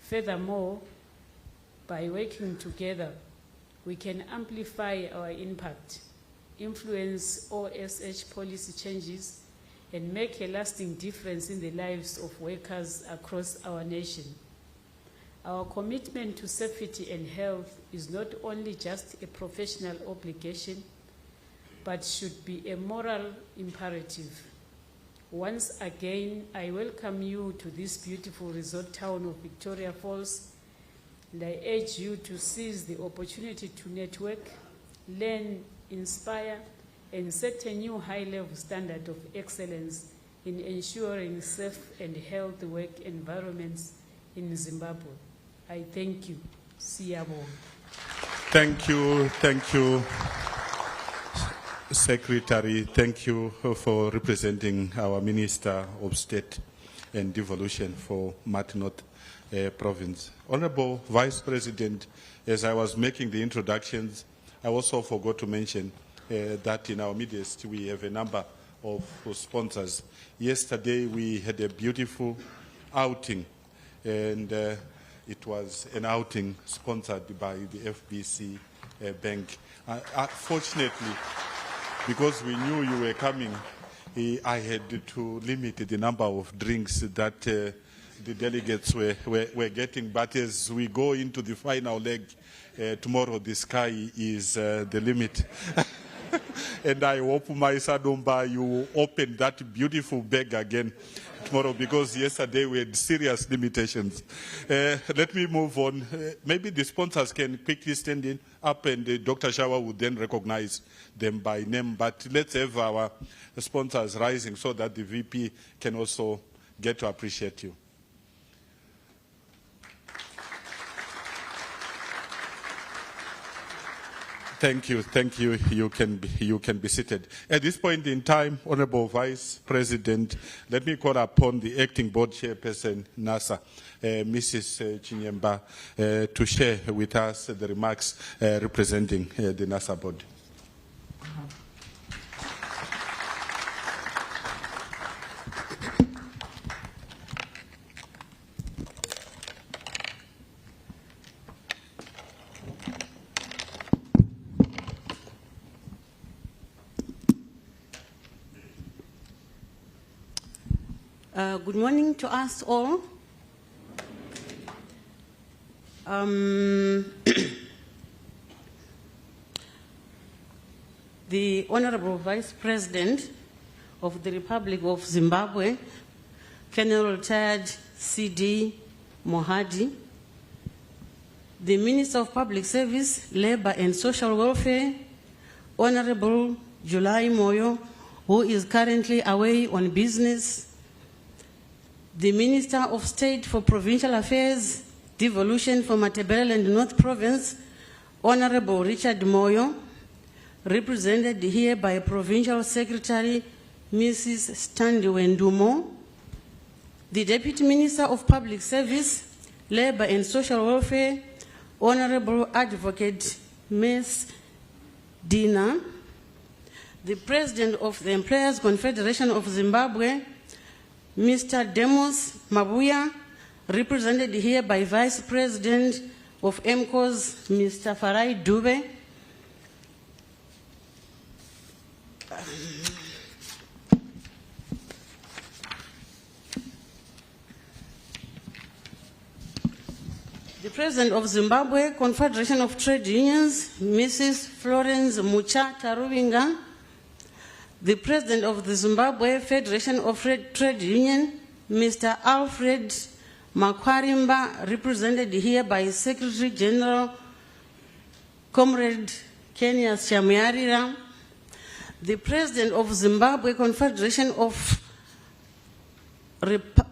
Furthermore, by working together, we can amplify our impact, influence OSH policy changes, and make a lasting difference in the lives of workers across our nation. Our commitment to safety and health is not only just a professional obligation, but should be a moral imperative. Once again, I welcome you to this beautiful resort town of Victoria Falls, and I urge you to seize the opportunity to network, learn, inspire, and set a new high-level standard of excellence in ensuring safe and healthy work environments in Zimbabwe. I thank you. Siyabonga. Thank you, Secretary. Thank you for representing our Minister of State and Devolution for Martinot Province. Honorable Vice President, as I was making the introductions, I also forgot to mention that in our midst we have a number of sponsors. Yesterday we had a beautiful outing, and it was an outing sponsored by the FBC Bank. Fortunately, because we knew you were coming, I had to limit the number of drinks that the delegates were getting. But as we go into the final leg, tomorrow the sky is the limit. And I hope, my Sadumba, you open that beautiful bag again tomorrow, because yesterday we had serious limitations. Let me move on. Maybe the sponsors can quickly stand in up, and Dr. Shawa would then recognize them by name. But let's have our sponsors rising so that the VP can also get to appreciate you. Thank you. You can be seated. At this point in time, Honorable Vice President, let me call upon the Acting Board Chairperson, NASA, Mrs. Chinyemba, to share with us the remarks representing the NASA Board. Good morning to us all. The Honorable Vice President of the Republic of Zimbabwe, Colonel Retired C.D. Mohadi, the Minister of Public Service, Labor and Social Welfare, Honorable July Moyo, who is currently away on business, the Minister of State for Provincial Affairs, Devolution for Matabeleland North Province, Honorable Richard Moyo, represented here by Provincial Secretary Mrs. Stanley Wendumo, the Deputy Minister of Public Service, Labor and Social Welfare, Honorable Advocate Ms. Dina, the President of the Employers Confederation of Zimbabwe, Mr. Demos Mabuya, represented here by Vice President of MCOS, Mr. Farai Dube, the President of Zimbabwe Confederation of Trade Unions, Mrs. Florence Mucha Tarubinga, the President of the Zimbabwe Federation of Trade Union, Mr. Alfred Makwarimba, represented here by Secretary General Comrade Kenya Shamuyarira, the President of Zimbabwe Confederation of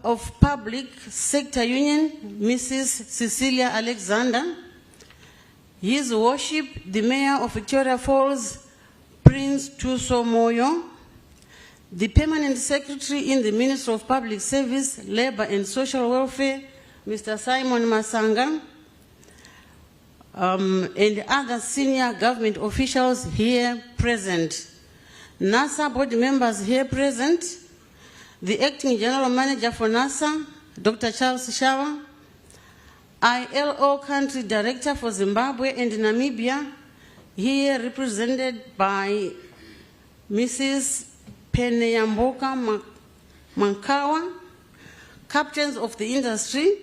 of Public Sector Union, Mrs. Cecilia Alexander, His Worship, the Mayor of Victoria Falls, Prince Tuso Moyo, the Permanent Secretary in the Ministry of Public Service, Labor and Social Welfare, Mr. Simon Masanga, and other senior government officials here present. NASA board members here present, the Acting General Manager for NASA, Dr. Charles Shawa, ILO Country Director for Zimbabwe and Namibia, here represented by Mrs. Peneyamboka Mankawa, captains of the industry,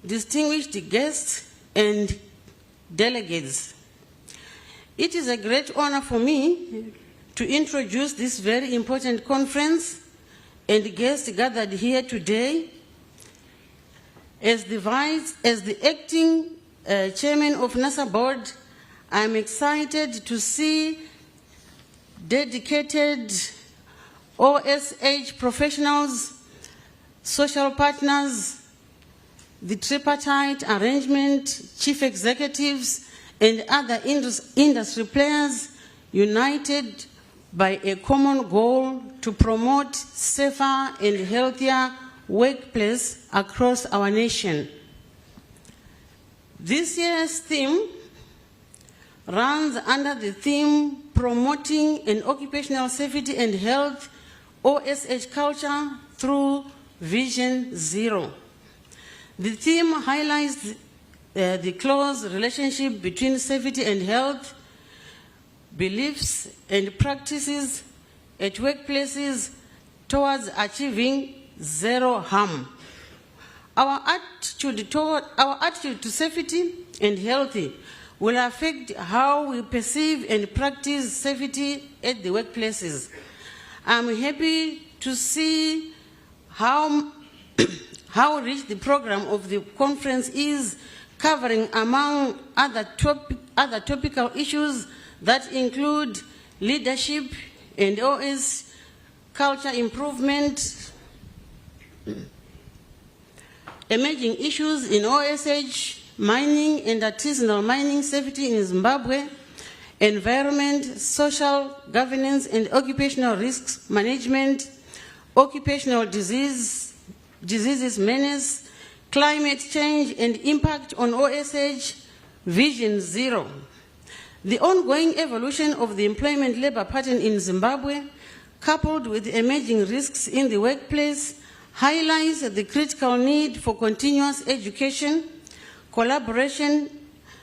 distinguished guests, and delegates. It is a great honor for me to introduce this very important conference and guests gathered here today. As the acting chairman of NASA board, I'm excited to see dedicated OSH professionals, social partners, the tripartite arrangement, chief executives, and other industry players united by a common goal to promote safer and healthier workplace across our nation. This year's theme runs under the theme Promoting an Occupational Safety and Health OSH Culture through Vision Zero. The theme highlights the close relationship between safety and health, beliefs and practices at workplaces towards achieving zero harm. Our attitude to safety and health will affect how we perceive and practice safety at the workplaces. I'm happy to see how rich the program of the conference is, covering among other topical issues that include leadership and OS culture improvement, emerging issues in OSH, mining and artisanal mining safety in Zimbabwe, environment, social governance and occupational risks management, occupational diseases menace, climate change and impact on OSH, Vision Zero. The ongoing evolution of the employment labor pattern in Zimbabwe, coupled with emerging risks in the workplace, highlights the critical need for continuous education, collaboration,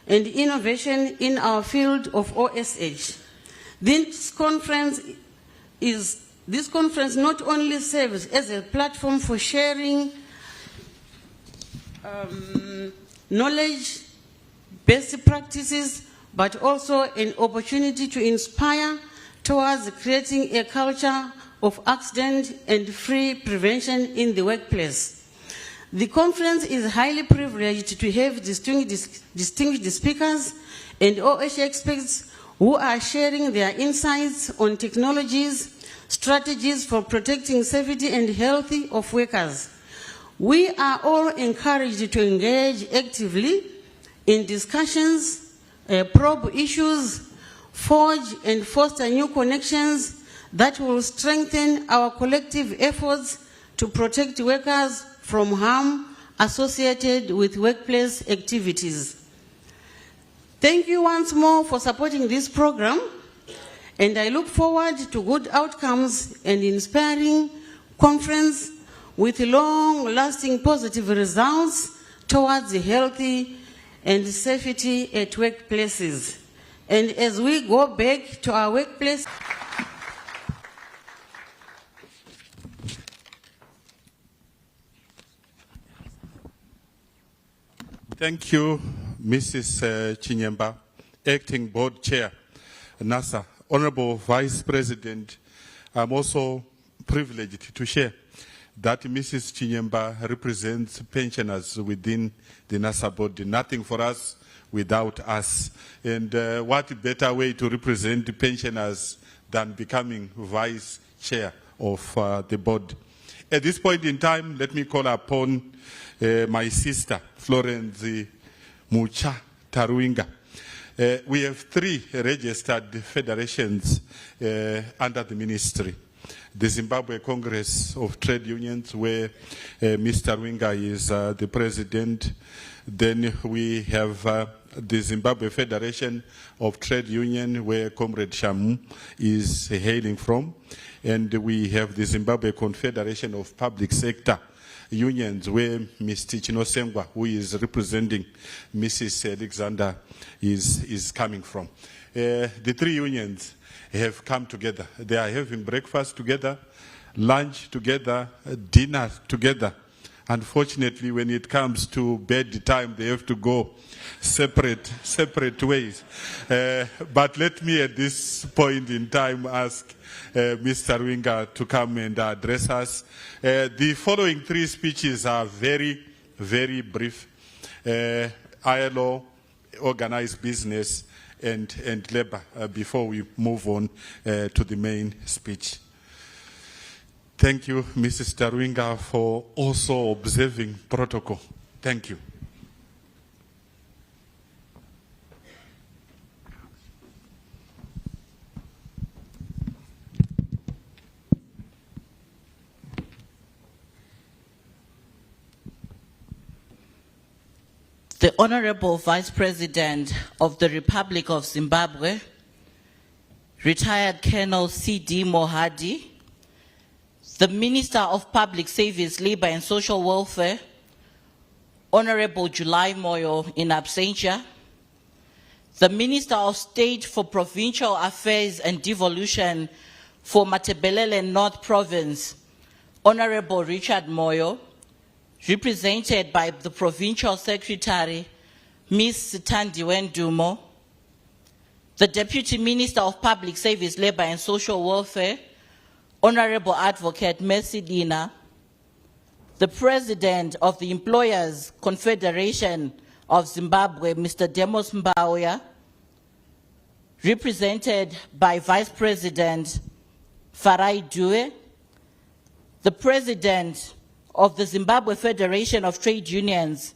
and innovation in our field of OSH. This conference not only serves as a platform for sharing knowledge, best practices, but also an opportunity to inspire towards creating a culture of accident and free prevention in the workplace. The conference is highly privileged to have distinguished speakers and OSH experts who are sharing their insights on technologies, strategies for protecting safety and health of workers. We are all encouraged to engage actively in discussions, probe issues, forge and foster new connections that will strengthen our collective efforts to protect workers from harm associated with workplace activities. Thank you once more for supporting this program, and I look forward to good outcomes and inspiring conference with long-lasting positive results towards healthy and safety at workplaces. And as we go back to our workplace, Thank you, Mrs. Chinyemba, Acting Board Chair, NASA. Honorable Vice President, I'm also privileged to share that Mrs. Chinyemba represents pensioners within the NASA board. Nothing for us without us. And what better way to represent the pensioners than becoming Vice Chair of the board. At this point in time, let me call upon my sister, Florence Mucha Taruinga. We have 3 registered federations under the ministry. The Zimbabwe Congress of Trade Unions, where Mr. Taruinga is the president. Then we have the Zimbabwe Federation of Trade Union, where Comrade Shamu is hailing from. And we have the Zimbabwe Confederation of Public Sector Unions, where Mr. Chinosengwa, who is representing Mrs. Alexander, is coming from. The 3 unions have come together. They are having breakfast together, lunch together, dinner together. Unfortunately, when it comes to bedtime, they have to go separate ways. But let me at this point in time ask Mr. Taruinga to come and address us. The following 3 speeches are very, very brief. ILO, organized business, and labor, before we move on to the main speech. Thank you, Mrs. Taruinga, for also observing protocol. Thank you. The Honorable Vice President of the Republic of Zimbabwe, retired Colonel C.D. Mohadi, the Minister of Public Service, Labor and Social Welfare, Honorable July Moyo in absentia, the Minister of State for Provincial Affairs and Devolution for Matabeleland North Province, Honorable Richard Moyo, represented by the Provincial Secretary, Ms. Sithandiwe Ndumo, the Deputy Minister of Public Service, Labor and Social Welfare, Honorable Advocate Mercy Dina, the President of the Employers Confederation of Zimbabwe, Mr. Demos Mbauya, represented by Vice President Farai Due, the President of the Zimbabwe Federation of Trade Unions,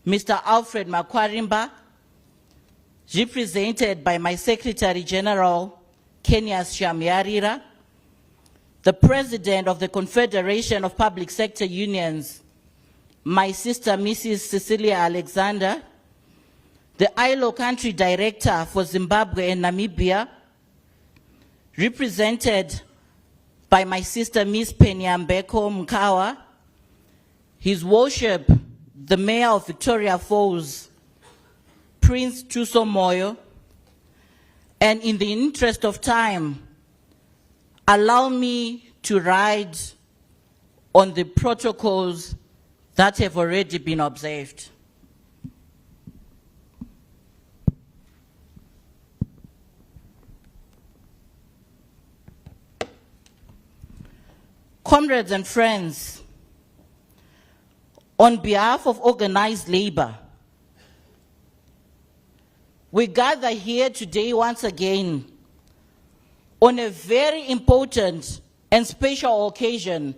Mr. Alfred Makwarimba, represented by my Secretary General, Kenyas Shamyarira, the President of the Confederation of Public Sector Unions, my sister Mrs. Cecilia Alexander, the ILO Country Director for Zimbabwe and Namibia, represented by my sister Ms. Penyambeko Mkawa, His Worship, the Mayor of Victoria Falls, Prince Tuso Moyo, and in the interest of time, allow me to ride on the protocols that have already been observed. Comrades and friends, on behalf of organized labor, we gather here today once again on a very important and special occasion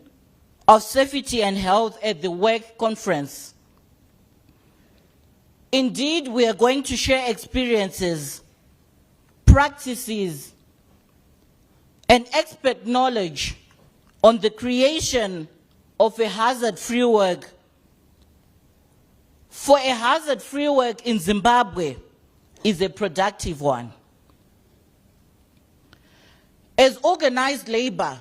of safety and health at the work conference. Indeed, we are going to share experiences, practices, and expert knowledge on the creation of a hazard-free work. For a hazard-free work in Zimbabwe is a productive one. As organized labor,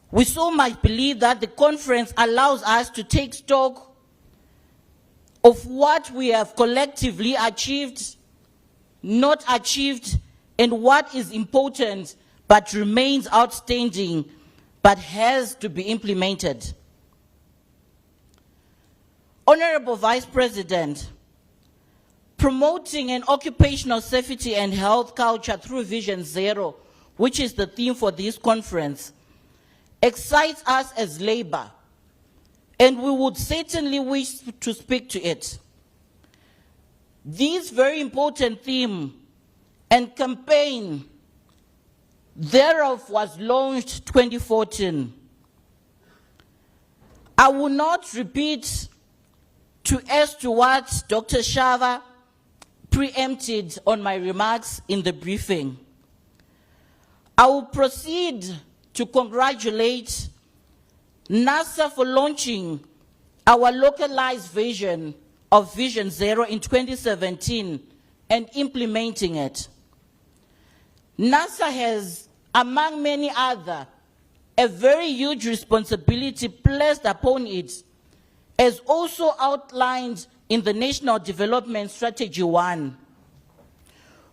we so much believe that the conference allows us to take stock of what we have collectively achieved, not achieved, and what is important but remains outstanding but has to be implemented. Honorable Vice President, promoting an occupational safety and health culture through Vision Zero, which is the theme for this conference, excites us as labor, and we would certainly wish to speak to it. This very important theme and campaign thereof was launched 2014. I will not repeat as to what Dr. Shava preempted on my remarks in the briefing. I will proceed to congratulate NASA for launching our localized version of Vision Zero in 2017 and implementing it. NASA has, among many other, a very huge responsibility placed upon it, as also outlined in the National Development Strategy 1,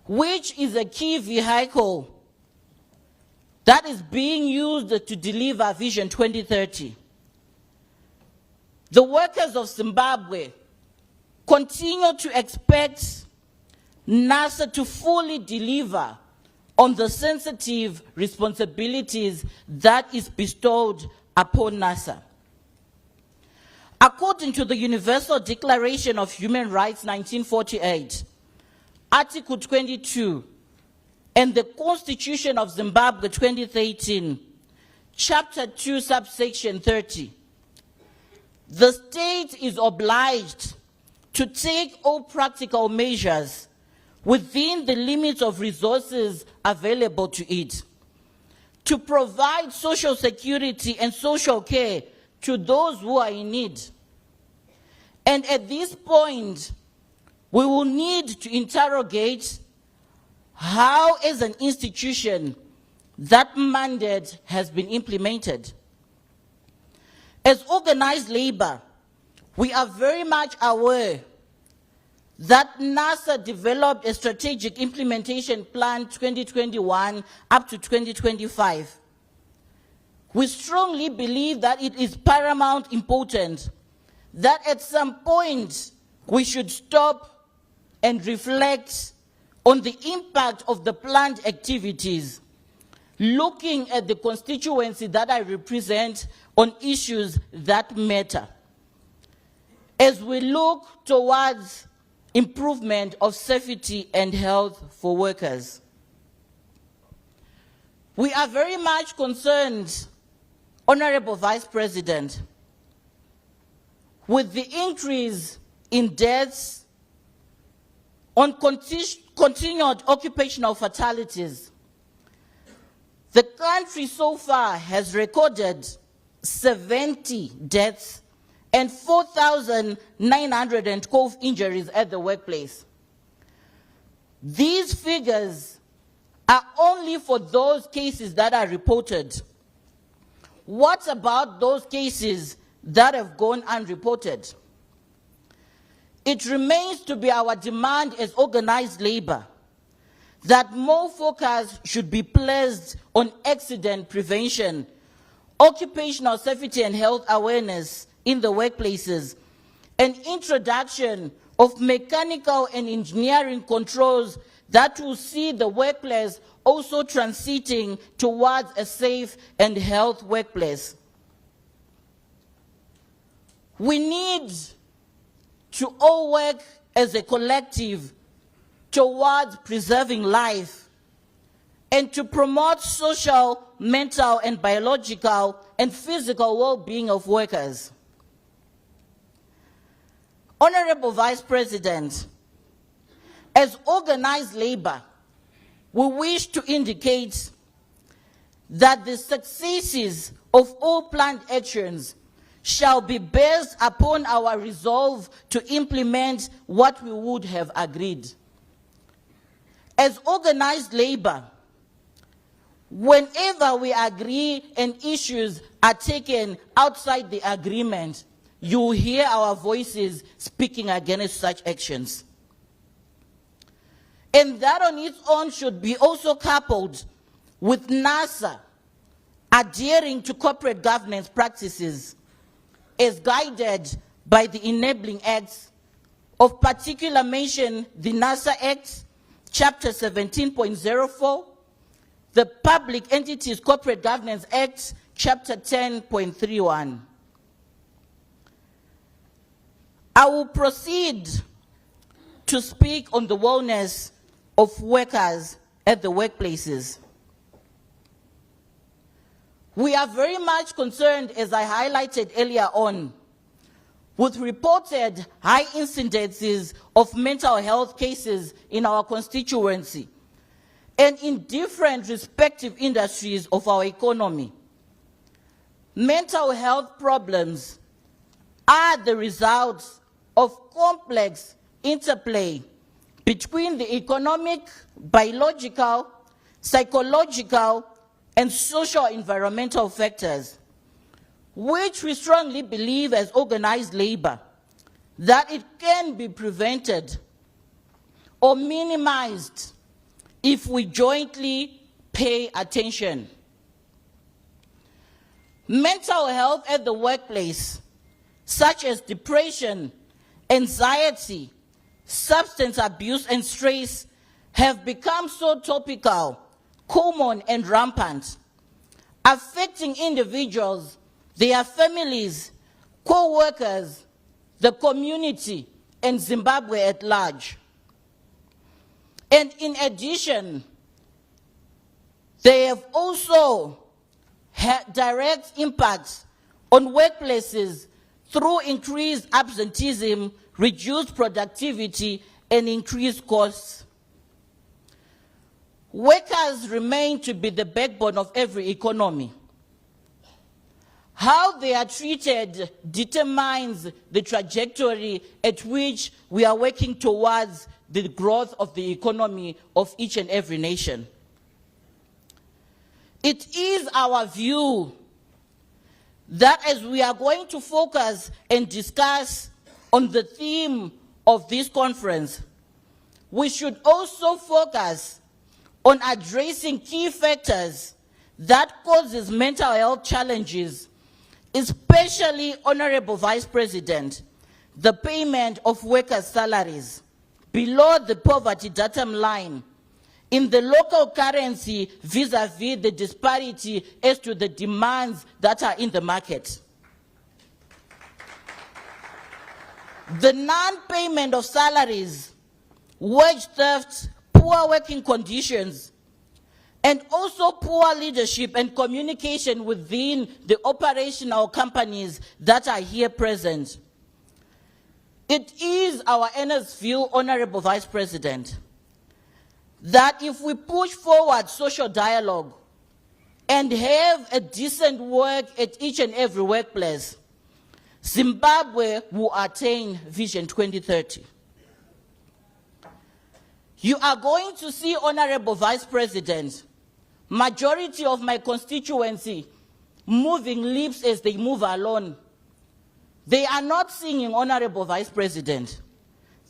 which is a key vehicle that is being used to deliver Vision 2030. The workers of Zimbabwe continue to expect NASA to fully deliver on the sensitive responsibilities that is bestowed upon NASA. According to the Universal Declaration of Human Rights 1948, Article 22, and the Constitution of Zimbabwe 2013, Chapter 2, subsection 30, the state is obliged to take all practical measures within the limits of resources available to it to provide social security and social care to those who are in need. And at this point, we will need to interrogate how, as an institution, that mandate has been implemented. As organized labor, we are very much aware that NASA developed a strategic implementation plan 2021 up to 2025. We strongly believe that it is paramount important that at some point we should stop and reflect on the impact of the planned activities, looking at the constituency that I represent on issues that matter, as we look towards improvement of safety and health for workers. We are very much concerned, Honorable Vice President, with the increase in deaths on continued occupational fatalities. The country so far has recorded 70 deaths and 4,912 injuries at the workplace. These figures are only for those cases that are reported. What about those cases that have gone unreported? It remains to be our demand as organized labor that more focus should be placed on accident prevention, occupational safety and health awareness in the workplaces, and introduction of mechanical and engineering controls that will see the workplace also transiting towards a safe and healthy workplace. We need to all work as a collective towards preserving life and to promote social, mental, and biological and physical well-being of workers. Honorable Vice President, as organized labor, we wish to indicate that the successes of all planned actions shall be based upon our resolve to implement what we would have agreed. As organized labor, whenever we agree and issues are taken outside the agreement, you will hear our voices speaking against such actions. And that on its own should be also coupled with NASA adhering to corporate governance practices as guided by the enabling acts, of particular mention the NASA Act, Chapter 17.04, the Public Entities Corporate Governance Act, Chapter 10.31. I will proceed to speak on the wellness of workers at the workplaces. We are very much concerned, as I highlighted earlier on, with reported high incidences of mental health cases in our constituency and in different respective industries of our economy. Mental health problems are the result of complex interplay between the economic, biological, psychological, and social environmental factors, which we strongly believe as organized labor that it can be prevented or minimized if we jointly pay attention. Mental health at the workplace, such as depression, anxiety, substance abuse, and stress, have become so topical, common, and rampant, affecting individuals, their families, co-workers, the community, and Zimbabwe at large. And in addition, they have also had direct impacts on workplaces through increased absenteeism, reduced productivity, and increased costs. Workers remain to be the backbone of every economy. How they are treated determines the trajectory at which we are working towards the growth of the economy of each and every nation. It is our view that as we are going to focus and discuss on the theme of this conference, we should also focus on addressing key factors that causes mental health challenges, especially, Honorable Vice President, the payment of workers' salaries below the poverty datum line in the local currency vis-à-vis the disparity as to the demands that are in the market. The non-payment of salaries, wage theft, poor working conditions, and also poor leadership and communication within the operational companies that are here present. It is our earnest view, Honorable Vice President, that if we push forward social dialogue and have a decent work at each and every workplace, Zimbabwe will attain Vision 2030. You are going to see, Honorable Vice President, majority of my constituency moving lips as they move along. They are not singing, Honorable Vice President.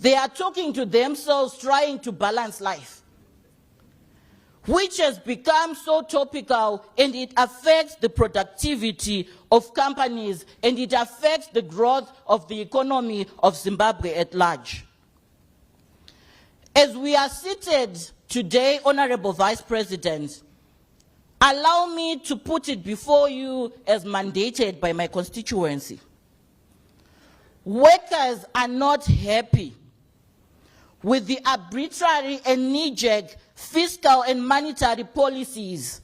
They are talking to themselves, trying to balance life, which has become so topical, and it affects the productivity of companies, and it affects the growth of the economy of Zimbabwe at large. As we are seated today, Honorable Vice President, allow me to put it before you as mandated by my constituency. Workers are not happy with the arbitrary and knee-jerk fiscal and monetary policies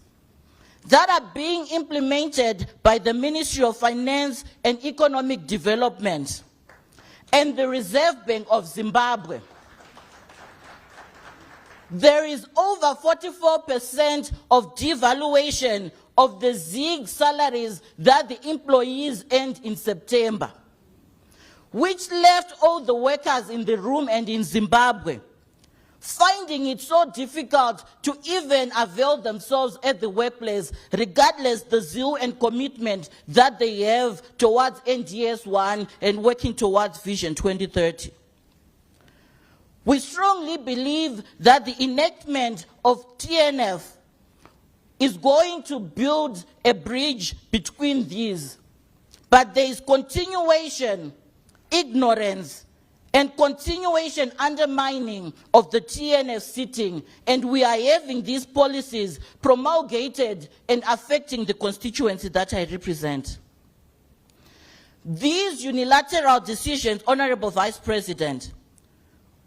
that are being implemented by the Ministry of Finance and Economic Development and the Reserve Bank of Zimbabwe. There is over 44% of devaluation of the ZIG salaries that the employees earned in September, which left all the workers in the room and in Zimbabwe finding it so difficult to even avail themselves at the workplace, regardless the zeal and commitment that they have towards NDS 1 and working towards Vision 2030. We strongly believe that the enactment of TNF is going to build a bridge between these, but there is continuation, ignorance, and continuation undermining of the TNF sitting, and we are having these policies promulgated and affecting the constituency that I represent. These unilateral decisions, Honorable Vice President,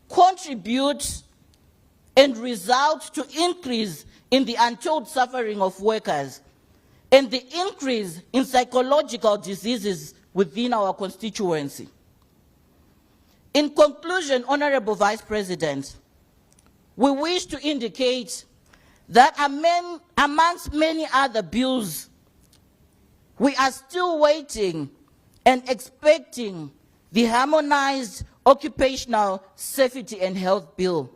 contribute and result to increase in the untold suffering of workers, and the increase in psychological diseases within our constituency. In conclusion, Honorable Vice President, we wish to indicate that amongst many other bills, we are still waiting and expecting the harmonized Occupational Safety and Health Bill.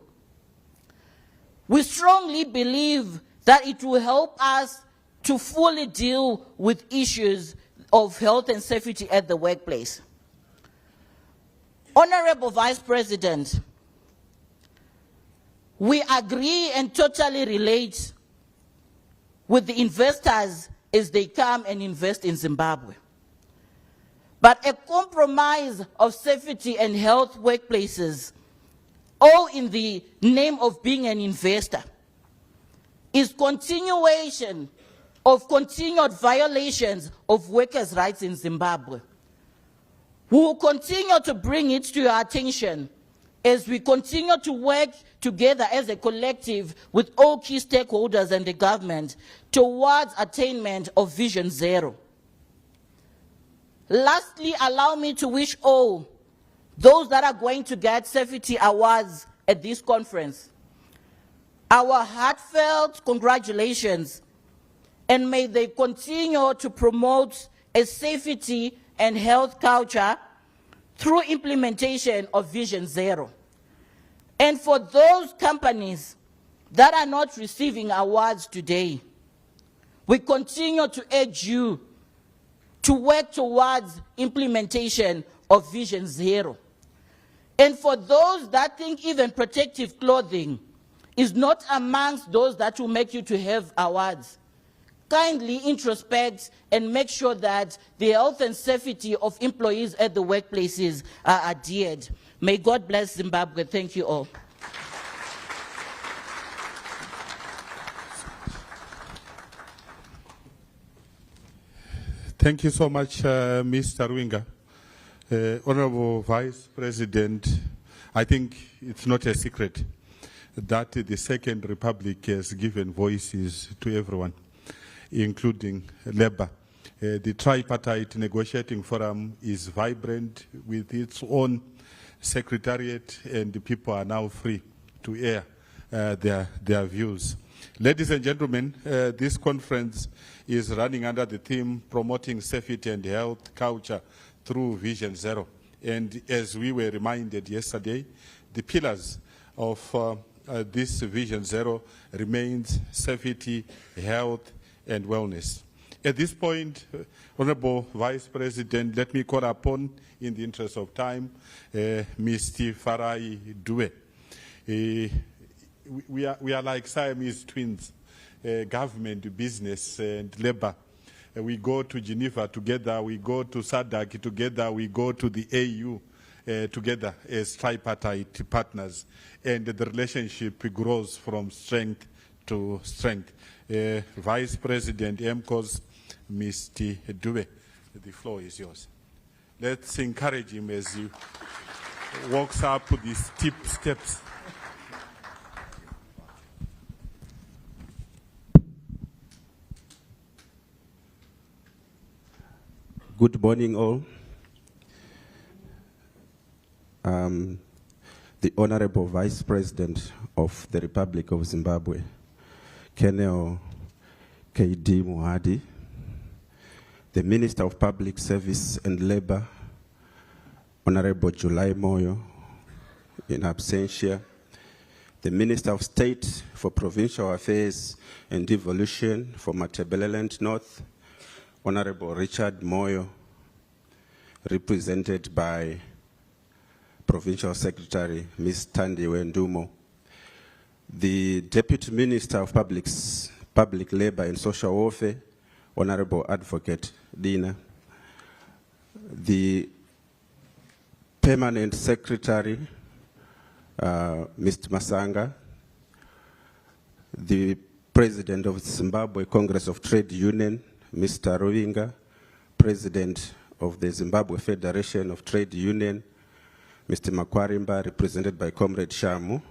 We strongly believe that it will help us to fully deal with issues of health and safety at the workplace. Honorable Vice President, we agree and totally relate with the investors as they come and invest in Zimbabwe. But a compromise of safety and health workplaces, all in the name of being an investor, is continuation of continued violations of workers' rights in Zimbabwe. We will continue to bring it to your attention as we continue to work together as a collective with all key stakeholders and the government towards attainment of Vision Zero. Lastly, allow me to wish all those that are going to get safety awards at this conference our heartfelt congratulations, and may they continue to promote a safety and health culture through implementation of Vision Zero. And for those companies that are not receiving awards today, we continue to urge you to work towards implementation of Vision Zero. And for those that think even protective clothing is not amongst those that will make you to have awards, kindly introspect and make sure that the health and safety of employees at the workplaces are adhered. May God bless Zimbabwe. Thank you all. Thank you so much, Mr. Ruinga. Honorable Vice President, I think it's not a secret that the Second Republic has given voices to everyone, including Labour. The tripartite negotiating forum is vibrant with its own secretariat, and the people are now free to air their views. Ladies and gentlemen, this conference is running under the theme Promoting Safety and Health Culture through Vision Zero. And as we were reminded yesterday, the pillars of this Vision Zero remains safety, health, and wellness. At this point, Honorable Vice President, let me call upon, in the interest of time, Mr. Farai Due. We are like Siamese twins, government, business, and labor. We go to Geneva together, we go to SADC together, we go to the AU together as tripartite partners, and the relationship grows from strength to strength. Vice President MCOS, Mr. Dube, the floor is yours. Let's encourage him as he walks up the steep steps. Good morning, all. The Honorable Vice President of the Republic of Zimbabwe, Colonel K.D. Mohadi, the Minister of Public Service and Labor, Honorable July Moyo, in absentia, the Minister of State for Provincial Affairs and Devolution for Matabeleland North, Honorable Richard Moyo, represented by Provincial Secretary Ms. Tandiwe Ndumo, the Deputy Minister of Public Labor and Social Welfare, Honorable Advocate Dina, the Permanent Secretary, Mr. Masanga, the President of Zimbabwe Congress of Trade Union, Mr. Ruinga, President of the Zimbabwe Federation of Trade Union, Mr. Makwarimba, represented by Comrade Shamu,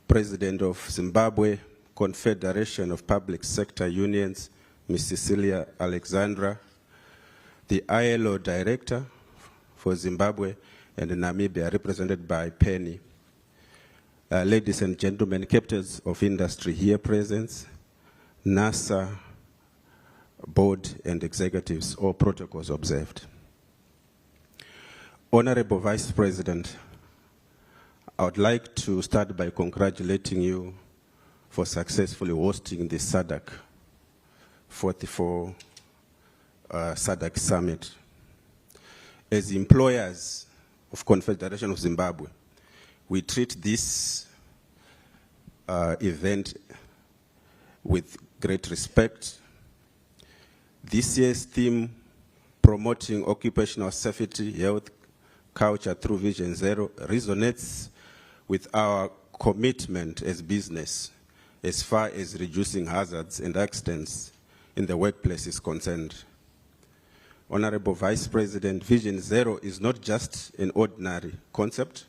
President of Zimbabwe Confederation of Public Sector Unions, Ms. Cecilia Alexandra, the ILO Director for Zimbabwe and Namibia, represented by Penny. Ladies and gentlemen, captains of industry here present, NASA, board and executives, all protocols observed. Honorable Vice President, I would like to start by congratulating you for successfully hosting the SADC 44 SADC Summit. As employers of Confederation of Zimbabwe, we treat this event with great respect. This year's theme, promoting occupational safety, health, culture through Vision Zero, resonates with our commitment as business as far as reducing hazards and accidents in the workplace is concerned. Honorable Vice President, Vision Zero is not just an ordinary concept,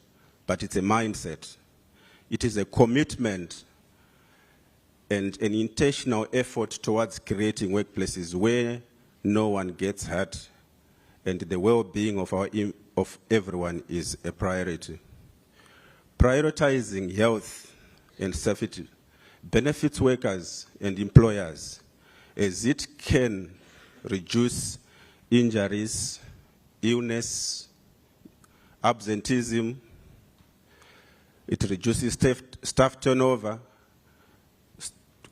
but it's a mindset. It is a commitment and an intentional effort towards creating workplaces where no one gets hurt and the well-being of everyone is a priority. Prioritizing health and safety benefits workers and employers as it can reduce injuries, illness, absenteeism. It reduces staff turnover,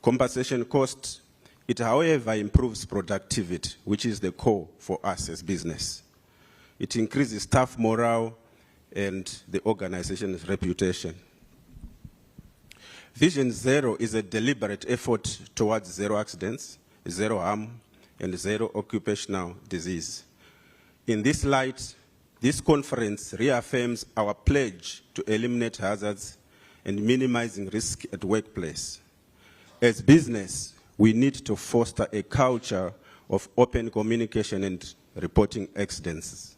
compensation costs. It, however, improves productivity, which is the core for us as business. It increases staff morale and the organization's reputation. Vision Zero is a deliberate effort towards zero accidents, zero harm, and zero occupational disease. In this light, this conference reaffirms our pledge to eliminate hazards and minimizing risk at workplace. As business, we need to foster a culture of open communication and reporting accidents.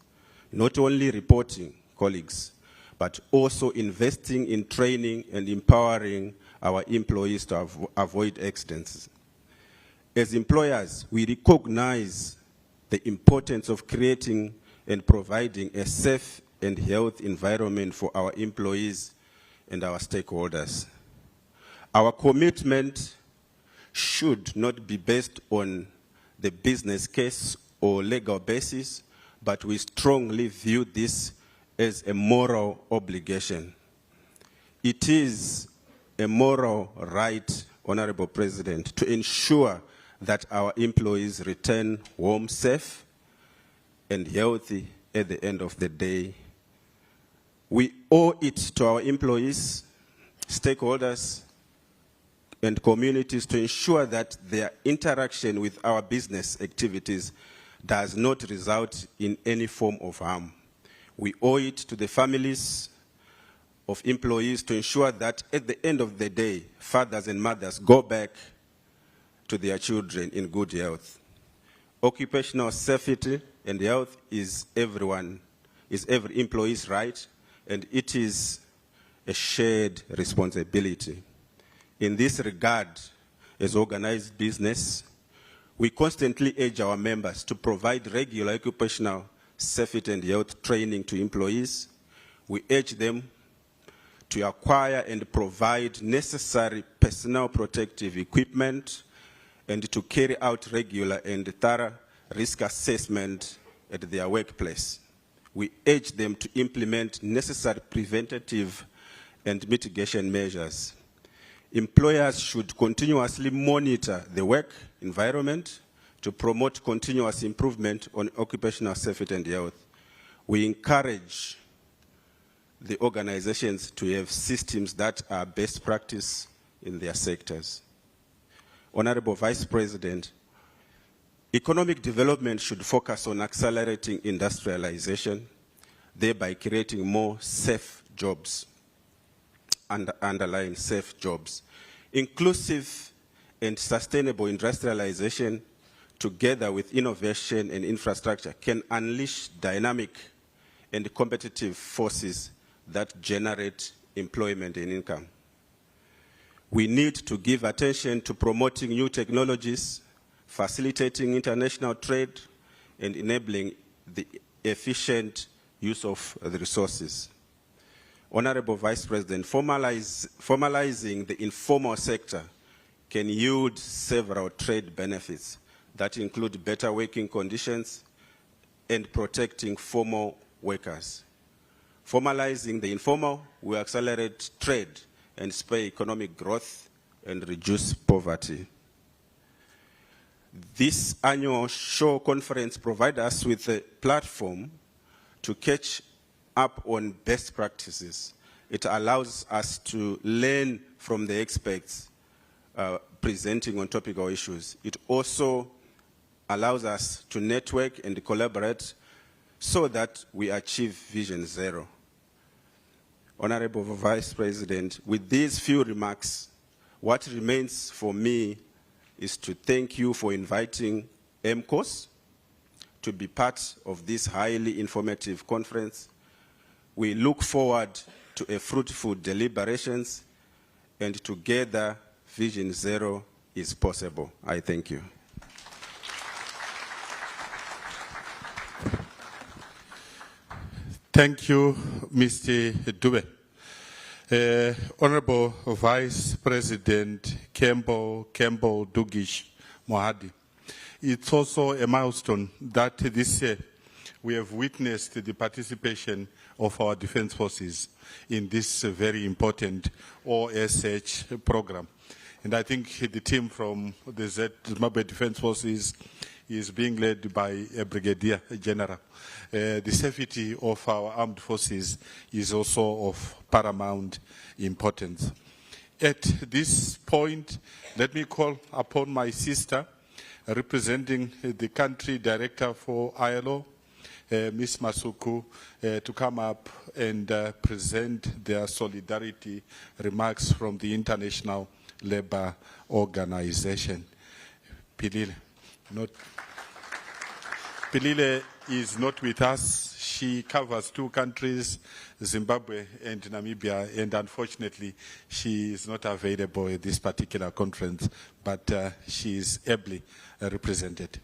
Not only reporting, colleagues, but also investing in training and empowering our employees to avoid accidents. As employers, we recognize the importance of creating and providing a safe and healthy environment for our employees and our stakeholders. Our commitment should not be based on the business case or legal basis, but we strongly view this as a moral obligation. It is a moral right, Honorable President, to ensure that our employees return home safe and healthy at the end of the day. We owe it to our employees, stakeholders, and communities to ensure that their interaction with our business activities does not result in any form of harm. We owe it to the families of employees to ensure that at the end of the day, fathers and mothers go back to their children in good health. Occupational safety and health is every employee's right, and it is a shared responsibility. In this regard, as organized business, we constantly urge our members to provide regular occupational safety and health training to employees. We urge them to acquire and provide necessary personal protective equipment and to carry out regular and thorough risk assessment at their workplace. We urge them to implement necessary preventative and mitigation measures. Employers should continuously monitor the work environment to promote continuous improvement on occupational safety and health. We encourage the organizations to have systems that are best practice in their sectors. Honorable Vice President, economic development should focus on accelerating industrialization, thereby creating more safe jobs, and underlying safe jobs. Inclusive and sustainable industrialization, together with innovation and infrastructure, can unleash dynamic and competitive forces that generate employment and income. We need to give attention to promoting new technologies, facilitating international trade, and enabling the efficient use of the resources. Honorable Vice President, formalizing the informal sector can yield several trade benefits that include better working conditions and protecting formal workers. Formalizing the informal will accelerate trade and spur economic growth and reduce poverty. This annual show conference provides us with a platform to catch up on best practices. It allows us to learn from the experts presenting on topical issues. It also allows us to network and collaborate so that we achieve Vision Zero. Honorable Vice President, with these few remarks, what remains for me is to thank you for inviting MCOS to be part of this highly informative conference. We look forward to a fruitful deliberations, and together Vision Zero is possible. I thank you. Thank you, Mr. Dube. Honorable Vice President Campbell Dugish Mohadi. It's also a milestone that this year we have witnessed the participation of our defense forces in this very important OSH program. And I think the team from the Zimbabwe Defense Forces is being led by a Brigadier General. The safety of our armed forces is also of paramount importance. At this point, let me call upon my sister, representing the country director for ILO, Ms. Masuku, to come up and present their solidarity remarks from the International Labour Organization. Pilile is not with us. She covers two countries, Zimbabwe and Namibia, and unfortunately, she is not available at this particular conference, but she is ably represented.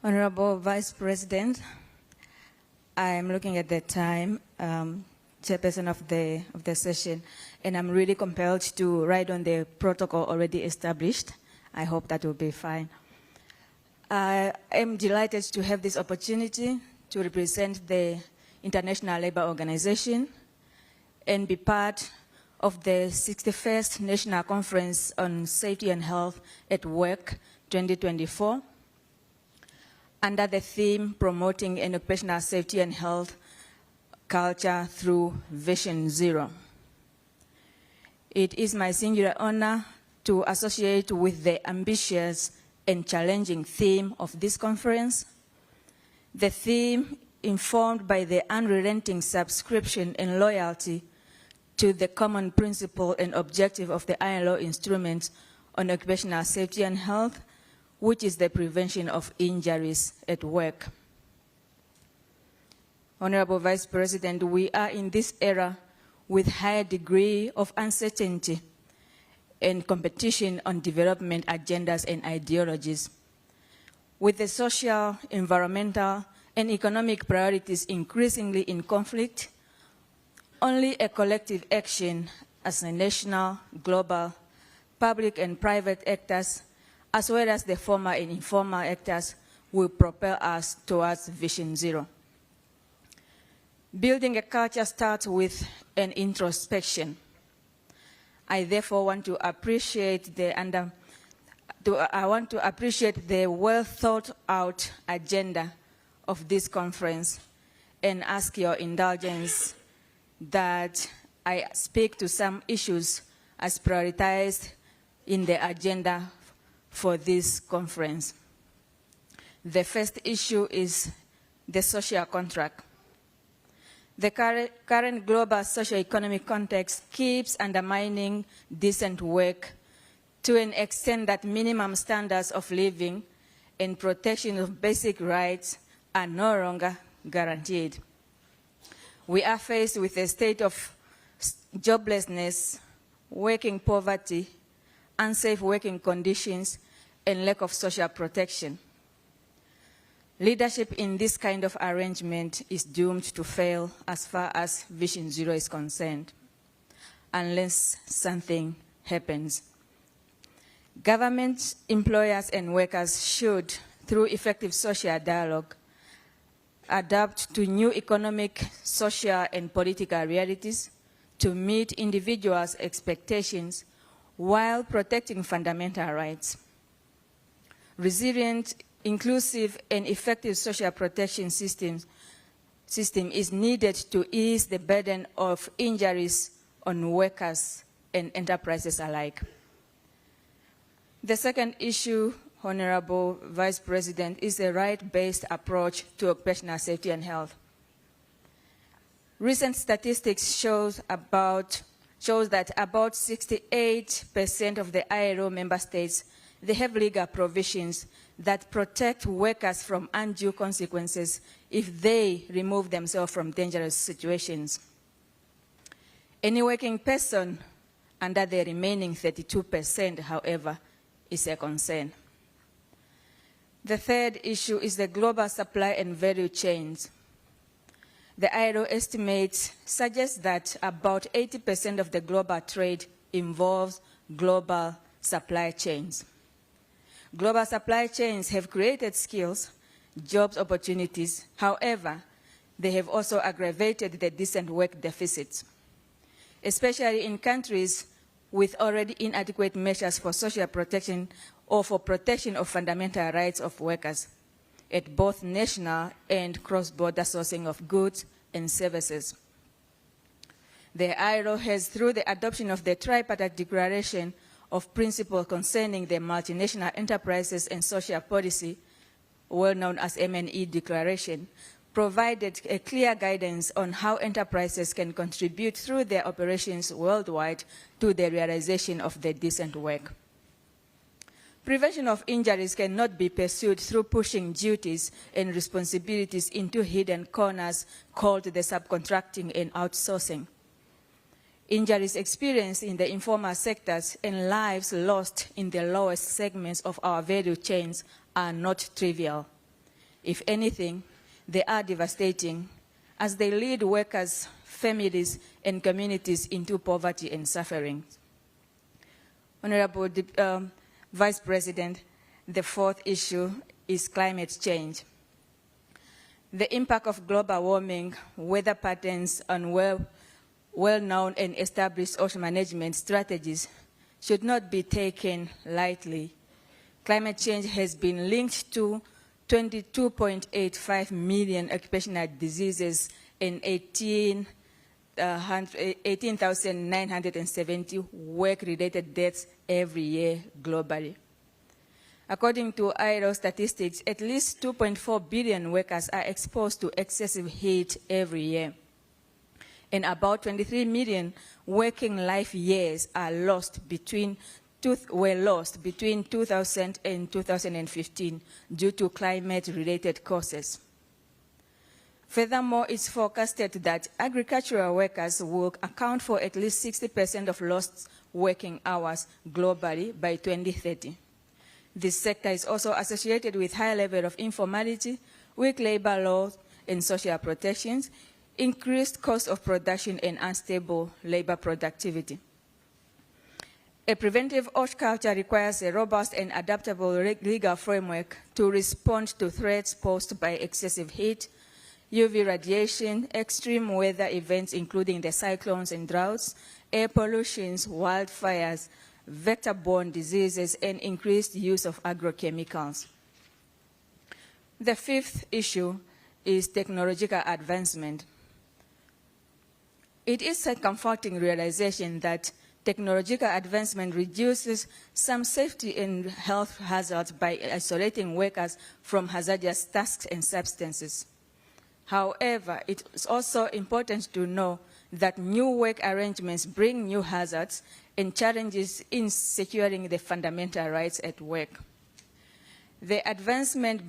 Honorable Vice President, I am looking at the time, chairperson of the session, and I'm really compelled to write on the protocol already established. I hope that will be fine. I am delighted to have this opportunity to represent the International Labour Organization and be part of the 61st National Conference on Safety and Health at Work 2024. Under the theme, Promoting an Occupational Safety and Health Culture Through Vision Zero. It is my singular honor to associate with the ambitious and challenging theme of this conference. The theme informed by the unrelenting subscription and loyalty to the common principle and objective of the ILO instrument on occupational safety and health, which is the prevention of injuries at work. Honorable Vice President, we are in this era with high degree of uncertainty and competition on development agendas and ideologies. With the social, environmental, and economic priorities increasingly in conflict, only a collective action as a national, global, public and private actors, as well as the formal and informal actors, will propel us towards Vision Zero. Building a culture starts with an introspection. I therefore want to appreciate the well thought out agenda of this conference and ask your indulgence that I speak to some issues as prioritized in the agenda for this conference. The first issue is the social contract. The current global socio-economic context keeps undermining decent work to an extent that minimum standards of living and protection of basic rights are no longer guaranteed. We are faced with a state of joblessness, working poverty, unsafe working conditions, and lack of social protection. Leadership in this kind of arrangement is doomed to fail as far as Vision Zero is concerned, unless something happens. Government, employers, and workers should, through effective social dialogue, adapt to new economic, social, and political realities to meet individuals' expectations while protecting fundamental rights. Resilient, inclusive, and effective social protection system is needed to ease the burden of injuries on workers and enterprises alike. The second issue, Honorable Vice President, is a right-based approach to occupational safety and health. Recent statistics shows that about 68% of the ILO member states, they have legal provisions that protect workers from undue consequences if they remove themselves from dangerous situations. Any working person under the remaining 32%, however, is a concern. The third issue is the global supply and value chains. The ILO estimates suggest that about 80% of the global trade involves global supply chains. Global supply chains have created skills, jobs opportunities. However, they have also aggravated the decent work deficits, especially in countries with already inadequate measures for social protection or for protection of fundamental rights of workers at both national and cross-border sourcing of goods and services. The ILO has, through the adoption of the Tripartite Declaration of Principle concerning the multinational enterprises and social policy, well known as M&E Declaration, provided a clear guidance on how enterprises can contribute through their operations worldwide to the realization of the decent work. Prevention of injuries cannot be pursued through pushing duties and responsibilities into hidden corners called the subcontracting and outsourcing. Injuries experienced in the informal sectors and lives lost in the lowest segments of our value chains are not trivial. If anything, they are devastating as they lead workers, families, and communities into poverty and suffering. Honorable Vice President, the fourth issue is climate change. The impact of global warming, weather patterns, and well-known and established ocean management strategies should not be taken lightly. Climate change has been linked to 22.85 million occupational diseases and 18,970 work-related deaths every year globally. According to ILO statistics, at least 2.4 billion workers are exposed to excessive heat every year, and about 23 million working life years are were lost between 2000 and 2015 due to climate-related causes. Furthermore, it's forecasted that agricultural workers will account for at least 60% of lost working hours globally by 2030. This sector is also associated with high level of informality, weak labor laws and social protections, increased cost of production, and unstable labor productivity. A preventive horticulture requires a robust and adaptable legal framework to respond to threats posed by excessive heat, UV radiation, extreme weather events including the cyclones and droughts, air pollutions, wildfires, vector-borne diseases, and increased use of agrochemicals. The fifth issue is technological advancement. It is a comforting realization that technological advancement reduces some safety and health hazards by isolating workers from hazardous tasks and substances. However, it's also important to know that new work arrangements bring new hazards and challenges in securing the fundamental rights at work. The advancement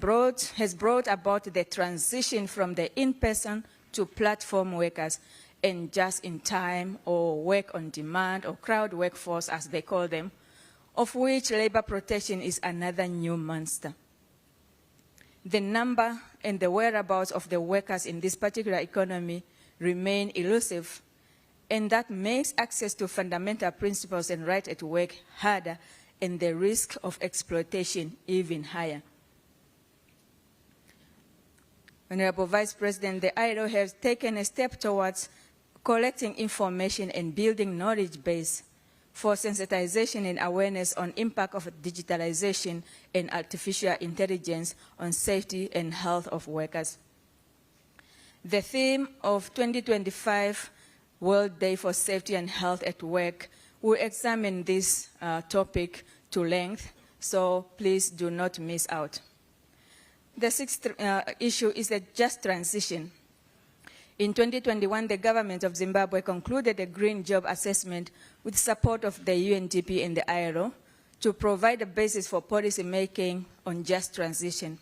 has brought about the transition from the in-person to platform workers and just-in-time or work-on-demand or crowd workforce, as they call them, of which labor protection is another new monster. The number and the whereabouts of the workers in this particular economy remain elusive, and that makes access to fundamental principles and rights at work harder and the risk of exploitation even higher. Honorable Vice President, the ILO has taken a step towards collecting information and building knowledge base for sensitization and awareness on impact of digitalization and artificial intelligence on safety and health of workers. The theme of 2025 World Day for Safety and Health at Work will examine this topic to length, so please do not miss out. The sixth issue is a just transition. In 2021, the government of Zimbabwe concluded a green job assessment with support of the UNDP and the ILO to provide a basis for policy making on just transition.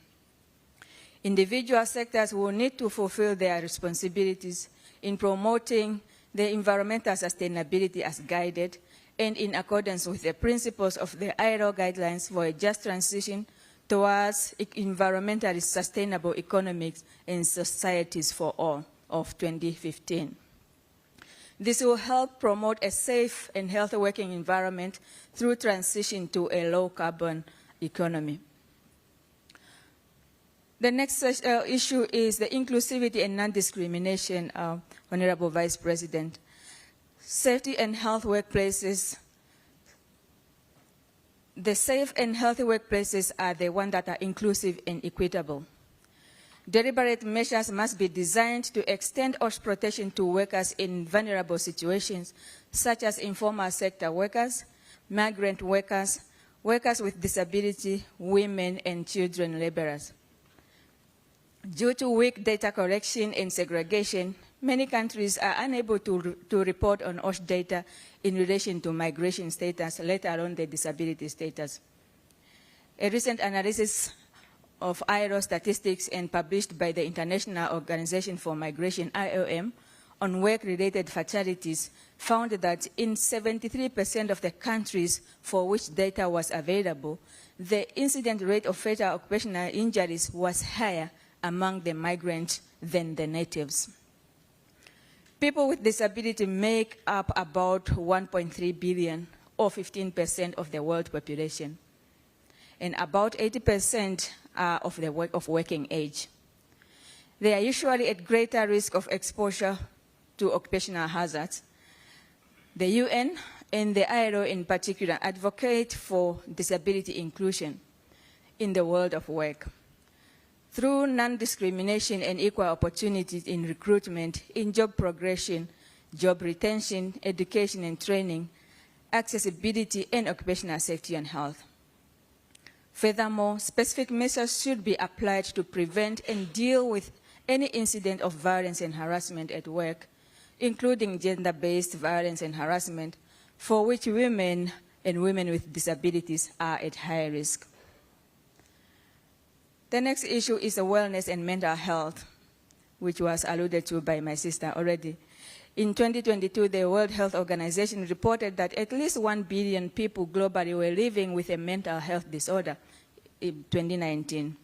Individual sectors will need to fulfill their responsibilities in promoting the environmental sustainability as guided and in accordance with the principles of the ILO guidelines for a just transition towards environmentally sustainable economics and societies for all of 2015. This will help promote a safe and healthy working environment through transition to a low-carbon economy. The next issue is the inclusivity and non-discrimination, Honorable Vice President. Safety and health workplaces. The safe and healthy workplaces are the ones that are inclusive and equitable. Deliberate measures must be designed to extend OSH protection to workers in vulnerable situations, such as informal sector workers, migrant workers, workers with disability, women, and children laborers. Due to weak data collection and segregation, many countries are unable to report on OSH data in relation to migration status, let alone the disability status. A recent analysis of ILO statistics and published by the International Organization for Migration, IOM, on work-related fatalities found that in 73% of the countries for which data was available, the incident rate of fatal occupational injuries was higher among the migrants than the natives. People with disability make up about 1.3 billion, or 15% of the world population, and about 80% are of working age. They are usually at greater risk of exposure to occupational hazards. The UN and the ILO in particular advocate for disability inclusion in the world of work. Through non-discrimination and equal opportunities in recruitment, in job progression, job retention, education and training, accessibility, and occupational safety and health. Furthermore, specific measures should be applied to prevent and deal with any incident of violence and harassment at work, including gender-based violence and harassment, for which women and women with disabilities are at high risk. The next issue is the wellness and mental health, which was alluded to by my sister already. In 2022, the World Health Organization reported that at least 1 billion people globally were living with a mental health disorder in 2019.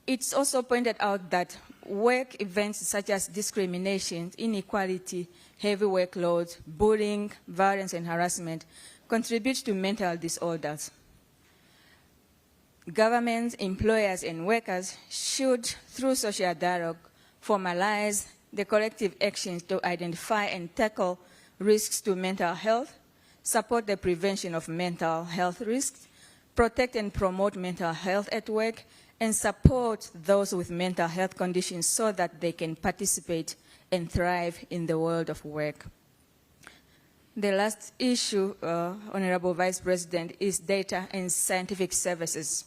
It's also pointed out that work events such as discrimination, inequality, heavy workloads, bullying, violence, and harassment contribute to mental disorders. Governments, employers, and workers should, through social dialogue, formalize the collective actions to identify and tackle risks to mental health, support the prevention of mental health risks, protect and promote mental health at work, and support those with mental health conditions so that they can participate and thrive in the world of work. The last issue, Honorable Vice President, is data and scientific services.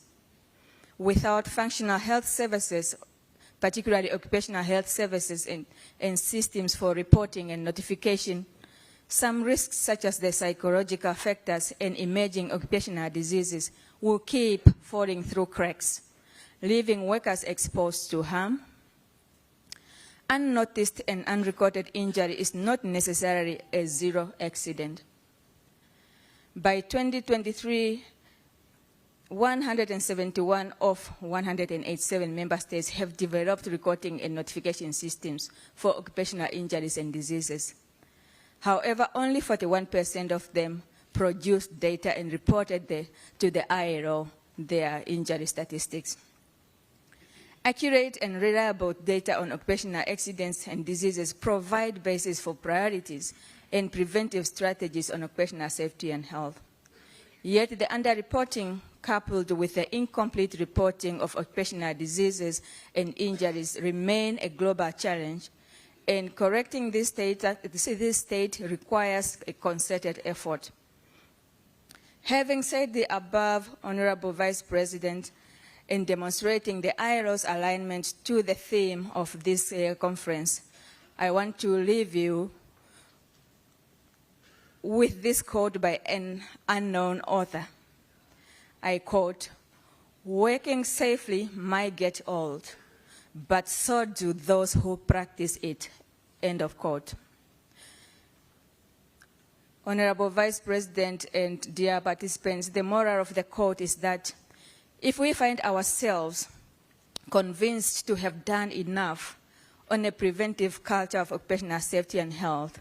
Without functional health services, particularly occupational health services and systems for reporting and notification, some risks such as the psychological factors and emerging occupational diseases will keep falling through cracks, leaving workers exposed to harm. Unnoticed and unrecorded injury is not necessarily a zero accident. By 2023, 171 of 187 member states have developed recording and notification systems for occupational injuries and diseases. However, only 41% of them produced data and reported to the ILO their injury statistics. Accurate and reliable data on occupational accidents and diseases provide basis for priorities and preventive strategies on occupational safety and health. Yet the underreporting, coupled with the incomplete reporting of occupational diseases and injuries, remain a global challenge, and correcting this state requires a concerted effort. Having said the above, Honorable Vice President, in demonstrating the ILO's alignment to the theme of this conference, I want to leave you with this quote by an unknown author. I quote, "Working safely might get old, but so do those who practice it," end of quote. Honorable Vice President and dear participants, the moral of the quote is that if we find ourselves convinced to have done enough on a preventive culture of occupational safety and health,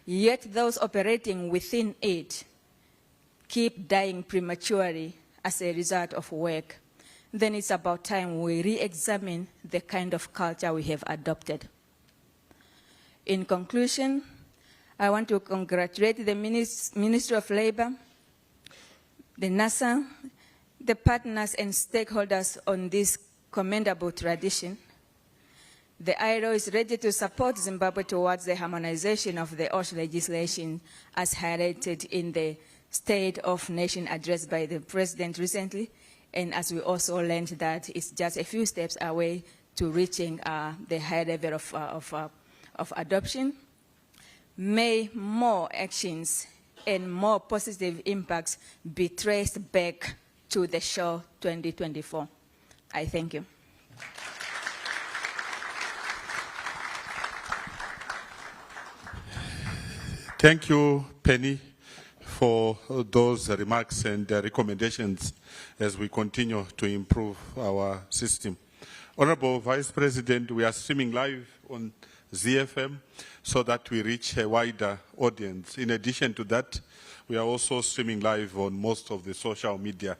yet those operating within it keep dying prematurely as a result of work, then it's about time we re-examine the kind of culture we have adopted. In conclusion, I want to congratulate the Ministry of Labor, the NSSA, the partners and stakeholders on this commendable tradition. The ILO is ready to support Zimbabwe towards the harmonization of the OSH legislation as highlighted in the State of Nation address by the President recently, and as we also learned that it's just a few steps away to reaching the high level of adoption. May more actions and more positive impacts be traced back to the show 2024. I thank you. Thank you, Penny, for those remarks and recommendations as we continue to improve our system. Honorable Vice President, we are streaming live on ZFM so that we reach a wider audience. In addition to that, we are also streaming live on most of the social media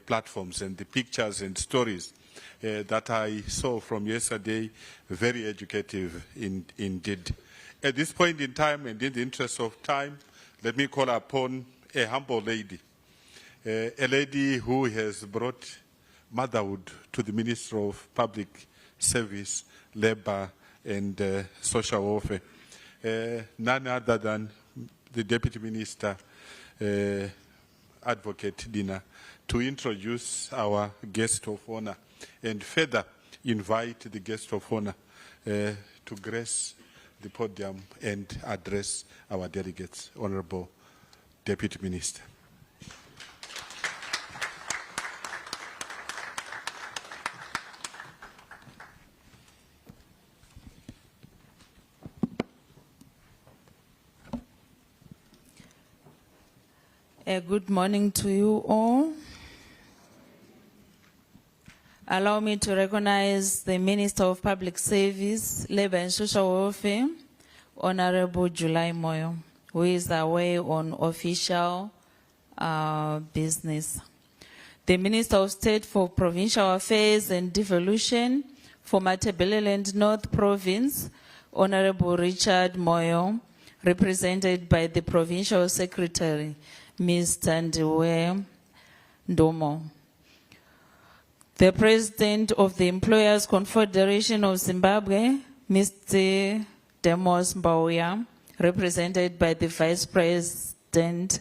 platforms, and the pictures and stories that I saw from yesterday, very educative indeed. At this point in time, and in the interest of time, let me call upon a humble lady, a lady who has brought motherhood to the Ministry of Public Service, Labor and Social Welfare, none other than the Deputy Minister, Advocate Dina, to introduce our guest of honor and further invite the guest of honor to grace the podium and address our delegates. Honorable Deputy Minister. Good morning to you all. Allow me to recognize the Minister of Public Service, Labor and Social Welfare, Honorable July Moyo, who is away on official business. The Minister of State for Provincial Affairs and Devolution for Matabeleland North Province, Honorable Richard Moyo, represented by the Provincial Secretary, Mr. Ndiwe Ndomo. The President of the Employers Confederation of Zimbabwe, Mr. Demos Mbauya, represented by the Vice President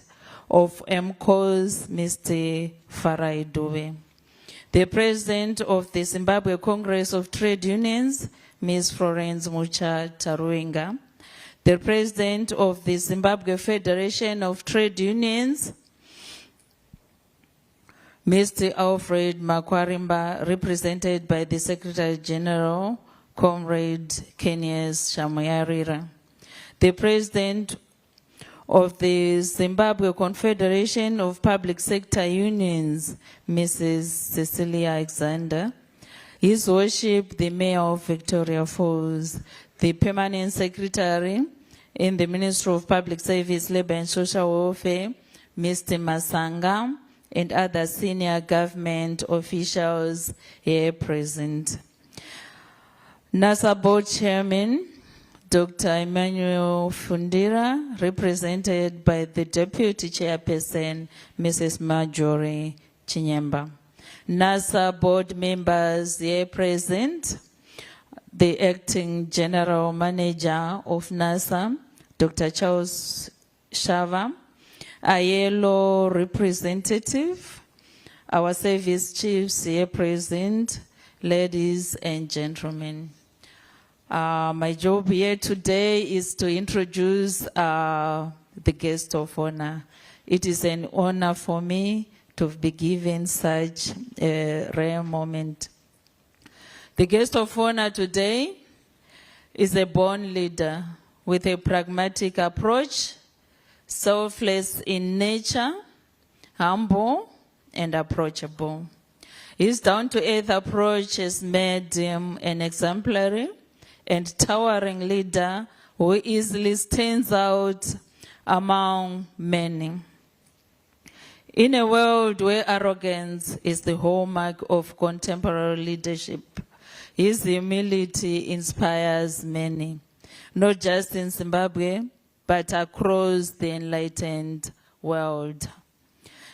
of MCOS, Mr. Farai Dube. the President of the Zimbabwe Congress of Trade Unions, Ms. Florence Mucha Taruenga, the President of the Zimbabwe Federation of Trade Unions, Mr. Alfred Makwarimba, represented by the Secretary General, Comrade Kenyas Shamuyarira, the President of the Zimbabwe Confederation of Public Sector Unions, Mrs. Cecilia Alexander, His Worship, the Mayor of Victoria Falls, the Permanent Secretary in the Ministry of Public Service, Labour and Social Welfare, Mr. Masanga, and other senior government officials here present. NASA Board Chairman, Dr. Emmanuel Fundira, represented by the Deputy Chairperson, Mrs. Marjorie Chinyemba. NASA Board members here present, the Acting General Manager of NASA, Dr. Charles Shava, ILO representative, our service chiefs here present, ladies and gentlemen. My job here today is to introduce the guest of honor. It is an honor for me to be given such a rare moment. The guest of honor today is a born leader with a pragmatic approach, selfless in nature, humble and approachable. His down-to-earth approach has made him an exemplary and towering leader who easily stands out among many. In a world where arrogance is the hallmark of contemporary leadership, his humility inspires many, not just in Zimbabwe, but across the enlightened world.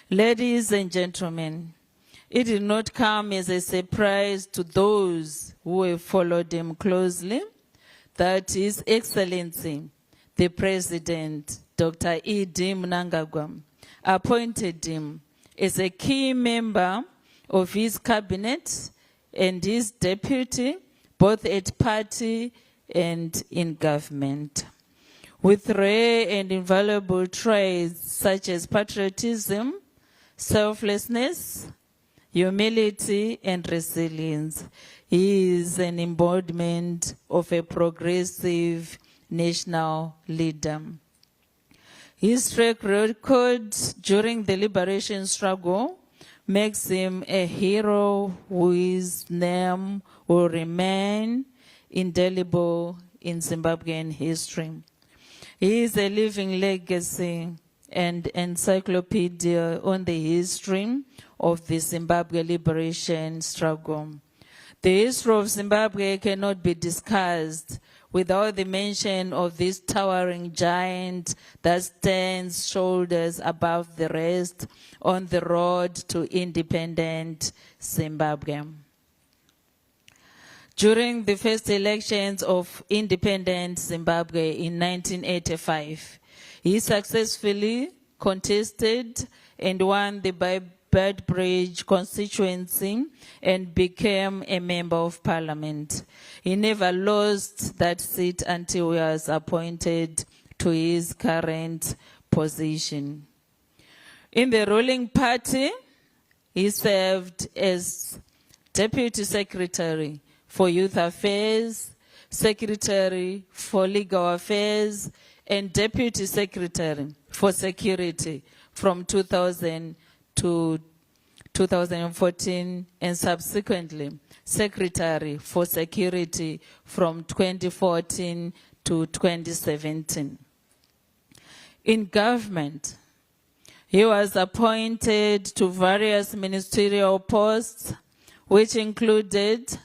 Ladies and gentlemen, it did not come as a surprise to those who have followed him closely that His Excellency, the President, Dr. E.D. Mnangagwa, appointed him as a key member of his cabinet and his deputy, both at party and in government. With rare and invaluable traits such as patriotism, selflessness, humility, and resilience, he is an embodiment of a progressive national leader. His track record during the liberation struggle makes him a hero whose name will remain indelible in Zimbabwean history. He is a living legacy and encyclopedia on the history of the Zimbabwe liberation struggle. The history of Zimbabwe cannot be discussed without the mention of this towering giant that stands shoulders above the rest on the road to independent Zimbabwe. During the first elections of independent Zimbabwe in 1985, he successfully contested and won the Bedbridge constituency and became a member of parliament. He never lost that seat until he was appointed to his current position. In the ruling party, he served as Deputy Secretary for Youth Affairs, Secretary for Legal Affairs, and Deputy Secretary for Security from 2000 to 2014, and subsequently Secretary for Security from 2014 to 2017. In government, he was appointed to various ministerial posts, which included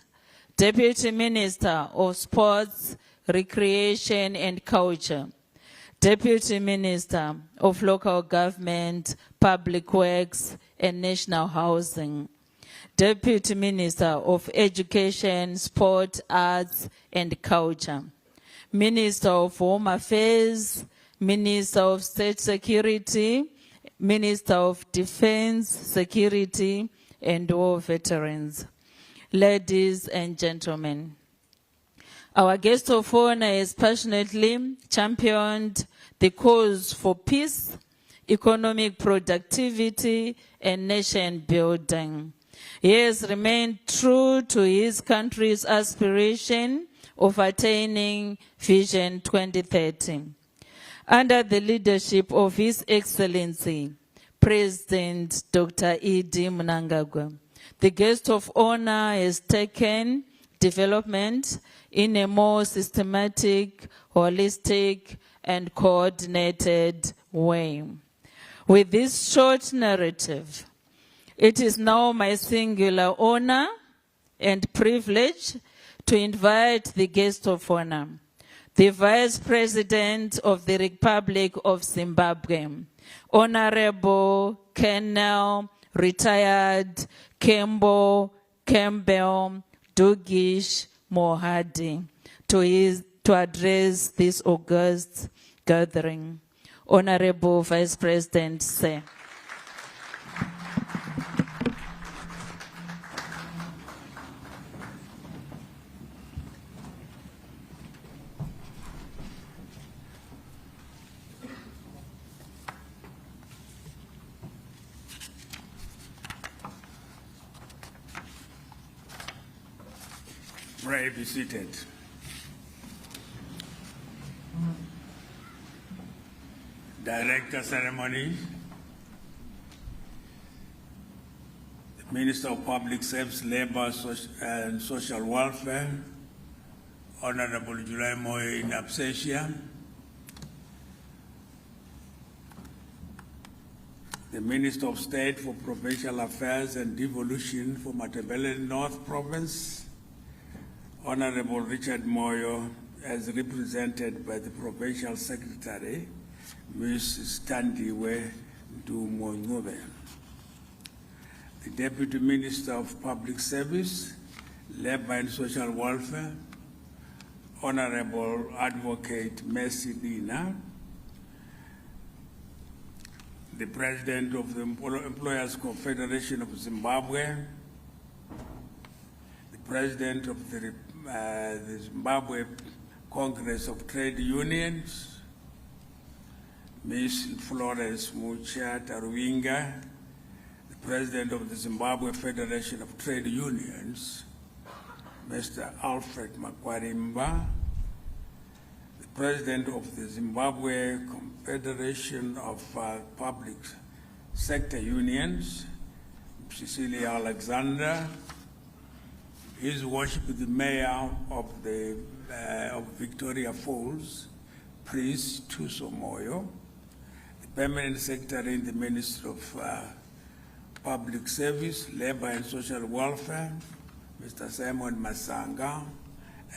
Deputy Minister of Sports, Recreation and Culture, Deputy Minister of Local Government, Public Works and National Housing, Deputy Minister of Education, Sport, Arts and Culture, Minister of Home Affairs, Minister of State Security, Minister of Defense, Security and war veterans. Ladies and gentlemen, our guest of honor has passionately championed the cause for peace, economic productivity, and nation building. He has remained true to his country's aspiration of attaining Vision 2030. Under the leadership of His Excellency, President Dr. E.D. Mnangagwa, the guest of honor has taken development in a more systematic, holistic, and coordinated way. With this short narrative, it is now my singular honor and privilege to invite the guest of honor, the Vice President of the Republic of Zimbabwe, Honorable Colonel Retired Campbell Dugish Mohadi, to address this august gathering. Honorable Vice President, sir. Pray be seated. Director Ceremony, the Minister of Public Service, Labor and Social Welfare, Honorable July Moyo in absentia, the Minister of State for Provincial Affairs and Devolution for Matabele North Province, Honorable Richard Moyo, as represented by the Provincial Secretary, Ms. Standiwe Dumonove. The Deputy Minister of Public Service, Labor and Social Welfare, Honorable Advocate Mercy Dina, the President of the Employers Confederation of Zimbabwe, the President of the Zimbabwe Congress of Trade Unions, Ms. Florence Mucha Taruinga, the President of the Zimbabwe Federation of Trade Unions, Mr. Alfred Makwarimba, the President of the Zimbabwe Confederation of Public Sector Unions, Cecilia Alexander, His Worship the Mayor of Victoria Falls, Prince Tuso Moyo, the Permanent Secretary in the Ministry of Public Service, Labor and Social Welfare, Mr. Simon Masanga,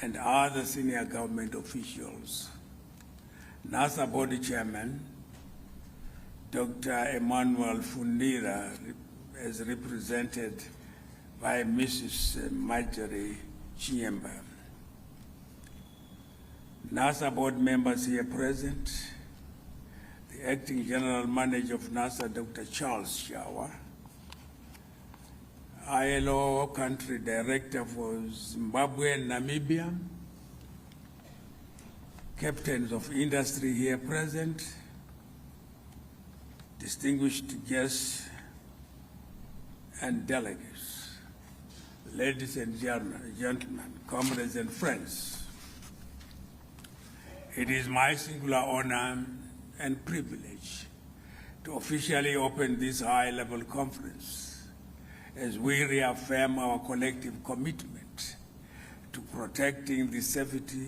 and other senior government officials. NASA Board Chairman, Dr. Emmanuel Fundira, as represented by Mrs. Marjorie Chiemba. NASA board members here present, the Acting General Manager of NASA, Dr. Charles Shawa, ILO Country Director for Zimbabwe and Namibia, captains of industry here present, distinguished guests and delegates, ladies and gentlemen, comrades and friends. It is my singular honor and privilege to officially open this high-level conference as we reaffirm our collective commitment to protecting the safety,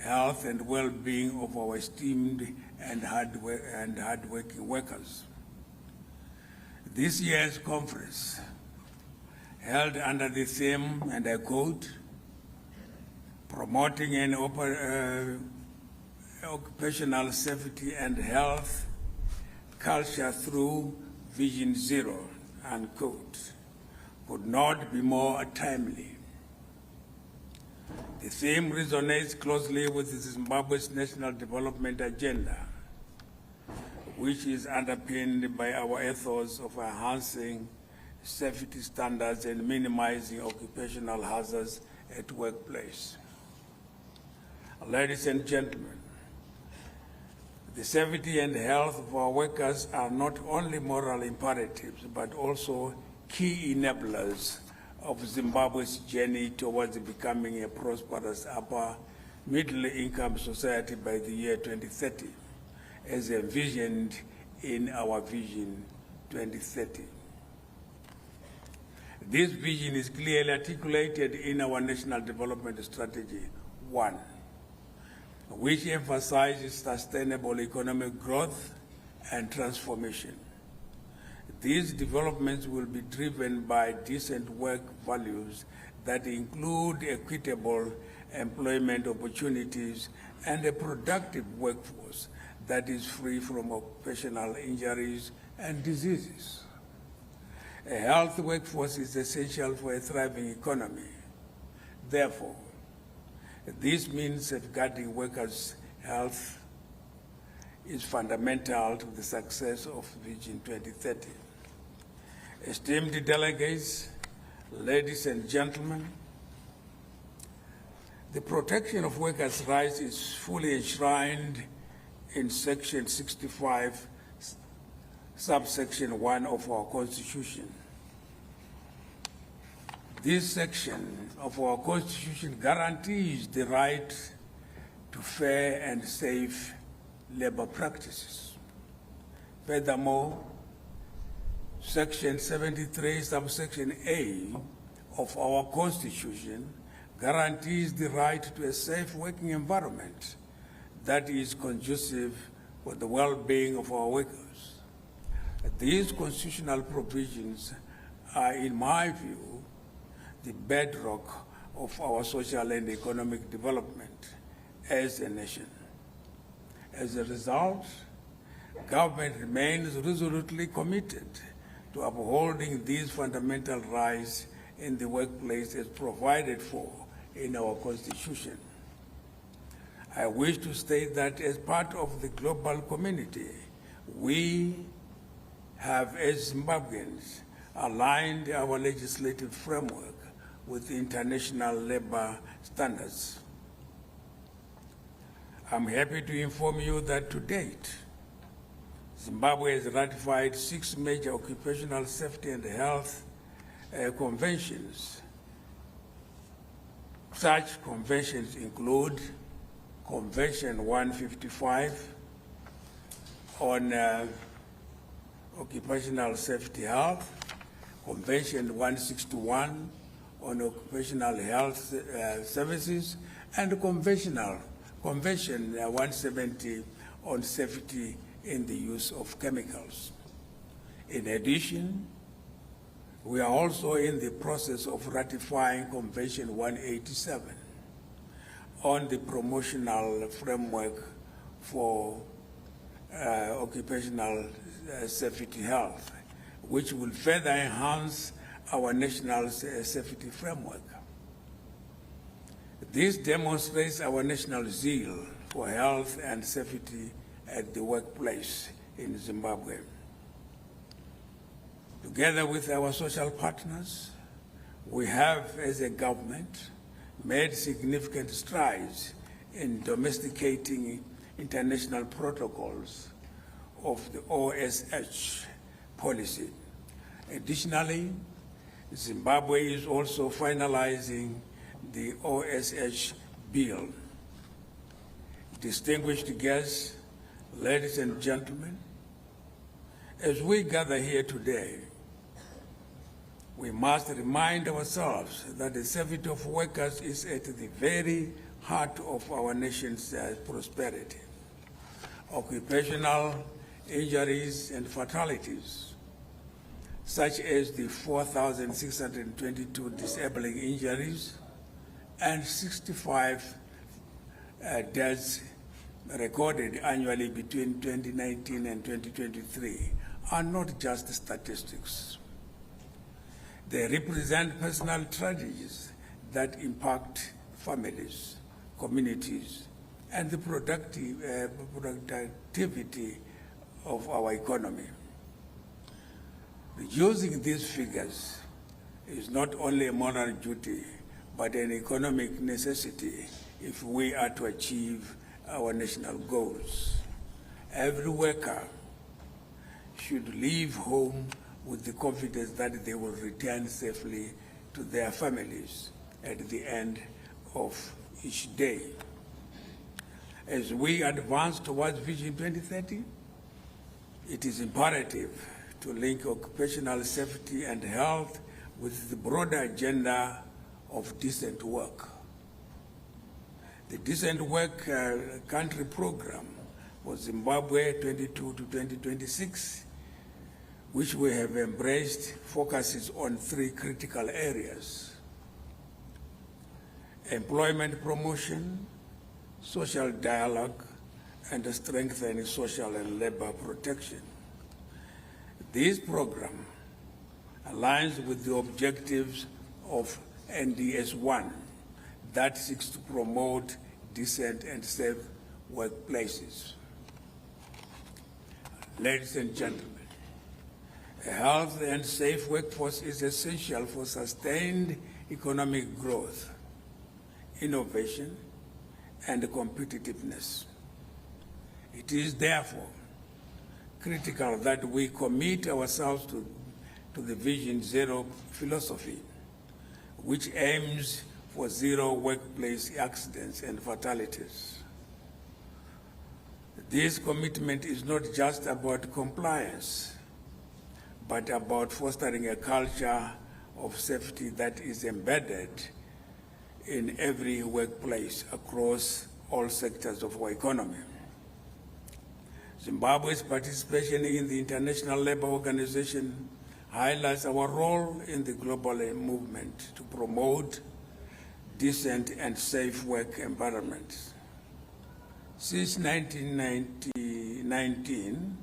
health, and well-being of our esteemed and hardworking workers. This year's conference, held under the theme, and I quote, promoting an occupational safety and health culture through Vision Zero, unquote, could not be more timely. The theme resonates closely with Zimbabwe's National Development Agenda, which is underpinned by our ethos of enhancing safety standards and minimizing occupational hazards at workplace. Ladies and gentlemen, the safety and health of our workers are not only moral imperatives, but also key enablers of Zimbabwe's journey towards becoming a prosperous upper middle-income society by the year 2030, as envisioned in our Vision 2030. This vision is clearly articulated in our National Development Strategy 1, which emphasizes sustainable economic growth and transformation. These developments will be driven by decent work values that include equitable employment opportunities and a productive workforce that is free from occupational injuries and diseases. A healthy workforce is essential for a thriving economy. Therefore, this means safeguarding workers' health is fundamental to the success of Vision 2030. Esteemed delegates, ladies and gentlemen, the protection of workers' rights is fully enshrined in Section 65, subsection 1 of our Constitution. This section of our Constitution guarantees the right to fair and safe labor practices. Furthermore, Section 73, subsection A of our Constitution guarantees the right to a safe working environment that is conducive for the well-being of our workers. These constitutional provisions are, in my view, the bedrock of our social and economic development as a nation. As a result, government remains resolutely committed to upholding these fundamental rights in the workplace as provided for in our Constitution. I wish to state that as part of the global community, we have, as Zimbabweans, aligned our legislative framework with international labor standards. I'm happy to inform you that to date, Zimbabwe has ratified 6 major occupational safety and health conventions. Such conventions include Convention 155 on occupational safety health, Convention 161 on occupational health services, and Convention 170 on safety in the use of chemicals. In addition, we are also in the process of ratifying Convention 187 on the promotional framework for occupational safety health, which will further enhance our national safety framework. This demonstrates our national zeal for health and safety at the workplace in Zimbabwe. Together with our social partners, we have, as a government, made significant strides in domesticating international protocols of the OSH policy. Additionally, Zimbabwe is also finalizing the OSH bill. Distinguished guests, ladies and gentlemen, as we gather here today, we must remind ourselves that the safety of workers is at the very heart of our nation's prosperity. Occupational injuries and fatalities, such as the 4,622 disabling injuries and 65 deaths recorded annually between 2019 and 2023, are not just statistics. They represent personal tragedies that impact families, communities, and the productivity of our economy. Reducing these figures is not only a moral duty, but an economic necessity if we are to achieve our national goals. Every worker should leave home with the confidence that they will return safely to their families at the end of each day. As we advance towards Vision 2030, it is imperative to link occupational safety and health with the broader agenda of decent work. The Decent Work Country Program for Zimbabwe 22 to 2026, which we have embraced, focuses on 3 critical areas: employment promotion, social dialogue, and strengthening social and labor protection. This program aligns with the objectives of NDS1 that seeks to promote decent and safe workplaces. Ladies and gentlemen, a healthy and safe workforce is essential for sustained economic growth, innovation, and competitiveness. It is therefore critical that we commit ourselves to the Vision Zero philosophy, which aims for zero workplace accidents and fatalities. This commitment is not just about compliance, but about fostering a culture of safety that is embedded in every workplace across all sectors of our economy. Zimbabwe's participation in the International Labour Organization highlights our role in the global movement to promote decent and safe work environments. Since 1919,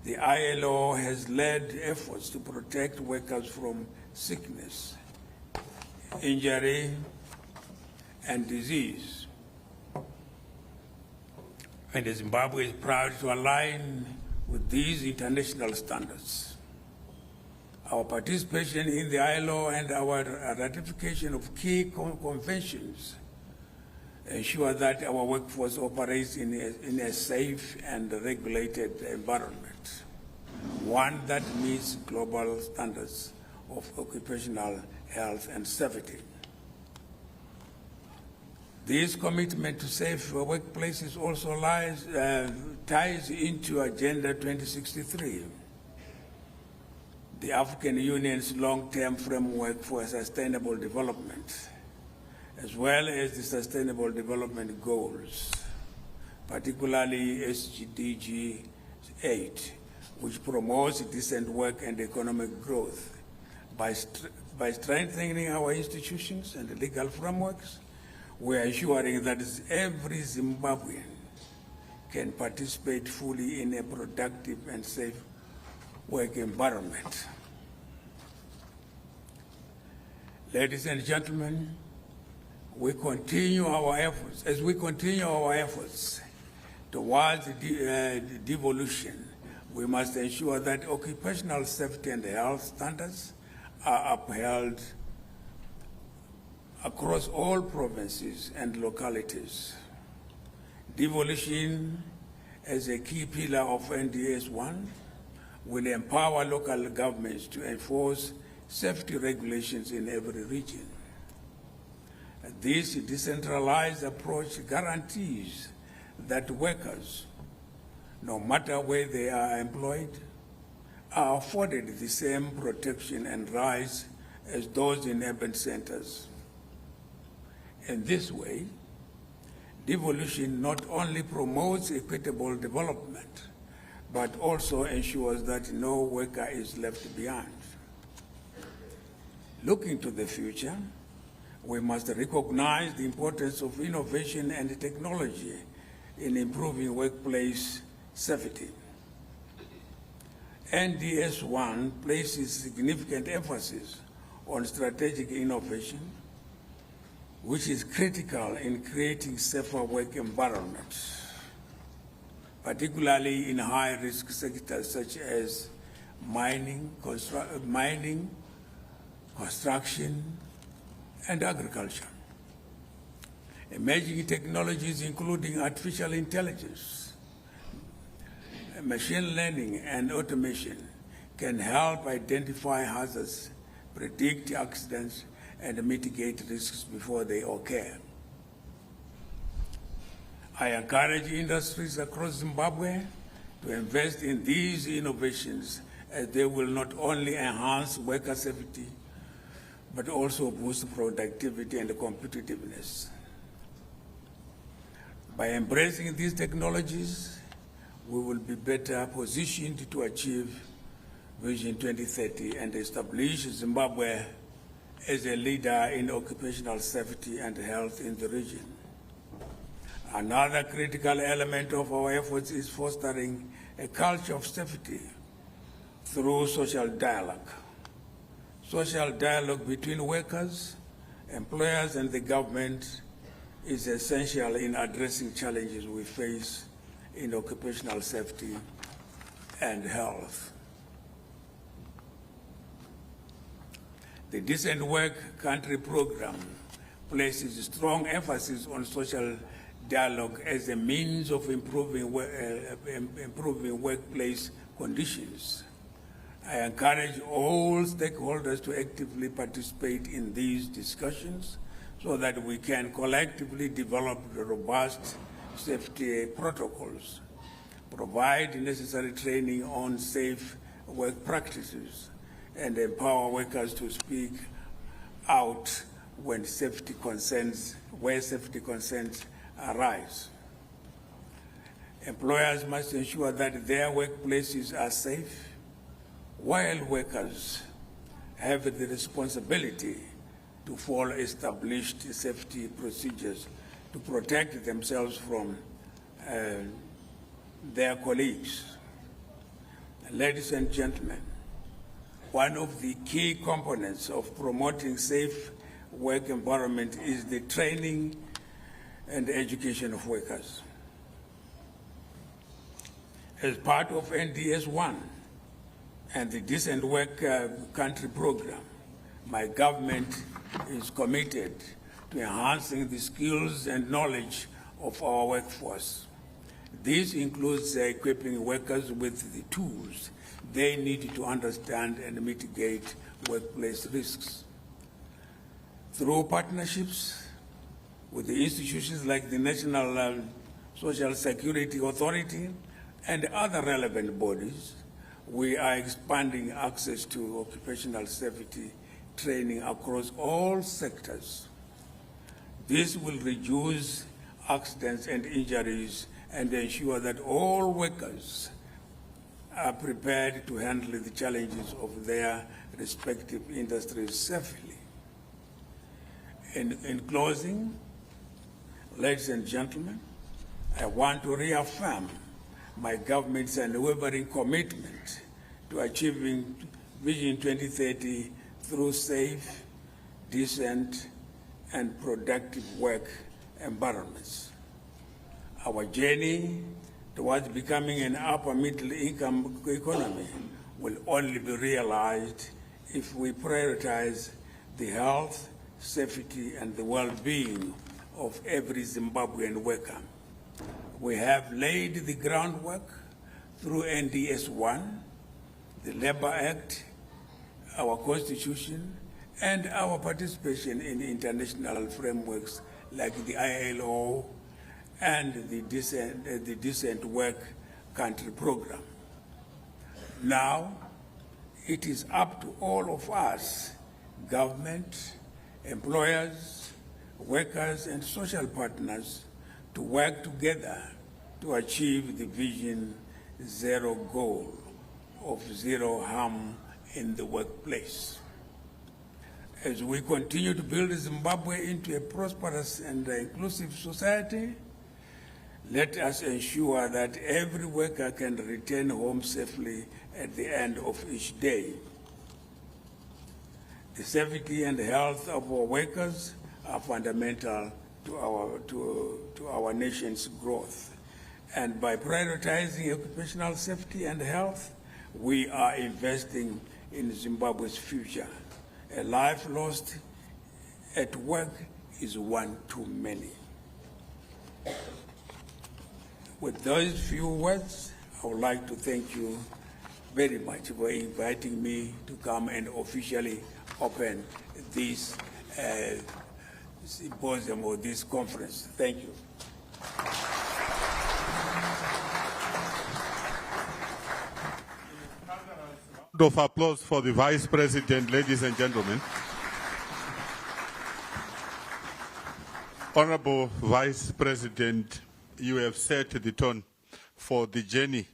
the ILO has led efforts to protect workers from sickness, injury, and disease. And Zimbabwe is proud to align with these international standards. Our participation in the ILO and our ratification of key conventions ensure that our workforce operates in a safe and regulated environment, one that meets global standards of occupational health and safety. This commitment to safe workplaces also ties into Agenda 2063, the African Union's long-term framework for sustainable development, as well as the Sustainable Development Goals, particularly SDG 8, which promotes decent work and economic growth. By strengthening our institutions and legal frameworks, we are ensuring that every Zimbabwean can participate fully in a productive and safe work environment. Ladies and gentlemen, as we continue our efforts towards devolution, we must ensure that occupational safety and health standards are upheld across all provinces and localities. Devolution, as a key pillar of NDS1, will empower local governments to enforce safety regulations in every region. This decentralized approach guarantees that workers, no matter where they are employed, are afforded the same protection and rights as those in urban centers. In this way, devolution not only promotes equitable development, but also ensures that no worker is left behind. Looking to the future, we must recognize the importance of innovation and technology in improving workplace safety. NDS1 places significant emphasis on strategic innovation, which is critical in creating safer work environments, particularly in high-risk sectors such as mining, construction, and agriculture. Emerging technologies including artificial intelligence, machine learning, and automation can help identify hazards, predict accidents, and mitigate risks before they occur. I encourage industries across Zimbabwe to invest in these innovations, as they will not only enhance worker safety, but also boost productivity and competitiveness. By embracing these technologies, we will be better positioned to achieve Vision 2030 and establish Zimbabwe as a leader in occupational safety and health in the region. Another critical element of our efforts is fostering a culture of safety through social dialogue. Social dialogue between workers, employers, and the government is essential in addressing challenges we face in occupational safety and health. The Decent Work Country Program places strong emphasis on social dialogue as a means of improving workplace conditions. I encourage all stakeholders to actively participate in these discussions so that we can collectively develop robust safety protocols, provide necessary training on safe work practices, and empower workers to speak out when safety concerns arise. Employers must ensure that their workplaces are safe, while workers have the responsibility to follow established safety procedures to protect themselves from their colleagues. Ladies and gentlemen, one of the key components of promoting safe work environment is the training and education of workers. As part of NDS 1 and the Decent Work Country Program, my government is committed to enhancing the skills and knowledge of our workforce. This includes equipping workers with the tools they need to understand and mitigate workplace risks. Through partnerships with the institutions like the National Social Security Authority and other relevant bodies, we are expanding access to occupational safety training across all sectors. This will reduce accidents and injuries and ensure that all workers are prepared to handle the challenges of their respective industries safely. In closing, ladies and gentlemen, I want to reaffirm my government's unwavering commitment to achieving Vision 2030 through safe, decent, and productive work environments. Our journey towards becoming an upper middle income economy will only be realized if we prioritize the health, safety, and the well-being of every Zimbabwean worker. We have laid the groundwork through NDS 1, the Labor Act, our Constitution, and our participation in international frameworks like the ILO and the Decent Work Country Program. Now, it is up to all of us, government, employers, workers, and social partners, to work together to achieve the Vision Zero goal of zero harm in the workplace. As we continue to build Zimbabwe into a prosperous and inclusive society, let us ensure that every worker can return home safely at the end of each day. The safety and health of our workers are fundamental to our nation's growth. And by prioritizing occupational safety and health, we are investing in Zimbabwe's future. A life lost at work is one too many. With those few words, I would like to thank you very much for inviting me to come and officially open this symposium or this conference. Thank you. Round of applause for the Vice President, ladies and gentlemen. Honorable Vice President, you have set the tone for the journey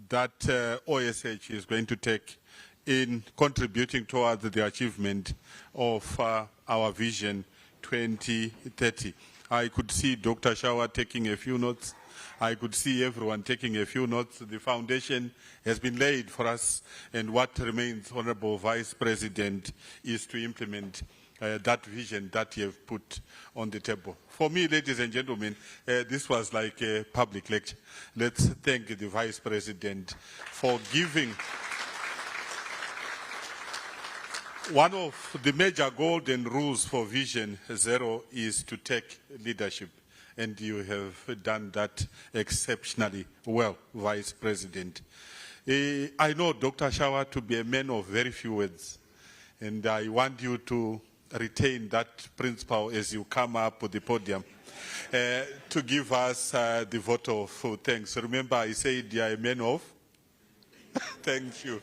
that OSH is going to take in contributing towards the achievement of our Vision 2030. I could see Dr. Shawa taking a few notes. I could see everyone taking a few notes. The foundation has been laid for us, and what remains, Honorable Vice President, is to implement that vision that you have put on the table. For me, ladies and gentlemen, this was like a public lecture. Let's thank the Vice President for giving. One of the major golden rules for Vision Zero is to take leadership, and you have done that exceptionally well, Vice President. I know Dr. Shawa to be a man of very few words, and I want you to retain that principle as you come up with the podium to give us the vote of thanks. Remember, I said you are a man of thank you.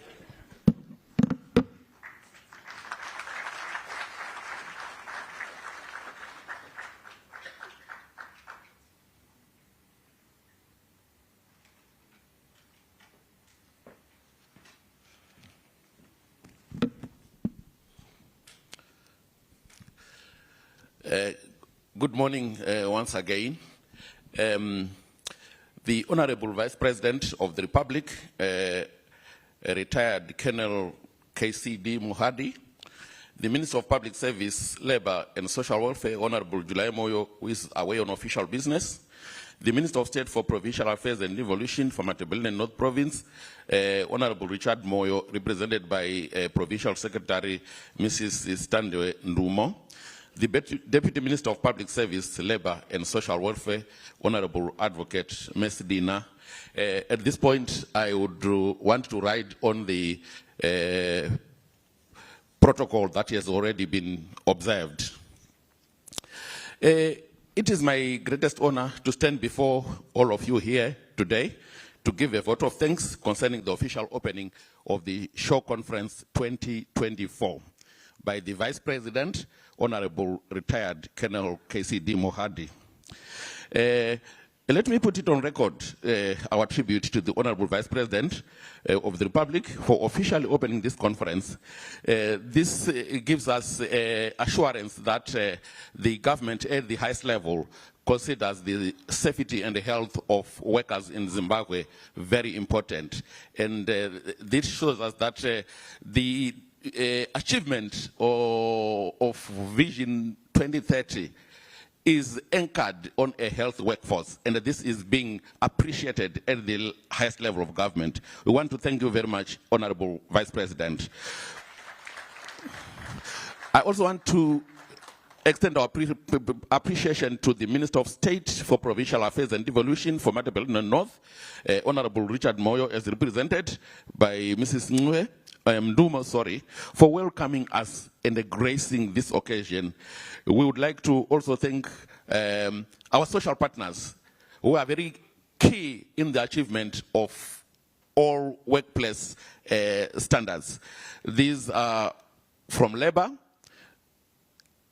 Good morning once again. The Honorable Vice President of the Republic, retired Colonel KCD Mohadi, the Minister of Public Service, Labour and Social Welfare, Honorable July Moyo, who is away on official business, the Minister of State for Provincial Affairs and Devolution for Matabeleland North Province, Honorable Richard Moyo, represented by Provincial Secretary Mrs. Standwe Ndumo, the Deputy Minister of Public Service, Labour and Social Welfare, Honorable Advocate Mesdina. At this point, I would want to ride on the protocol that has already been observed. It is my greatest honor to stand before all of you here today to give a vote of thanks concerning the official opening of the Show Conference 2024 by the Vice President, Honorable Retired Colonel KCD Mohadi. Let me put it on record, our tribute to the Honorable Vice President of the Republic for officially opening this conference. This gives us assurance that the government at the highest level considers the safety and the health of workers in Zimbabwe very important. And this shows us that the achievement of Vision 2030 is anchored on a health workforce, and this is being appreciated at the highest level of government. We want to thank you very much, Honorable Vice President. I also want to extend our appreciation to the Minister of State for Provincial Affairs and Devolution for Matabeleland North, Honorable Richard Moyo, as represented by Mrs. Ndumo, for welcoming us and gracing this occasion. We would like to also thank our social partners who are very key in the achievement of all workplace standards. These are from labor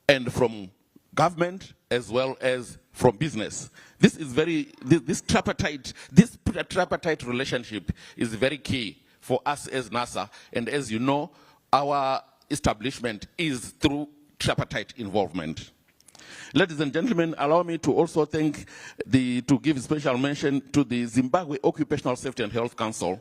and from government as well as from business. This is this tripartite relationship is very key for us as NASA, and as you know, our establishment is through tripartite involvement. Ladies and gentlemen, allow me to also to give special mention to the Zimbabwe Occupational Safety and Health Council,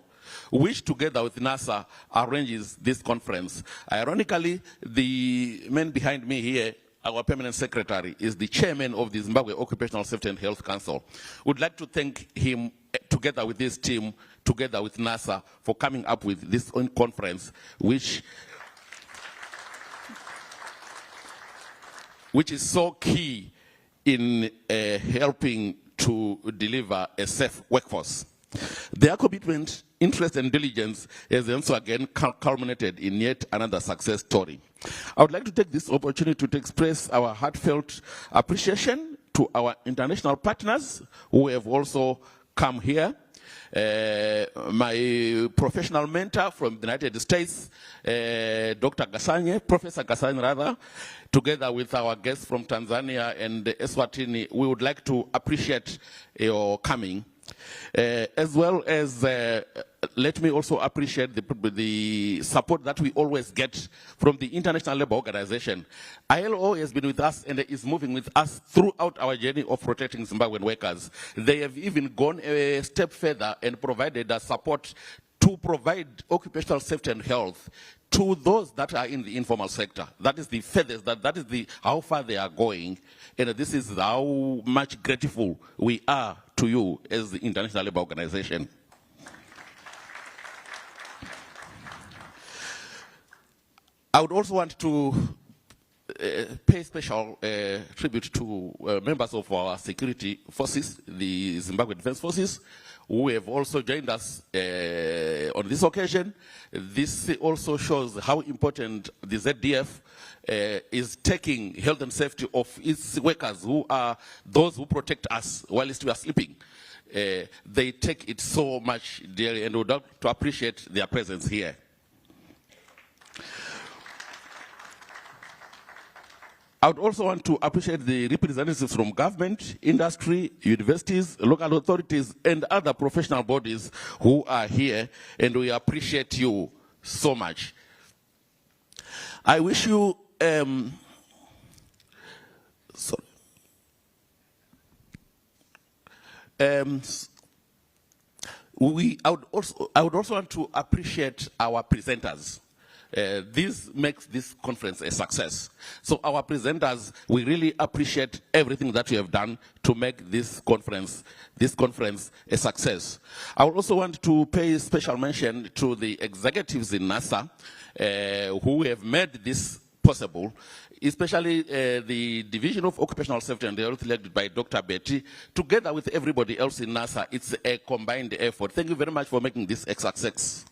which together with NASA arranges this conference. Ironically, the man behind me here, our permanent secretary, is the chairman of the Zimbabwe Occupational Safety and Health Council. We'd like to thank him together with this team together with NASA, for coming up with this own conference, which is so key in helping to deliver a safe workforce. Their commitment, interest, and diligence has also again culminated in yet another success story. I would like to take this opportunity to express our heartfelt appreciation to our international partners who have also come here. My professional mentor from the United States, Dr. Gasanye, Professor Gasanye rather, together with our guests from Tanzania and Eswatini, we would like to appreciate your coming. As well as, let me also appreciate the support that we always get from the International Labour Organization. ILO has been with us and is moving with us throughout our journey of protecting Zimbabwean workers. They have even gone a step further and provided us support to provide occupational safety and health to those that are in the informal sector. That is the furthest, that is how far they are going, and this is how much grateful we are to you as the International Labour Organization. I would also want to pay special tribute to members of our security forces, the Zimbabwe Defense Forces, who have also joined us on this occasion. This also shows how important the ZDF is taking health and safety of its workers, who are those who protect us whilst we are sleeping. They take it so much dearly, and we would like to appreciate their presence here. I would also want to appreciate the representatives from government, industry, universities, local authorities, and other professional bodies who are here, and we appreciate you so much. I wish you, I would also want to appreciate our presenters. This makes this conference a success. So our presenters, we really appreciate everything that you have done to make this conference a success. I would also want to pay special mention to the executives in NASA who have made this possible, especially the Division of Occupational Safety and Health led by Dr. Betty, together with everybody else in NASA. It's a combined effort. Thank you very much for making this a success.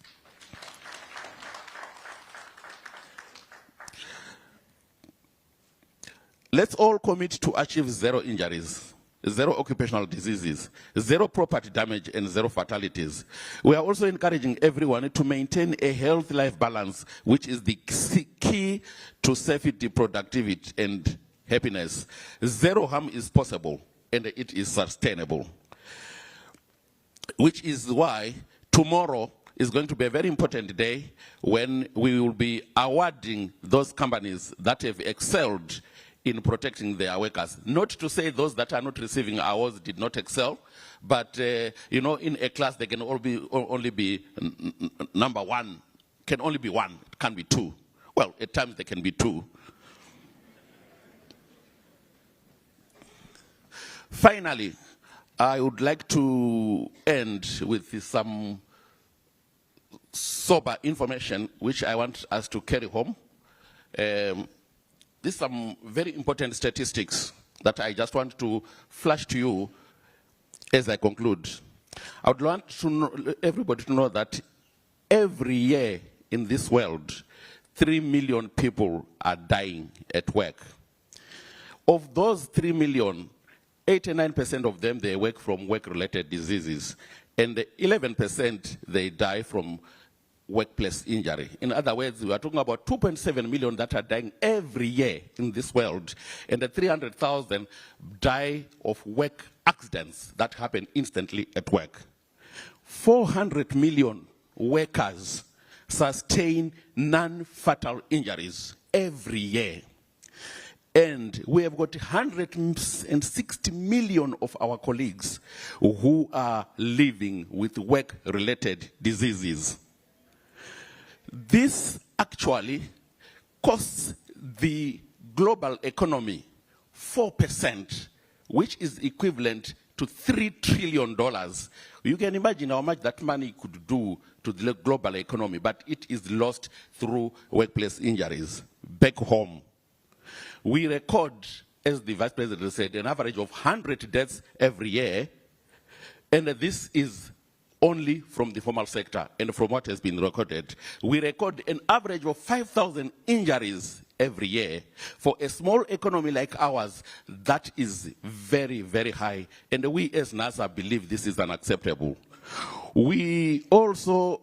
Let's all commit to achieve 0 injuries, 0 occupational diseases, 0 property damage, and 0 fatalities. We are also encouraging everyone to maintain a health-life balance, which is the key to safety, productivity, and happiness. 0 harm is possible, and it is sustainable. Which is why tomorrow is going to be a very important day when we will be awarding those companies that have excelled in protecting their workers. Not to say those that are not receiving awards did not excel, but you know, in a class they can only be number 1, can only be 1, it can't be 2. Well, at times they can be 2. Finally, I would like to end with some sober information which I want us to carry home. These are some very important statistics that I just want to flash to you as I conclude. I would want to know, everybody to know that every year in this world, 3 million people are dying at work. Of those 3 million, 89% of them, they work from work-related diseases, and 11% they die from workplace injury. In other words, we are talking about 2.7 million that are dying every year in this world, and the 300,000 die of work accidents that happen instantly at work. 400 million workers sustain non-fatal injuries every year. And we have got 160 million of our colleagues who are living with work-related diseases. This actually costs the global economy 4%, which is equivalent to $3 trillion. You can imagine how much that money could do to the global economy, but it is lost through workplace injuries. Back home, we record, as the Vice President said, an average of 100 deaths every year, and this is only from the formal sector and from what has been recorded. We record an average of 5,000 injuries every year. For a small economy like ours, that is very, very high. And we as NSSA believe this is unacceptable. We also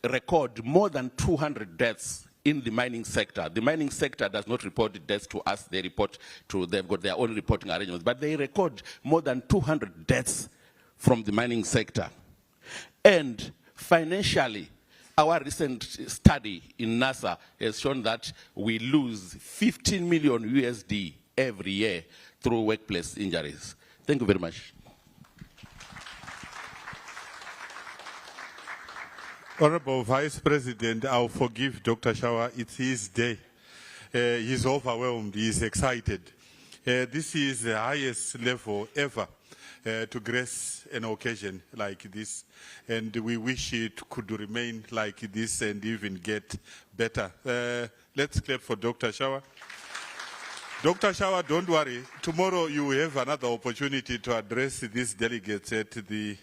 record more than 200 deaths in the mining sector. The mining sector does not report deaths to us. They report to, they've got their own reporting arrangements, but they record more than 200 deaths from the mining sector. And financially, our recent study in NSSA has shown that we lose 15 million USD every year through workplace injuries. Thank you very much. Honorable Vice President, I'll forgive Dr. Shawa. It's his day. He's overwhelmed. He's excited. This is the highest level ever to grace an occasion like this, and we wish it could remain like this and even get better. Let's clap for Dr. Shawa. Dr. Shawa, don't worry. Tomorrow you will have another opportunity to address these delegates at the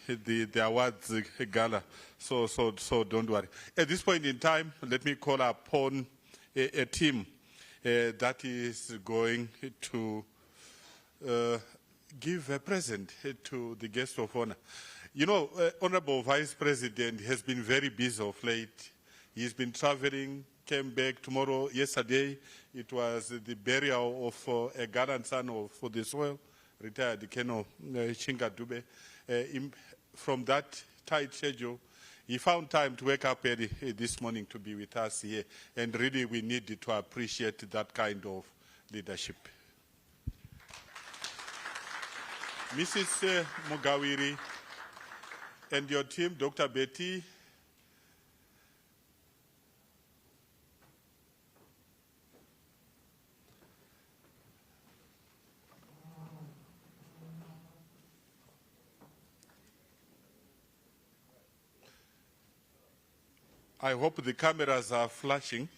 awards gala. So don't worry. At this point in time, let me call upon a team that is going to give a present to the guest of honor. You know, Honorable Vice President has been very busy of late. He's been traveling, came back tomorrow. Yesterday, it was the burial of a gallant son of the soil, retired Colonel Chinga Dube. From that tight schedule, he found time to wake up early this morning to be with us here. And really, we need to appreciate that kind of leadership. Mrs. Mugawiri and your team, Dr. Betty, I hope the cameras are flashing.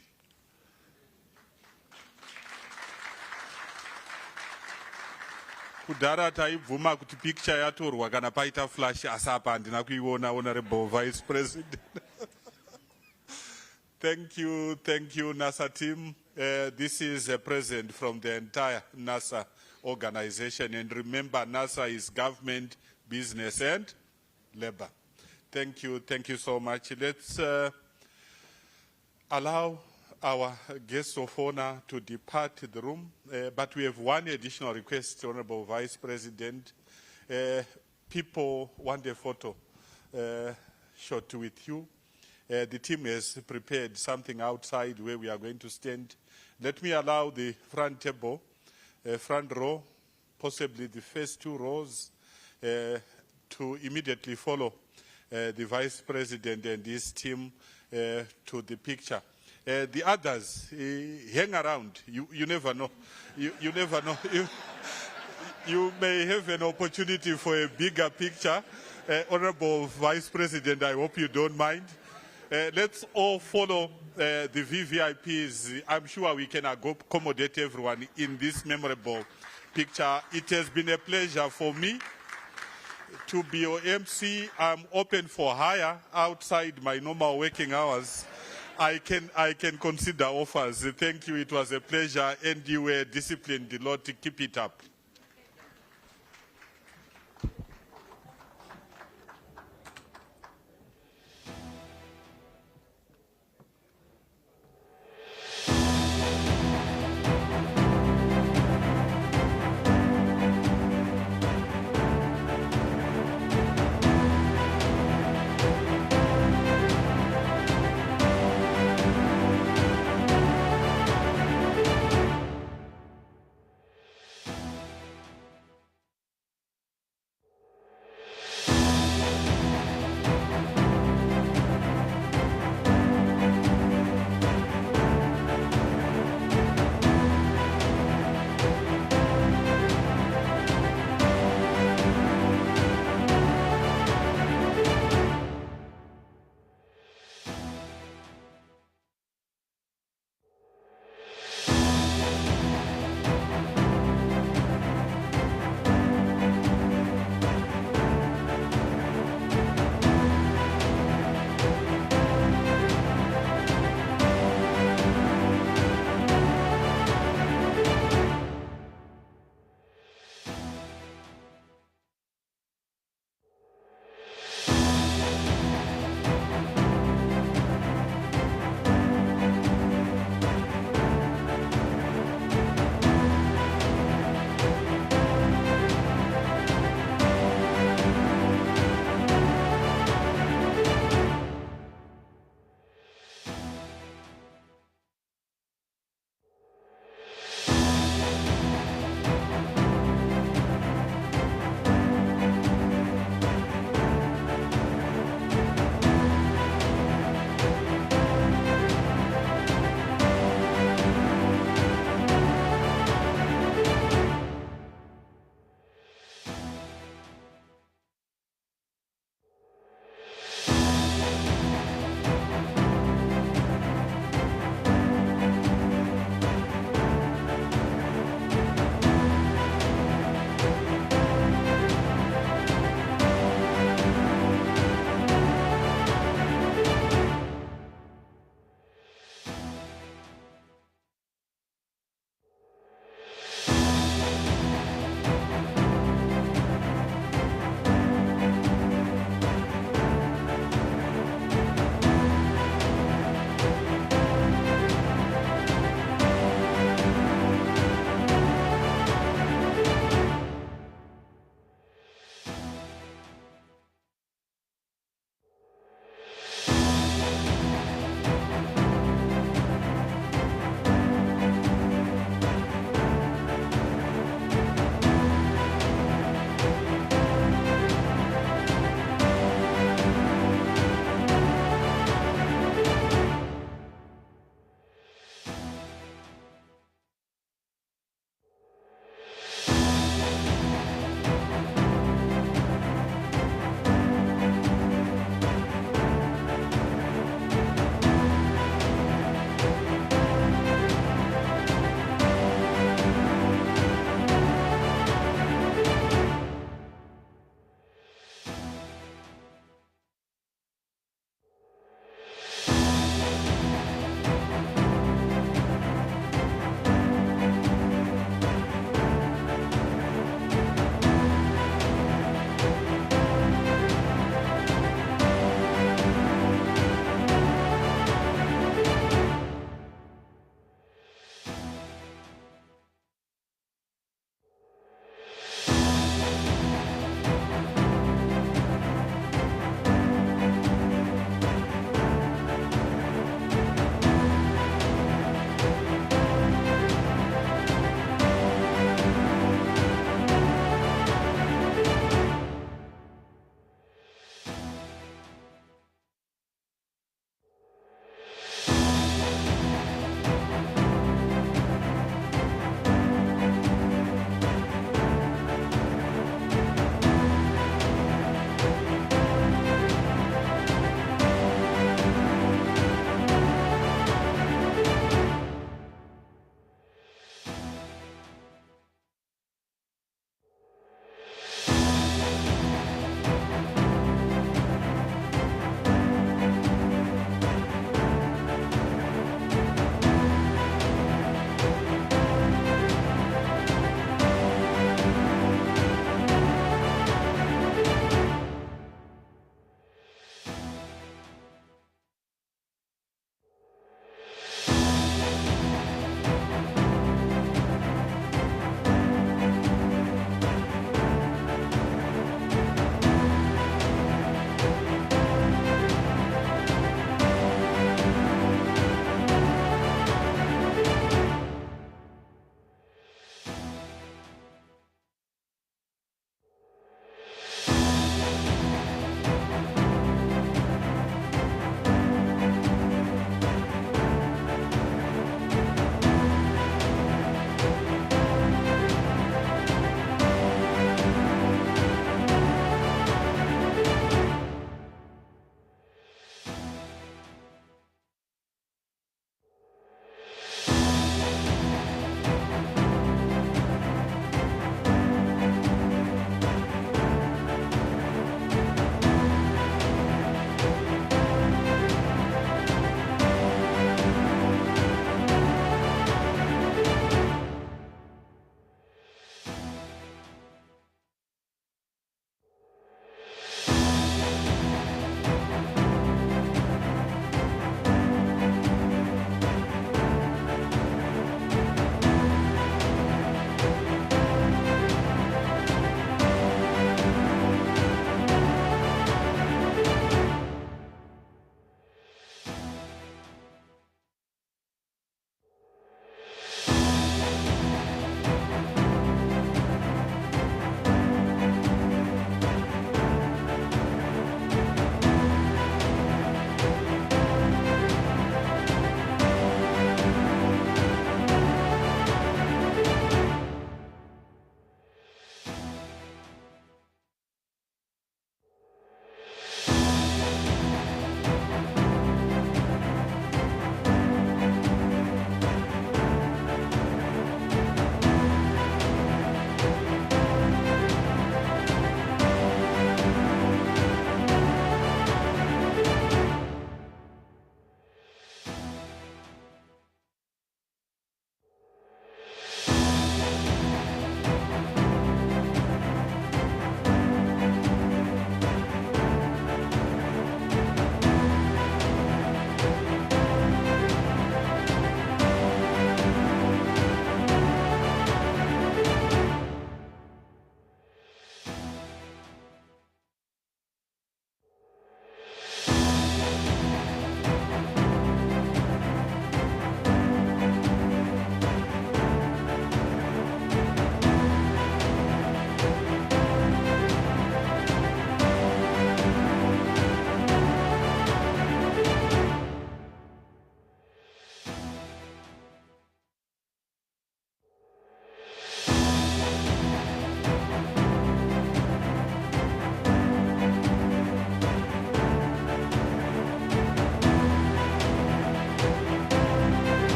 Kudara taibvuma kuti picture yatorwa kana paita flash asapa handina kuiona, Honorable Vice President. Thank you, NSSA team. This is a present from the entire NSSA organization. And remember, NSSA is government, business, and labor. Thank you so much. Let's allow our guests of honor to depart the room, but we have one additional request, Honorable Vice President. People want a photo shot with you. The team has prepared something outside where we are going to stand. Let me allow the front table, front row, possibly the first two rows, to immediately follow the Vice President and his team to the picture. The others, hang around. You never know. You never know. You may have an opportunity for a bigger picture. Honorable Vice President, I hope you don't mind. Let's all follow the VVIPs. I'm sure we can accommodate everyone in this memorable picture. It has been a pleasure for me to be your MC. I'm open for hire outside my normal working hours. I can consider offers. Thank you. It was a pleasure, and you were disciplined a lot to keep it up.